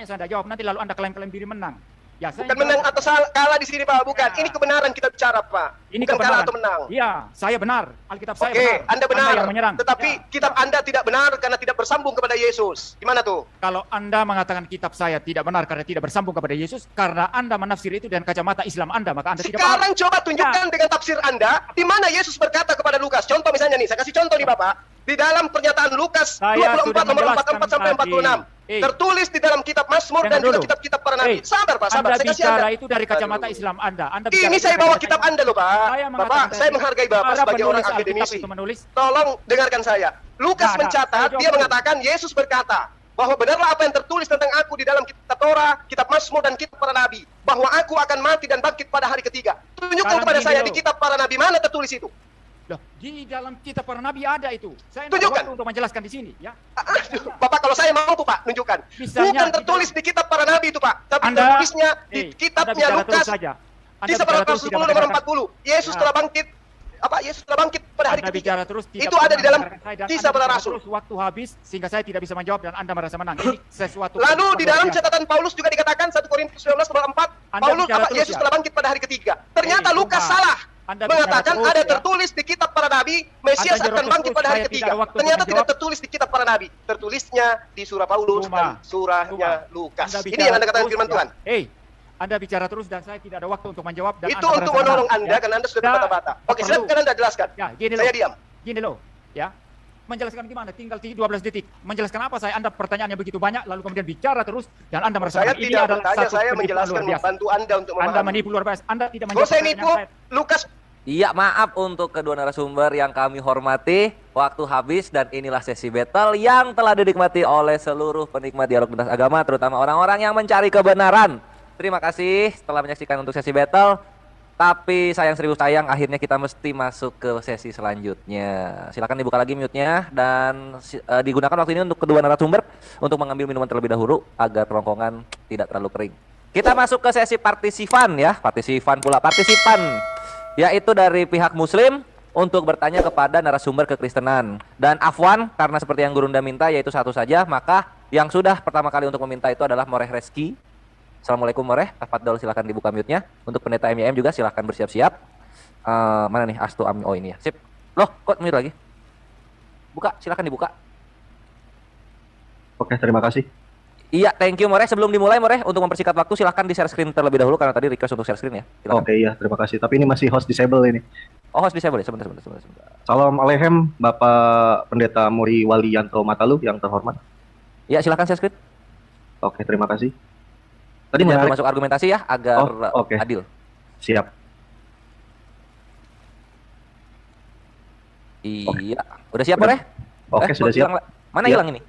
saya tidak jawab, nanti lalu Anda klaim-klaim diri menang. Ya, saya Bukan menang jawab. atau kalah di sini, Pak. Bukan. Ya. Ini kebenaran kita bicara, Pak. Ini Bukan kalah kebenaran. atau menang. Iya, saya benar. Alkitab saya Oke, benar. Anda benar. yang menyerang. Tetapi Ya. kitab Anda tidak benar karena tidak bersambung kepada Yesus. Gimana tuh? Kalau Anda mengatakan kitab saya tidak benar karena tidak bersambung kepada Yesus, karena Anda menafsir itu dengan kacamata Islam Anda, maka Anda tidak paham. Sekarang coba tunjukkan dengan tafsir Anda di mana Yesus berkata kepada Lukas. Contoh misalnya nih, saya kasih contoh nih Bapak. Di dalam pernyataan Lukas Saya 24 sudah nomor menjelaskan 44 sampai tadi. 46. Tertulis di dalam kitab Mazmur dan Dengar juga dulu. kitab-kitab para nabi. Sabar Pak, sabar. Anda Saya kasih bicara Anda. itu dari kacamata Aduh. Islam Anda. Anda bicara Ini itu saya dari bawa kacamata kitab Islam. Anda loh Pak. Saya mengatakan Bapak, saya tadi, menghargai Bapak para sebagai orang penulis Alkitab akademisi. itu menulis. Tolong dengarkan saya. Lukas Nah, mencatat, saya jawab dia dulu. mengatakan Yesus berkata bahwa benarlah apa yang tertulis tentang aku di dalam kitab Torah, kitab Mazmur dan kitab para nabi, bahwa aku akan mati dan bangkit pada hari ketiga. Tunjukkan Sekarang kepada gini saya loh. di kitab para nabi mana tertulis itu? Loh, di dalam kitab para nabi ada itu. Saya tidak Tunjukkan. ada waktu untuk menjelaskan di sini, ya. Aduh, Bapak kalau saya mampu Pak, tunjukkan. Misalnya Bukan di tertulis di kitab para nabi itu Pak, tapi Anda- tertulisnya di Anda kitabnya bicara terus Lukas saja. Anda kisah bicara pada terus, 10 tidak nomor mendengarkan. 40. Yesus Ya. telah bangkit. Apa? Yesus telah bangkit pada hari Anda ketiga. bicara terus tidak Itu ada di dalam mendengarkan saya, dan kisah Anda para bicara rasul. terus waktu habis sehingga saya tidak bisa menjawab dan Anda merasa menang. Ini sesuatu. Lalu di dalam luar biasa. catatan Paulus juga dikatakan 1 Korintus 19 nomor 4, Anda Paulus bicara apa terus, Yesus ya? telah bangkit pada hari ketiga. Ternyata Hei, Lukas Tuhan. salah. Anda bicara Mengatakan terus, ada ya? tertulis di kitab para nabi, Mesias Anda akan nyerocos bangkit terus, pada hari saya ketiga. tidak ada waktu untuk Ternyata tidak menjawab. tertulis di kitab para nabi. Tertulisnya di surah Paulus Cuma. dan surahnya Cuma. Lukas. Anda Ini bicara yang Anda katakan terus, firman ya. Tuhan. Hei, Anda bicara terus dan saya tidak ada waktu untuk menjawab dan Itu Anda untuk merasa menolong menang, Anda ya. karena Anda sudah Nah, berbata-bata. Oke, perlu. silakan Anda jelaskan. Ya, gini Saya loh. diam. Gini loh, ya. Menjelaskan gimana? Tinggal 12 detik. Menjelaskan apa saya? Anda pertanyaannya begitu banyak, lalu kemudian bicara terus dan Anda merasa Saya menang. Ini tidak adalah bertanya, satu saya penipuan menjelaskan luar biasa. membantu Anda untuk Anda memahami. menipu luar biasa. Anda tidak Kalau menjawab saya pertanyaan nipu, saya. Lukas Iya, maaf untuk kedua narasumber yang kami hormati. Waktu habis dan inilah sesi battle yang telah dinikmati oleh seluruh penikmat dialog lintas agama, terutama orang-orang yang mencari kebenaran. Terima kasih setelah menyaksikan untuk sesi battle. Tapi sayang serius sayang, akhirnya kita mesti masuk ke sesi selanjutnya. Silakan dibuka lagi mute-nya dan digunakan waktu ini untuk kedua narasumber untuk mengambil minuman terlebih dahulu agar kerongkongan tidak terlalu kering. Kita masuk ke sesi partisipan ya, partisipan, yaitu dari pihak Muslim untuk bertanya kepada narasumber kekristenan. Dan Afwan, karena seperti yang Gurunda minta yaitu satu saja, maka yang sudah pertama kali untuk meminta itu adalah Moreh Reski. Assalamualaikum Moreh, tafadhol silakan dibuka mute-nya. Untuk pendeta MYM juga silakan bersiap-siap. Mana nih Astu Ami? Oh ini ya, sip. Loh, kok mute lagi? Buka, silakan dibuka. Oke, terima kasih. Iya, thank you More. Sebelum dimulai More, untuk mempersingkat waktu silahkan di share screen terlebih dahulu karena tadi request untuk share screen ya. Silakan. Oke, iya, terima kasih. Tapi ini masih host disable ini. Oh, host disable ya. Sebentar. Salam alehem Bapak Pendeta Muri Walianto Matalu yang terhormat. Ya, silahkan share screen. Oke, terima kasih. Tadi Tadi jangan menarik. masuk argumentasi ya agar Oh, oke. adil. Siap. Iya. Udah siap More? Oke, sudah siap. Mana Iya. hilang ini?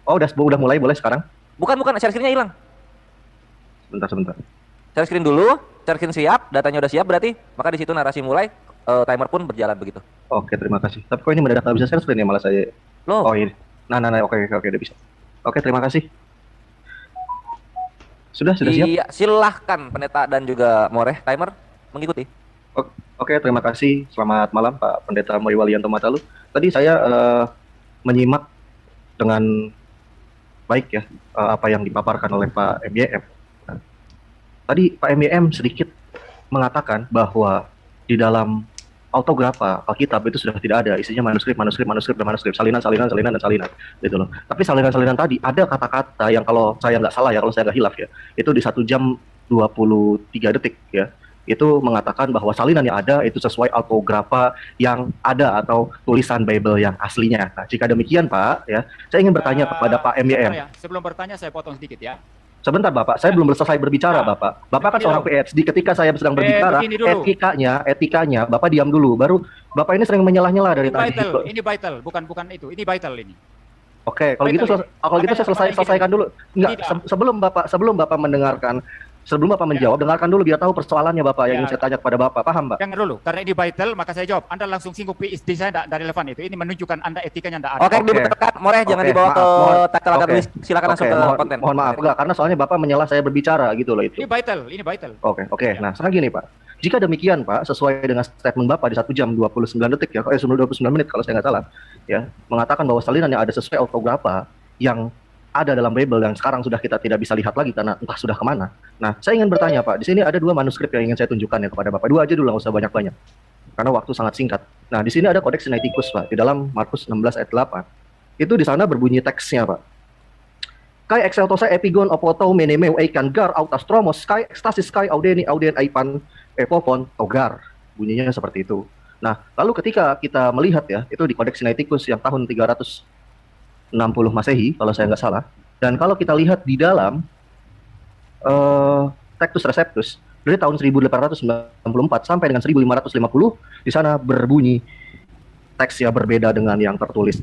Oh, udah mulai, boleh sekarang? Bukan, share screen-nya hilang. Sebentar. Share screen dulu, share screen siap, datanya udah siap berarti, maka di situ narasi mulai, timer pun berjalan begitu. Oke, terima kasih. Tapi kok ini mendadak nggak bisa share screen ya, malah saya. Loh, Oh, ini. Nah, oke, udah bisa. Oke, terima kasih. Sudah siap? iya, silahkan pendeta dan juga More, timer mengikuti. Oke, terima kasih. Selamat malam Pak Pendeta Muri Walianto Matalu. Tadi saya menyimak dengan baik ya apa yang dipaparkan oleh Pak MYM. Nah, tadi Pak MYM sedikit mengatakan bahwa di dalam autografa Alkitab itu sudah tidak ada, isinya manuskrip, salinan, gitu loh. Tapi salinan tadi ada kata-kata yang kalau saya nggak salah ya, kalau saya nggak hilaf ya, itu di 1 jam 23 detik ya, itu mengatakan bahwa salinan yang ada itu sesuai autografa yang ada atau tulisan Bible yang aslinya. Nah, jika demikian Pak, ya, saya ingin bertanya kepada Pak MYM. Ya, sebelum bertanya saya potong sedikit ya. Sebentar Bapak, saya belum selesai berbicara Bapak. Bapak kan seorang PhD, ketika saya sedang berbicara, begini dulu. etikanya, Bapak diam dulu. Baru Bapak ini sering menyelah-nyela dari tadi. Ini vital, bukan itu. Ini vital ini. Oke, kalau gitu saya selesaikan dulu. Enggak, sebelum Bapak mendengarkan, sebelum Bapak menjawab, dengarkan dulu biar tahu persoalannya Bapak yang ingin saya tanya kepada Bapak. Paham, Pak? Dengar dulu, karena ini vital maka saya jawab. Anda langsung singgung PhD saya tidak relevan itu. Ini menunjukkan Anda etikanya tidak ada. Oke, dibenarkan, More, jangan dibawa ke tata akademis. Silakan langsung ke konten. Mohon maaf, enggak, karena soalnya Bapak menyelah saya berbicara gitu loh itu. Ini vital. Oke. Nah, sekarang gini Pak. Jika demikian Pak, sesuai dengan statement Bapak di 1 jam 29 detik ya, 29 menit kalau saya nggak salah, ya, mengatakan bahwa salinan yang ada sesuai autografa yang ada dalam Bible yang sekarang sudah kita tidak bisa lihat lagi karena entah sudah kemana. Nah, saya ingin bertanya Pak, di sini ada 2 manuskrip yang ingin saya tunjukkan ya kepada Bapak. 2 aja dulu, nggak usah banyak-banyak, karena waktu sangat singkat. Nah, di sini ada Kodeks Sinaiticus Pak, di dalam Markus 16 ayat 8. Itu di sana berbunyi teksnya Pak. Kai exceltosai epigon opoto menemeu eikan gar autastromos kai ekstasis kai audeni auden aipan epopon togar. Bunyinya seperti itu. Nah, lalu ketika kita melihat ya, itu di Kodeks Sinaiticus yang tahun 360 Masehi kalau saya nggak salah. Dan kalau kita lihat di dalam Textus Receptus dari tahun 1894 sampai dengan 1550, di sana berbunyi teks yang berbeda dengan yang tertulis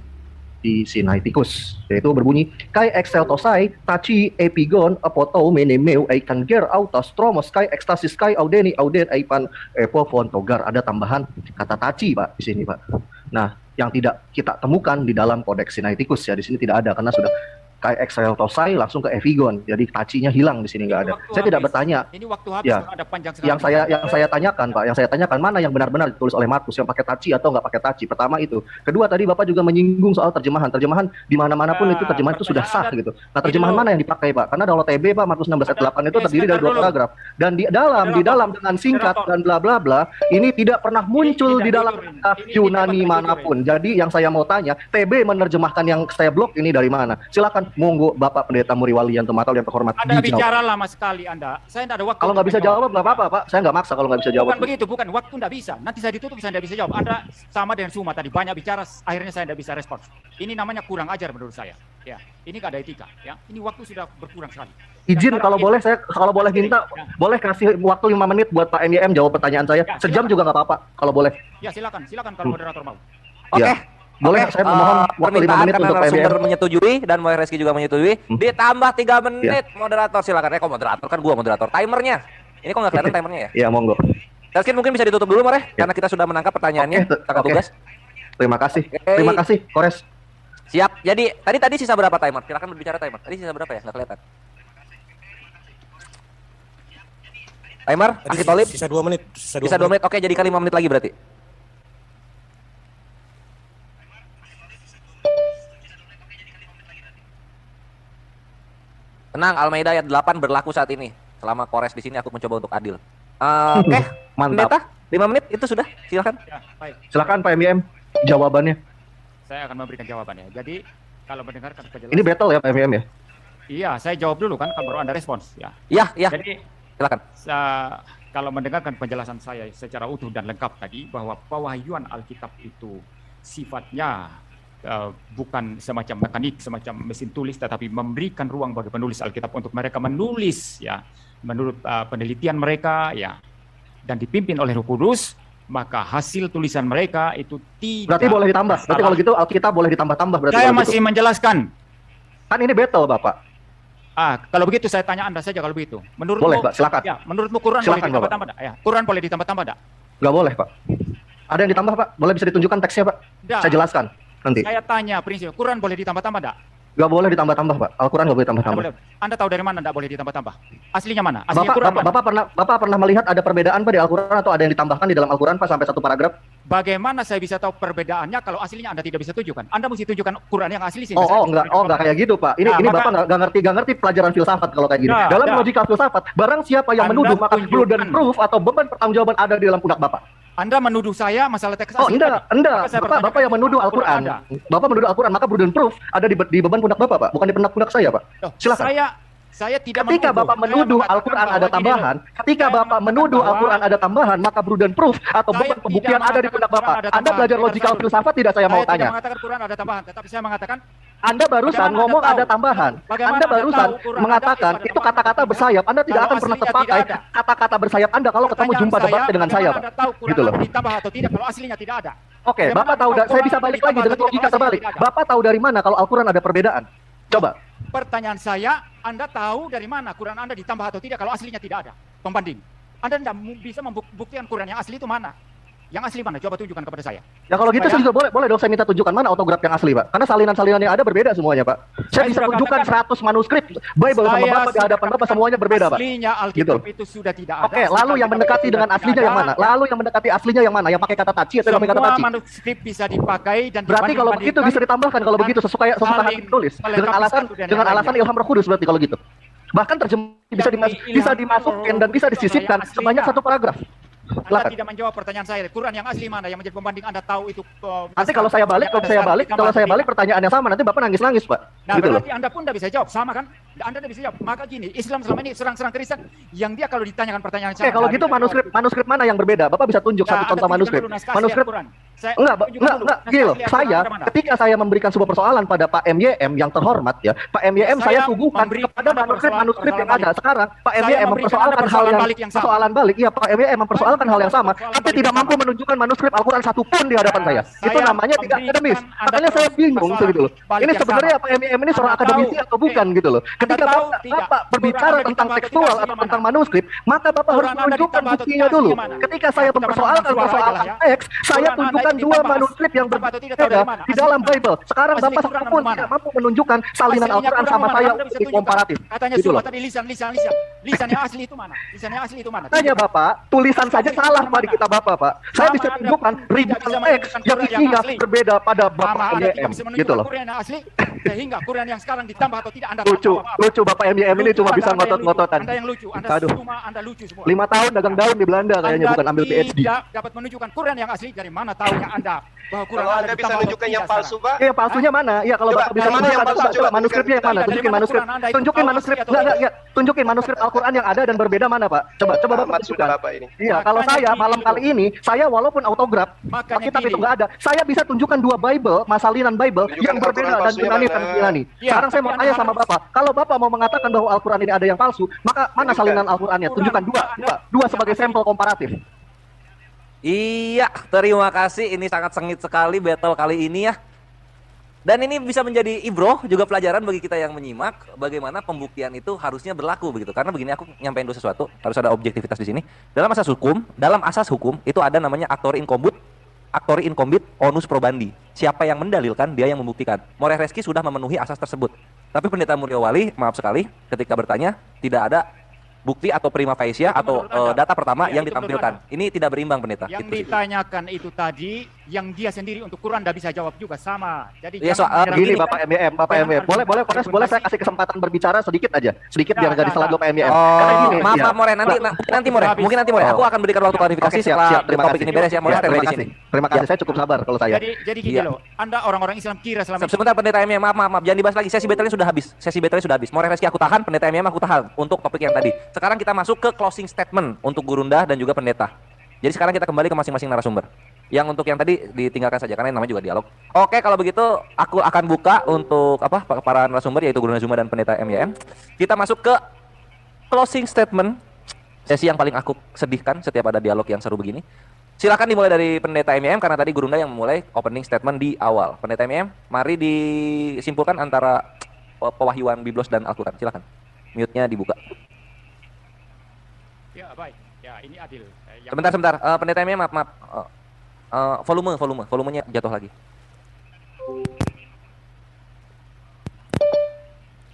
di Sinaiticus, yaitu berbunyi kai exceltosai tachi epigon apoto menemeu eikan ger autas tromos kai ekstasis kai audeni auden eipan epofon togar. Ada tambahan kata tachi Pak di sini Pak. Nah, yang tidak kita temukan di dalam Kodeks Sinaiticus ya, di sini tidak ada karena sudah kai exceltosai langsung ke epigon, jadi tachinya hilang di sini nggak ada. Saya tidak bertanya. Ini waktu habis Ya. ada panjang sekali. Yang saya tanyakan Pak, yang saya tanyakan mana yang benar-benar ditulis oleh Markus, yang pakai tachi atau nggak pakai tachi. Pertama itu. Kedua tadi Bapak juga menyinggung soal terjemahan. Terjemahan di mana-mana pun itu terjemahan itu sudah sah gitu. Nah, terjemahan mana yang dipakai Pak? Karena dalam TB Pak Markus 16 ayat 8 itu terdiri dari 2 paragraf. Dan di dalam dengan singkat dan bla bla bla, ini tidak pernah muncul di dalam Yunani manapun. Jadi yang saya mau tanya, TB menerjemahkan yang saya blok ini dari mana? Silakan, monggo Bapak Pendeta Muri Walianto Matalu yang terhormat. Anda dijawab. bicara lama sekali Anda. Saya tidak ada waktu. Kalau nggak bisa jawab nggak apa-apa Pak. Saya nggak maksa kalau nggak bisa jawab. Bukan begitu, bukan. Waktu tidak bisa. Nanti saya ditutup, saya tidak bisa jawab. Anda sama dengan Suma tadi, banyak bicara, akhirnya saya tidak bisa respon. Ini namanya kurang ajar menurut saya. Ya, ini nggak ada etika. Ya, ini waktu sudah berkurang sekali. Izin kalau boleh saya minta, boleh kasih waktu 5 menit buat Pak MYM jawab pertanyaan saya. Ya, Sejam silakan. juga nggak apa-apa kalau boleh. Ya, silakan kalau moderator mau. Oke. Ya. Boleh, saya memohon waktu 5 permintaan menit karena untuk Pak narasumber MYM. menyetujui dan Moy Reski juga menyetujui. Ditambah 3 menit moderator, silakan. Kok moderator, kan gua moderator. Timernya. Ini kok nggak kelihatan timernya ya? Iya, monggo. Mungkin bisa ditutup dulu More, karena kita sudah menangkap pertanyaannya. Kakak Oke. tugas. Terima kasih. Oke. Terima kasih, Kores. Siap. Jadi tadi sisa berapa timer? Silakan berbicara timer. Tadi sisa berapa ya? Nggak kelihatan. Timer, Akhi Tolib. Sisa 2 menit. Bisa 2 menit. Oke, jadikan 5 menit lagi berarti. Tenang, Al-Maidah ayat 8 berlaku saat ini. Selama Kores di sini aku mencoba untuk adil. Oke, Mantap. Pendeta, 5 menit itu sudah. Silakan. Ya, baik. Silakan Pak MYM jawabannya. Saya akan memberikan jawabannya. Jadi kalau mendengarkan penjelasan. Ini battle ya Pak MYM ya? Iya, saya jawab dulu kan, baru Anda respons ya. Iya, iya. Jadi Silakan. kalau mendengarkan penjelasan saya secara utuh dan lengkap tadi bahwa pewahyuan Alkitab itu sifatnya bukan semacam mekanik, semacam mesin tulis, tetapi memberikan ruang bagi penulis Alkitab untuk mereka menulis ya menurut penelitian mereka ya, dan dipimpin oleh Roh Kudus, maka hasil tulisan mereka itu tidak. Berarti boleh ditambah. Berarti kalau gitu Alkitab boleh ditambah-tambah berarti. Saya kalau masih gitu. menjelaskan. Kan ini battle Bapak. Kalau begitu saya tanya Anda saja kalau begitu. Menurutmu, Boleh, Pak, silakan. Ya, menurutmu Quran Silakan, boleh ditambah-tambah enggak? Ya, Quran boleh ditambah-tambah enggak? Nggak boleh Pak. Ada yang ditambah Pak? Boleh bisa ditunjukkan teksnya Pak? Enggak. Saya jelaskan nanti. Saya tanya prinsip, Quran boleh ditambah-tambah enggak? Nggak boleh ditambah-tambah Pak. Al-Quran nggak boleh ditambah-tambah. Anda tahu dari mana enggak boleh ditambah-tambah? Aslinya mana? Aslinya Quran mana? Bapak pernah melihat ada perbedaan Pak di Al-Quran atau ada yang ditambahkan di dalam Al-Quran Pak sampai satu paragraf? Bagaimana saya bisa tahu perbedaannya kalau aslinya Anda tidak bisa tunjukkan? Anda mesti tunjukkan Quran yang asli sih. Enggak kayak gitu Pak. Ini Bapak nggak ngerti pelajaran filsafat kalau kayak gini. Dalam logika filsafat, barang siapa yang menuduh maka burden proof atau beban pertanggungjawaban ada di dalam pundak Bapak. Anda menuduh saya masalah teks asli. Enggak. Bapak yang menuduh Al-Quran. Bapak menuduh Al-Quran, maka burden proof ada di beban pundak Bapak, Pak, bukan di pundak saya, Pak. Silakan. Saya tidak ketika Bapak menuduh Al-Quran ada tambahan, maka burden proof atau beban pembuktian ada di pundak Bapak. Anda belajar logikal filsafat tidak, saya mau tanya. Saya tidak mengatakan Quran ada tambahan, tetapi saya mengatakan Anda barusan ngomong ada tambahan. Anda barusan mengatakan itu kata-kata bersayap. Anda tidak akan pernah terpakai kata-kata bersayap Anda kalau ketemu jumpa debat dengan saya, Pak. Gitu loh. Ditambah atau tidak kalau aslinya tidak ada. Oke, Bapak tahu, saya bisa balik lagi dengan logika terbalik. Bapak tahu dari mana kalau Al-Quran ada perbedaan? Coba. Pertanyaan saya, Anda tahu dari mana Quran Anda ditambah atau tidak kalau aslinya tidak ada? Pembanding. Anda tidak bisa membuktikan Quran yang asli itu mana? Yang asli mana? Coba tunjukkan kepada saya. Ya kalau gitu saya juga boleh dong saya minta tunjukkan mana autograf yang asli, Pak. Karena salinan-salinan yang ada berbeda semuanya, Pak. Saya bisa tunjukkan 100 manuskrip Bible sama Bapak di hadapan Bapak semuanya berbeda, Pak. Aslinya Alkitab itu sudah tidak ada. Oke, lalu yang mendekati dengan aslinya yang mana? Yang pakai kata taci atau yang pakai kata taci? Semua manuskrip bisa dipakai dan berarti kalau begitu bisa ditambahkan kalau begitu sesuka hati tulis dengan alasan ilham Roh Kudus berarti kalau gitu. Bahkan terjemah bisa dimasukkan dan bisa disisipkan sebanyak satu paragraf. Anda tidak menjawab pertanyaan saya. Quran yang asli mana yang menjadi pembanding Anda tahu itu? Nanti kalau saya balik pertanyaan yang sama nanti Bapak nangis-nangis, Pak. Nah, gitu berarti Anda pun tidak bisa jawab, sama kan? Anda tidak bisa jawab. Maka gini, Islam selama ini serang-serang Kristen yang dia kalau ditanyakan pertanyaan yang sama. Oke, kalau gitu manuskrip mana yang berbeda? Bapak bisa tunjuk satu contoh manuskrip. Enggak, gini loh. Ketika saya memberikan sebuah persoalan pada Pak MYM yang terhormat ya, Pak MYM saya suguhkan kepada manuskrip yang ada sekarang. Pak MYM mempersoalkan hal yang persoalan balik. Iya, Pak MYM mempersoalkan hal yang sama, tapi tidak mampu menunjukkan manuskrip Al-Quran satu pun di hadapan saya. Itu namanya tidak akademis. Makanya saya bingung gitu loh. Ini sebenarnya Pak MYM ini seorang akademisi atau bukan gitu loh. Ketika Bapak berbicara tentang tekstual atau tentang manuskrip, maka Bapak harus menunjukkan buktinya dulu. Ketika saya mempersoalkan persoalan teks, saya tunjukkan dua manuskrip yang berbeda di dalam Bible. Sekarang Bapak satu pun tidak mampu menunjukkan salinan Al-Quran sama saya untuk komparatif. Katanya gitu semua loh. tadi lisan yang asli itu mana? Lisan yang asli itu mana? Tanya Bapak, tulisan saja salah Pak di kitab Bapak, Pak. Saya bisa tunjukkan ribuan teks yang isinya berbeda pada Bapak MYM, gitu loh. Quran yang asli sehingga Quran yang sekarang ditambah atau tidak Anda Lucu Bapak MYM ini cuma bisa ngotot-ngototan. Anda yang lucu, Anda lucu semua. 5 tahun dagang daun di Belanda kayaknya, bukan ambil PhD. Anda tidak dapat menunjukkan Quran yang asli, dari mana tahunya Anda bahwa Quran Kalau Anda bisa menunjukkan yang palsu, Pak. Iya, palsunya mana? Iya, kalau Bapak bisa menunjukkan, coba manuskripnya yang mana? Tunjukin manuskrip Al-Quran yang ada dan berbeda mana, Pak? Coba Bapak tunjukkan. Iya, kalau saya malam kali ini, saya walaupun autograf, kitab itu nggak ada, saya bisa tunjukkan 2 Bible, salinan Bible yang berbeda dan Yunani. Sekarang saya mau tanya sama Bapak, kalau Bapak mau mengatakan bahwa Al-Quran ini ada yang palsu, maka mana salinan Al-Qurannya? Tunjukkan dua sebagai sampel komparatif. Iya, terima kasih. Ini sangat sengit sekali battle kali ini ya. Dan ini bisa menjadi ibroh juga pelajaran bagi kita yang menyimak bagaimana pembuktian itu harusnya berlaku begitu. Karena begini, aku nyampein dulu sesuatu, harus ada objektivitas di sini. Dalam asas hukum itu ada namanya actori incumbit onus probandi. Siapa yang mendalilkan, dia yang membuktikan. Moreh Reski sudah memenuhi asas tersebut. Tapi Pendeta Muryowali, maaf sekali, ketika bertanya tidak ada bukti atau prima facie atau data pertama Ya, yang itu menurut ditampilkan. Ini tidak berimbang, pendeta. Yang Gitu sih. ditanyakan itu tadi, yang dia sendiri untuk Quran tidak bisa jawab juga sama. Jadi Ya, jangan menyerang Gini ini. Bapak MYM, Bapak Jangan MYM. Boleh boleh saya kasih kesempatan berbicara sedikit aja. Sedikit biar nggak disalah Bapak MYM. Karena Oh, gini, maaf, ya. maaf More, nanti More, Habis. mungkin nanti More. Aku akan berikan waktu klarifikasi Oke, siap, setelah siap. Terima topik kasih. ini beres ya. More, Ya, stay terima di kasih. sini. Terima kasih, saya cukup sabar kalau saya. Jadi gini Iya. loh, Anda orang-orang Islam kira selama Sebentar pendeta MM, maaf, jangan dibahas lagi. Sesi baterainya sudah habis. More Reski aku tahan, pendeta MM aku tahan untuk topik yang tadi. Sekarang kita masuk ke closing statement untuk Gurunda dan juga pendeta. Jadi sekarang kita kembali ke masing-masing narasumber. Yang untuk yang tadi ditinggalkan saja karena yang namanya juga dialog. Oke, kalau begitu aku akan buka untuk para narasumber yaitu Gurunda Zuma dan pendeta MYM. Kita masuk ke closing statement. Sesi yang paling aku sedihkan setiap ada dialog yang seru begini. Silakan dimulai dari pendeta MYM karena tadi Gurunda yang memulai opening statement di awal. Pendeta MYM, mari disimpulkan antara pewahyuan Biblos dan Al-Quran. Silakan. Mute-nya dibuka. Ya, baik. Ya, ini adil. Sebentar. Pendeta MYM, maaf. Volumenya jatuh lagi.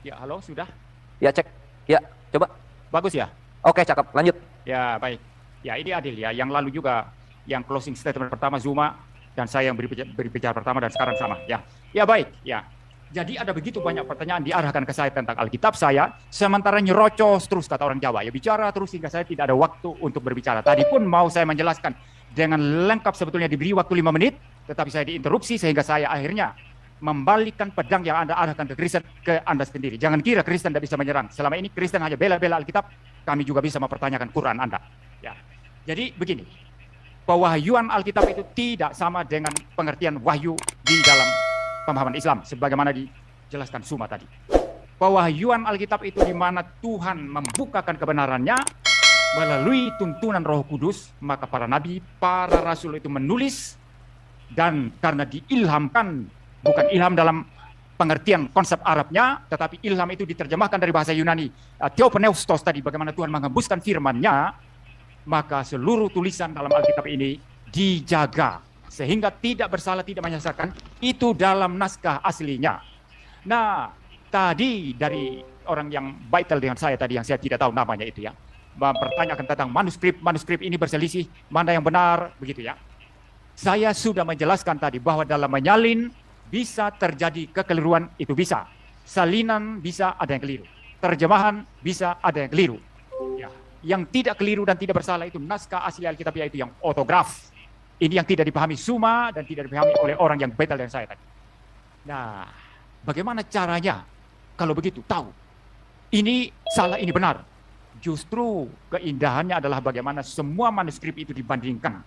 Ya, halo, sudah? Ya, cek. Ya, coba. Bagus ya? Oke, cakep. Lanjut. Ya, baik. Ya, ini adil ya. Yang lalu juga yang closing statement pertama Zuma dan saya yang berbicara pertama dan sekarang sama. Ya, baik. Ya. Jadi ada begitu banyak pertanyaan diarahkan ke saya tentang Alkitab saya, sementara nyerocos terus kata orang Jawa. Ya bicara terus hingga saya tidak ada waktu untuk berbicara. Tadi pun mau saya menjelaskan dengan lengkap sebetulnya diberi waktu 5 menit, tetapi saya diinterupsi sehingga saya akhirnya membalikkan pedang yang Anda arahkan ke Kristen ke Anda sendiri. Jangan kira Kristen tidak bisa menyerang. Selama ini Kristen hanya bela-bela Alkitab, kami juga bisa mempertanyakan Quran Anda. Ya. Jadi begini, pewahyuan Alkitab itu tidak sama dengan pengertian wahyu di dalam pemahaman Islam sebagaimana dijelaskan Suma tadi. Pewahyuan Alkitab itu di mana Tuhan membukakan kebenarannya melalui tuntunan Roh Kudus, maka para nabi, para rasul itu menulis dan karena diilhamkan, bukan ilham dalam pengertian konsep Arabnya, tetapi ilham itu diterjemahkan dari bahasa Yunani. Theopneustos tadi, bagaimana Tuhan menghembuskan firman-Nya, maka seluruh tulisan dalam Alkitab ini dijaga sehingga tidak bersalah, tidak menyesatkan, itu dalam naskah aslinya. Nah, tadi dari orang yang vital dengan saya tadi, yang saya tidak tahu namanya itu ya, mempertanyakan tentang manuskrip ini berselisih, mana yang benar, begitu ya. Saya sudah menjelaskan tadi bahwa dalam menyalin bisa terjadi kekeliruan, itu bisa. Salinan bisa ada yang keliru. Terjemahan bisa ada yang keliru. Ya. Yang tidak keliru dan tidak bersalah itu naskah asli Alkitab, yaitu yang otograf. Ini yang tidak dipahami Suma dan tidak dipahami oleh orang yang betal dan saya tadi. Nah, bagaimana caranya kalau begitu tahu ini salah, ini benar? Justru keindahannya adalah bagaimana semua manuskrip itu dibandingkan.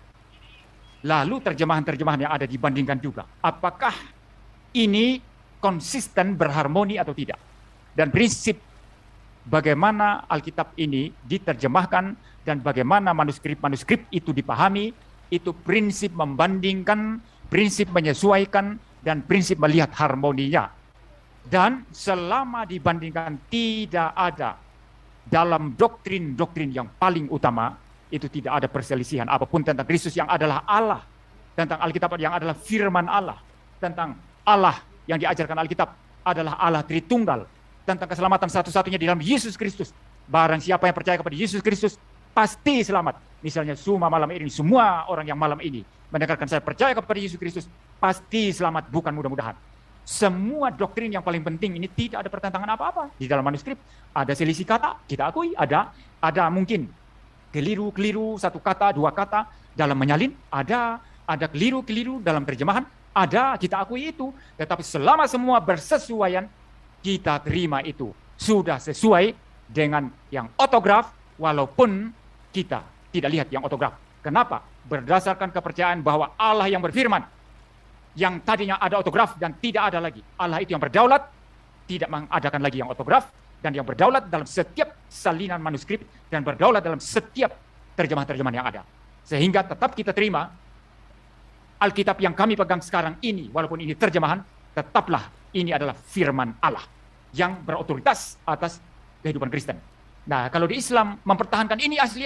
Lalu terjemahan-terjemahan yang ada dibandingkan juga. Apakah ini konsisten, berharmoni atau tidak? Dan prinsip bagaimana Alkitab ini diterjemahkan dan bagaimana manuskrip-manuskrip itu dipahami, itu prinsip membandingkan, prinsip menyesuaikan, dan prinsip melihat harmoninya. Dan selama dibandingkan tidak ada dalam doktrin-doktrin yang paling utama, itu tidak ada perselisihan apapun tentang Kristus yang adalah Allah, tentang Alkitab yang adalah firman Allah, tentang Allah yang diajarkan Alkitab adalah Allah Tritunggal, tentang keselamatan satu-satunya di dalam Yesus Kristus. Barang siapa yang percaya kepada Yesus Kristus, pasti selamat. Misalnya Suma malam ini, semua orang yang malam ini mendengarkan saya percaya kepada Yesus Kristus, pasti selamat, bukan mudah-mudahan. Semua doktrin yang paling penting ini tidak ada pertentangan apa-apa. Di dalam manuskrip ada selisih kata, kita akui, ada mungkin keliru-keliru satu kata, dua kata dalam menyalin, ada keliru-keliru dalam terjemahan, ada, kita akui itu. Tetapi selama semua bersesuaian, kita terima itu. Sudah sesuai dengan yang otograf, walaupun kita tidak lihat yang otograf. Kenapa? Berdasarkan kepercayaan bahwa Allah yang berfirman, yang tadinya ada otograf dan tidak ada lagi. Allah itu yang berdaulat, tidak mengadakan lagi yang otograf, dan yang berdaulat dalam setiap salinan manuskrip, dan berdaulat dalam setiap terjemahan-terjemahan yang ada. Sehingga tetap kita terima Alkitab yang kami pegang sekarang ini, walaupun ini terjemahan, tetaplah ini adalah firman Allah yang berotoritas atas kehidupan Kristen. Nah, kalau di Islam mempertahankan ini asli.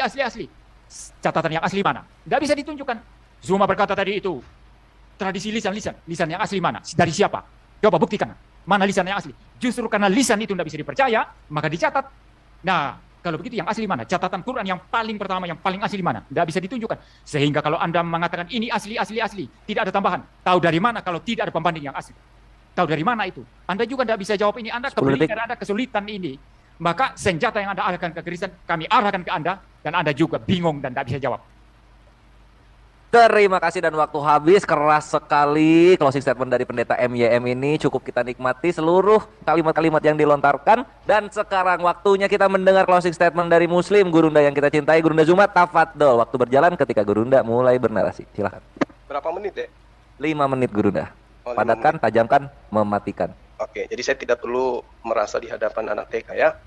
Catatan yang asli mana? Nggak bisa ditunjukkan. Zuma berkata tadi itu, tradisi lisan yang asli mana? Dari siapa? Coba buktikan. Mana lisan yang asli? Justru karena lisan itu tidak bisa dipercaya, maka dicatat. Nah, Kalau begitu yang asli mana? Catatan Quran yang paling pertama, yang paling asli mana? Tidak bisa ditunjukkan. Sehingga kalau Anda mengatakan ini asli, tidak ada tambahan. Tahu dari mana kalau tidak ada pembanding yang asli? Tahu dari mana itu? Anda juga tidak bisa jawab ini. Anda 10 detik. keblinger, Anda kesulitan ini. Maka senjata yang Anda arahkan ke Kristen, kami arahkan ke Anda, dan Anda juga bingung dan tidak bisa jawab. Terima kasih dan waktu habis, keras sekali closing statement dari pendeta MYM ini. Cukup kita nikmati seluruh kalimat-kalimat yang dilontarkan. Dan sekarang waktunya kita mendengar closing statement dari Muslim, Gurunda yang kita cintai, Gurunda Zuma. Tafadol, waktu berjalan ketika Gurunda mulai bernarasi. Silahkan. Berapa menit ya? 5 menit Gurunda. Oh, 5 Padatkan, menit. tajamkan, mematikan. Oke, jadi saya tidak perlu merasa di hadapan anak TK ya.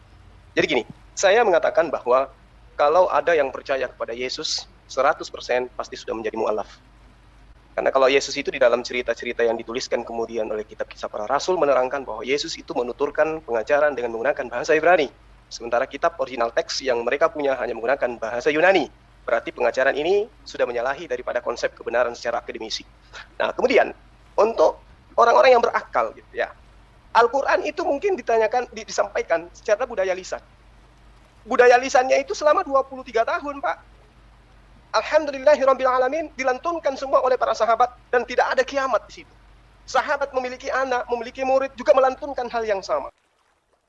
Jadi gini, saya mengatakan bahwa kalau ada yang percaya kepada Yesus, 100% pasti sudah menjadi mu'alaf. Karena kalau Yesus itu di dalam cerita-cerita yang dituliskan kemudian oleh kitab Kisah Para Rasul menerangkan bahwa Yesus itu menuturkan pengajaran dengan menggunakan bahasa Ibrani. Sementara kitab original teks yang mereka punya hanya menggunakan bahasa Yunani. Berarti pengajaran ini sudah menyalahi daripada konsep kebenaran secara akademisi. Nah, kemudian untuk orang-orang yang berakal gitu ya. Al-Quran itu mungkin disampaikan secara budaya lisan. Budaya lisannya itu selama 23 tahun, Pak. Alhamdulillahirrabbilalamin, dilantunkan semua oleh para sahabat dan tidak ada kiamat di situ. Sahabat memiliki anak, memiliki murid juga melantunkan hal yang sama.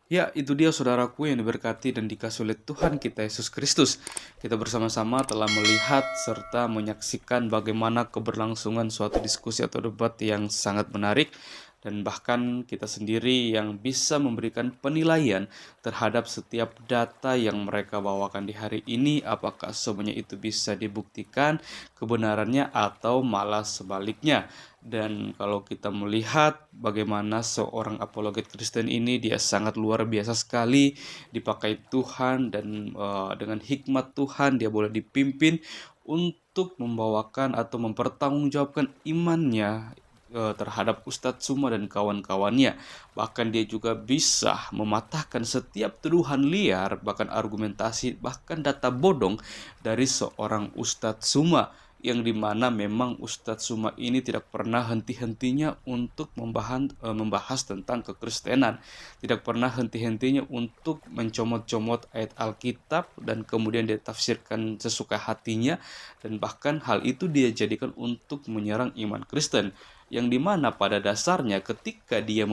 Ya, itu dia saudaraku yang diberkati dan dikasih oleh Tuhan kita Yesus Kristus. Kita bersama-sama telah melihat serta menyaksikan bagaimana keberlangsungan suatu diskusi atau debat yang sangat menarik. Dan bahkan kita sendiri yang bisa memberikan penilaian terhadap setiap data yang mereka bawakan di hari ini, apakah semuanya itu bisa dibuktikan kebenarannya atau malah sebaliknya. Dan kalau kita melihat bagaimana seorang apologet Kristen ini, dia sangat luar biasa sekali, dipakai Tuhan dan dengan hikmat Tuhan dia boleh dipimpin untuk membawakan atau mempertanggungjawabkan imannya terhadap Ustadz Zuma dan kawan-kawannya. Bahkan dia juga bisa mematahkan setiap tuduhan liar, bahkan argumentasi, bahkan data bodong dari seorang Ustadz Zuma, yang dimana memang Ustadz Zuma ini tidak pernah henti-hentinya untuk membahas tentang kekristenan, tidak pernah henti-hentinya untuk mencomot-comot ayat Alkitab dan kemudian dia tafsirkan sesuka hatinya, dan bahkan hal itu dia jadikan untuk menyerang iman Kristen, yang dimana pada dasarnya ketika dia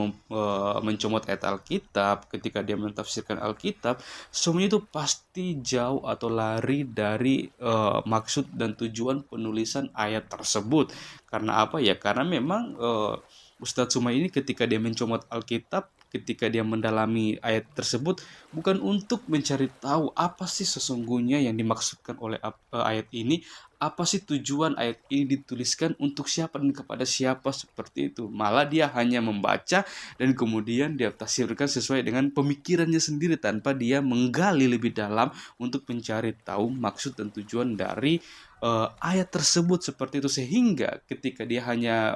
mencomot ayat Alkitab, ketika dia mentafsirkan Alkitab, semuanya itu pasti jauh atau lari dari maksud dan tujuan penulisan ayat tersebut. Karena apa ya? Karena memang Ustadz Zuma ini ketika dia mencomot Alkitab, ketika dia mendalami ayat tersebut, bukan untuk mencari tahu apa sih sesungguhnya yang dimaksudkan oleh ayat ini, apa sih tujuan ayat ini dituliskan untuk siapa dan kepada siapa, seperti itu. Malah dia hanya membaca dan kemudian dia tafsirkan sesuai dengan pemikirannya sendiri tanpa dia menggali lebih dalam untuk mencari tahu maksud dan tujuan dari ayat tersebut, seperti itu. Sehingga ketika dia hanya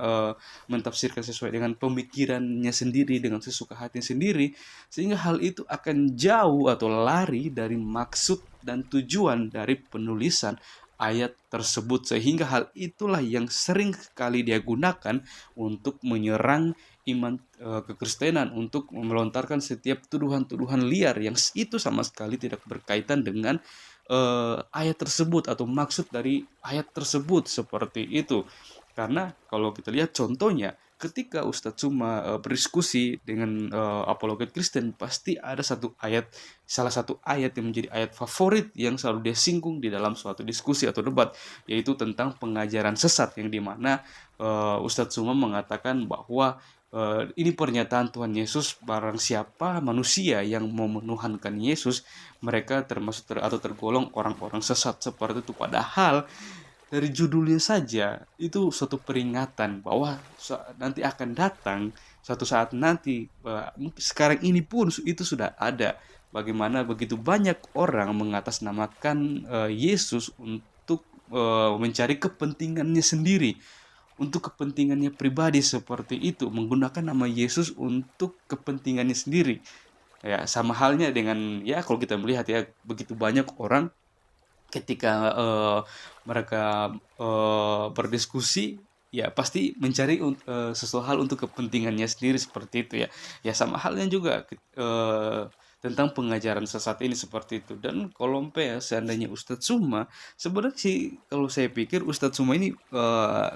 mentafsirkan sesuai dengan pemikirannya sendiri, dengan sesuka hatinya sendiri, sehingga hal itu akan jauh atau lari dari maksud dan tujuan dari penulisan ayat tersebut, sehingga hal itulah yang sering kali dia gunakan untuk menyerang iman kekristenan, untuk melontarkan setiap tuduhan-tuduhan liar yang itu sama sekali tidak berkaitan dengan ayat tersebut atau maksud dari ayat tersebut, seperti itu. Karena kalau kita lihat contohnya, ketika Ustadz Zuma berdiskusi dengan apologet Kristen, pasti ada salah satu ayat yang menjadi ayat favorit yang selalu dia singgung di dalam suatu diskusi atau debat, yaitu tentang pengajaran sesat, yang dimana Ustadz Zuma mengatakan bahwa ini pernyataan Tuhan Yesus, barang siapa manusia yang mau menuhankan Yesus, mereka termasuk atau tergolong orang-orang sesat, seperti itu. Padahal dari judulnya saja itu suatu peringatan bahwa nanti akan datang suatu saat nanti, sekarang ini pun itu sudah ada, bagaimana begitu banyak orang mengatasnamakan Yesus untuk mencari kepentingannya sendiri, untuk kepentingannya pribadi, seperti itu, menggunakan nama Yesus untuk kepentingannya sendiri. Ya, sama halnya dengan, ya kalau kita melihat ya, begitu banyak orang ketika mereka berdiskusi, ya pasti mencari sesuatu hal untuk kepentingannya sendiri, seperti itu ya. Ya sama halnya juga tentang pengajaran sesat ini seperti itu. Dan Kolompe ya, seandainya Ustadz Suma, sebenarnya sih kalau saya pikir Ustadz Suma ini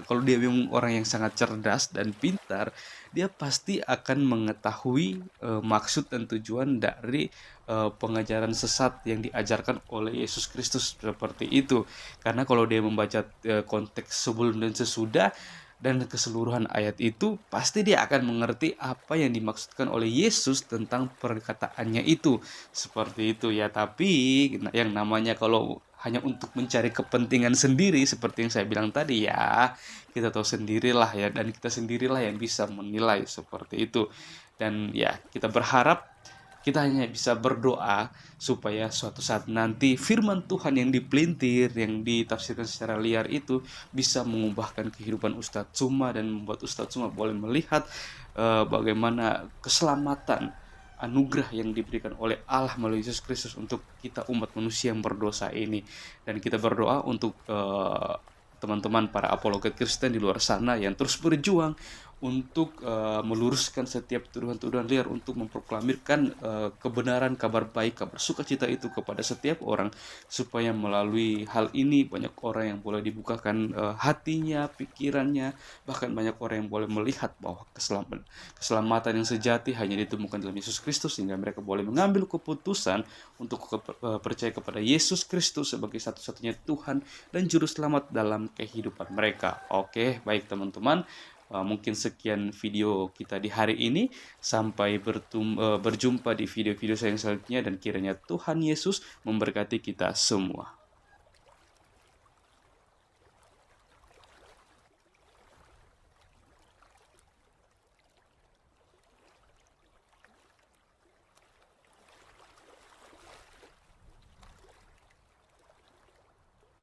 kalau dia memang orang yang sangat cerdas dan pintar, dia pasti akan mengetahui maksud dan tujuan dari pengajaran sesat yang diajarkan oleh Yesus Kristus seperti itu. Karena kalau dia membaca konteks sebelum dan sesudah dan keseluruhan ayat itu, pasti dia akan mengerti apa yang dimaksudkan oleh Yesus tentang perkataannya itu. Seperti itu ya. Tapi yang namanya kalau hanya untuk mencari kepentingan sendiri seperti yang saya bilang tadi ya, kita tahu sendirilah ya, dan kita sendirilah yang bisa menilai seperti itu. Dan ya, kita berharap kita hanya bisa berdoa supaya suatu saat nanti firman Tuhan yang dipelintir, yang ditafsirkan secara liar itu bisa mengubahkan kehidupan Ustadz Suma dan membuat Ustadz Suma boleh melihat bagaimana keselamatan anugerah yang diberikan oleh Allah melalui Yesus Kristus untuk kita umat manusia yang berdosa ini. Dan kita berdoa untuk teman-teman para apologet Kristen di luar sana yang terus berjuang untuk meluruskan setiap tuduhan-tuduhan liar, untuk memproklamirkan kebenaran, kabar baik, kabar sukacita itu kepada setiap orang, supaya melalui hal ini banyak orang yang boleh dibukakan hatinya, pikirannya, bahkan banyak orang yang boleh melihat bahwa keselamatan yang sejati hanya ditemukan dalam Yesus Kristus, sehingga mereka boleh mengambil keputusan untuk percaya kepada Yesus Kristus sebagai satu-satunya Tuhan dan Juru Selamat dalam kehidupan mereka. Oke, baik teman-teman. Mungkin sekian video kita di hari ini. Sampai berjumpa di video-video saya yang selanjutnya, dan kiranya Tuhan Yesus memberkati kita semua.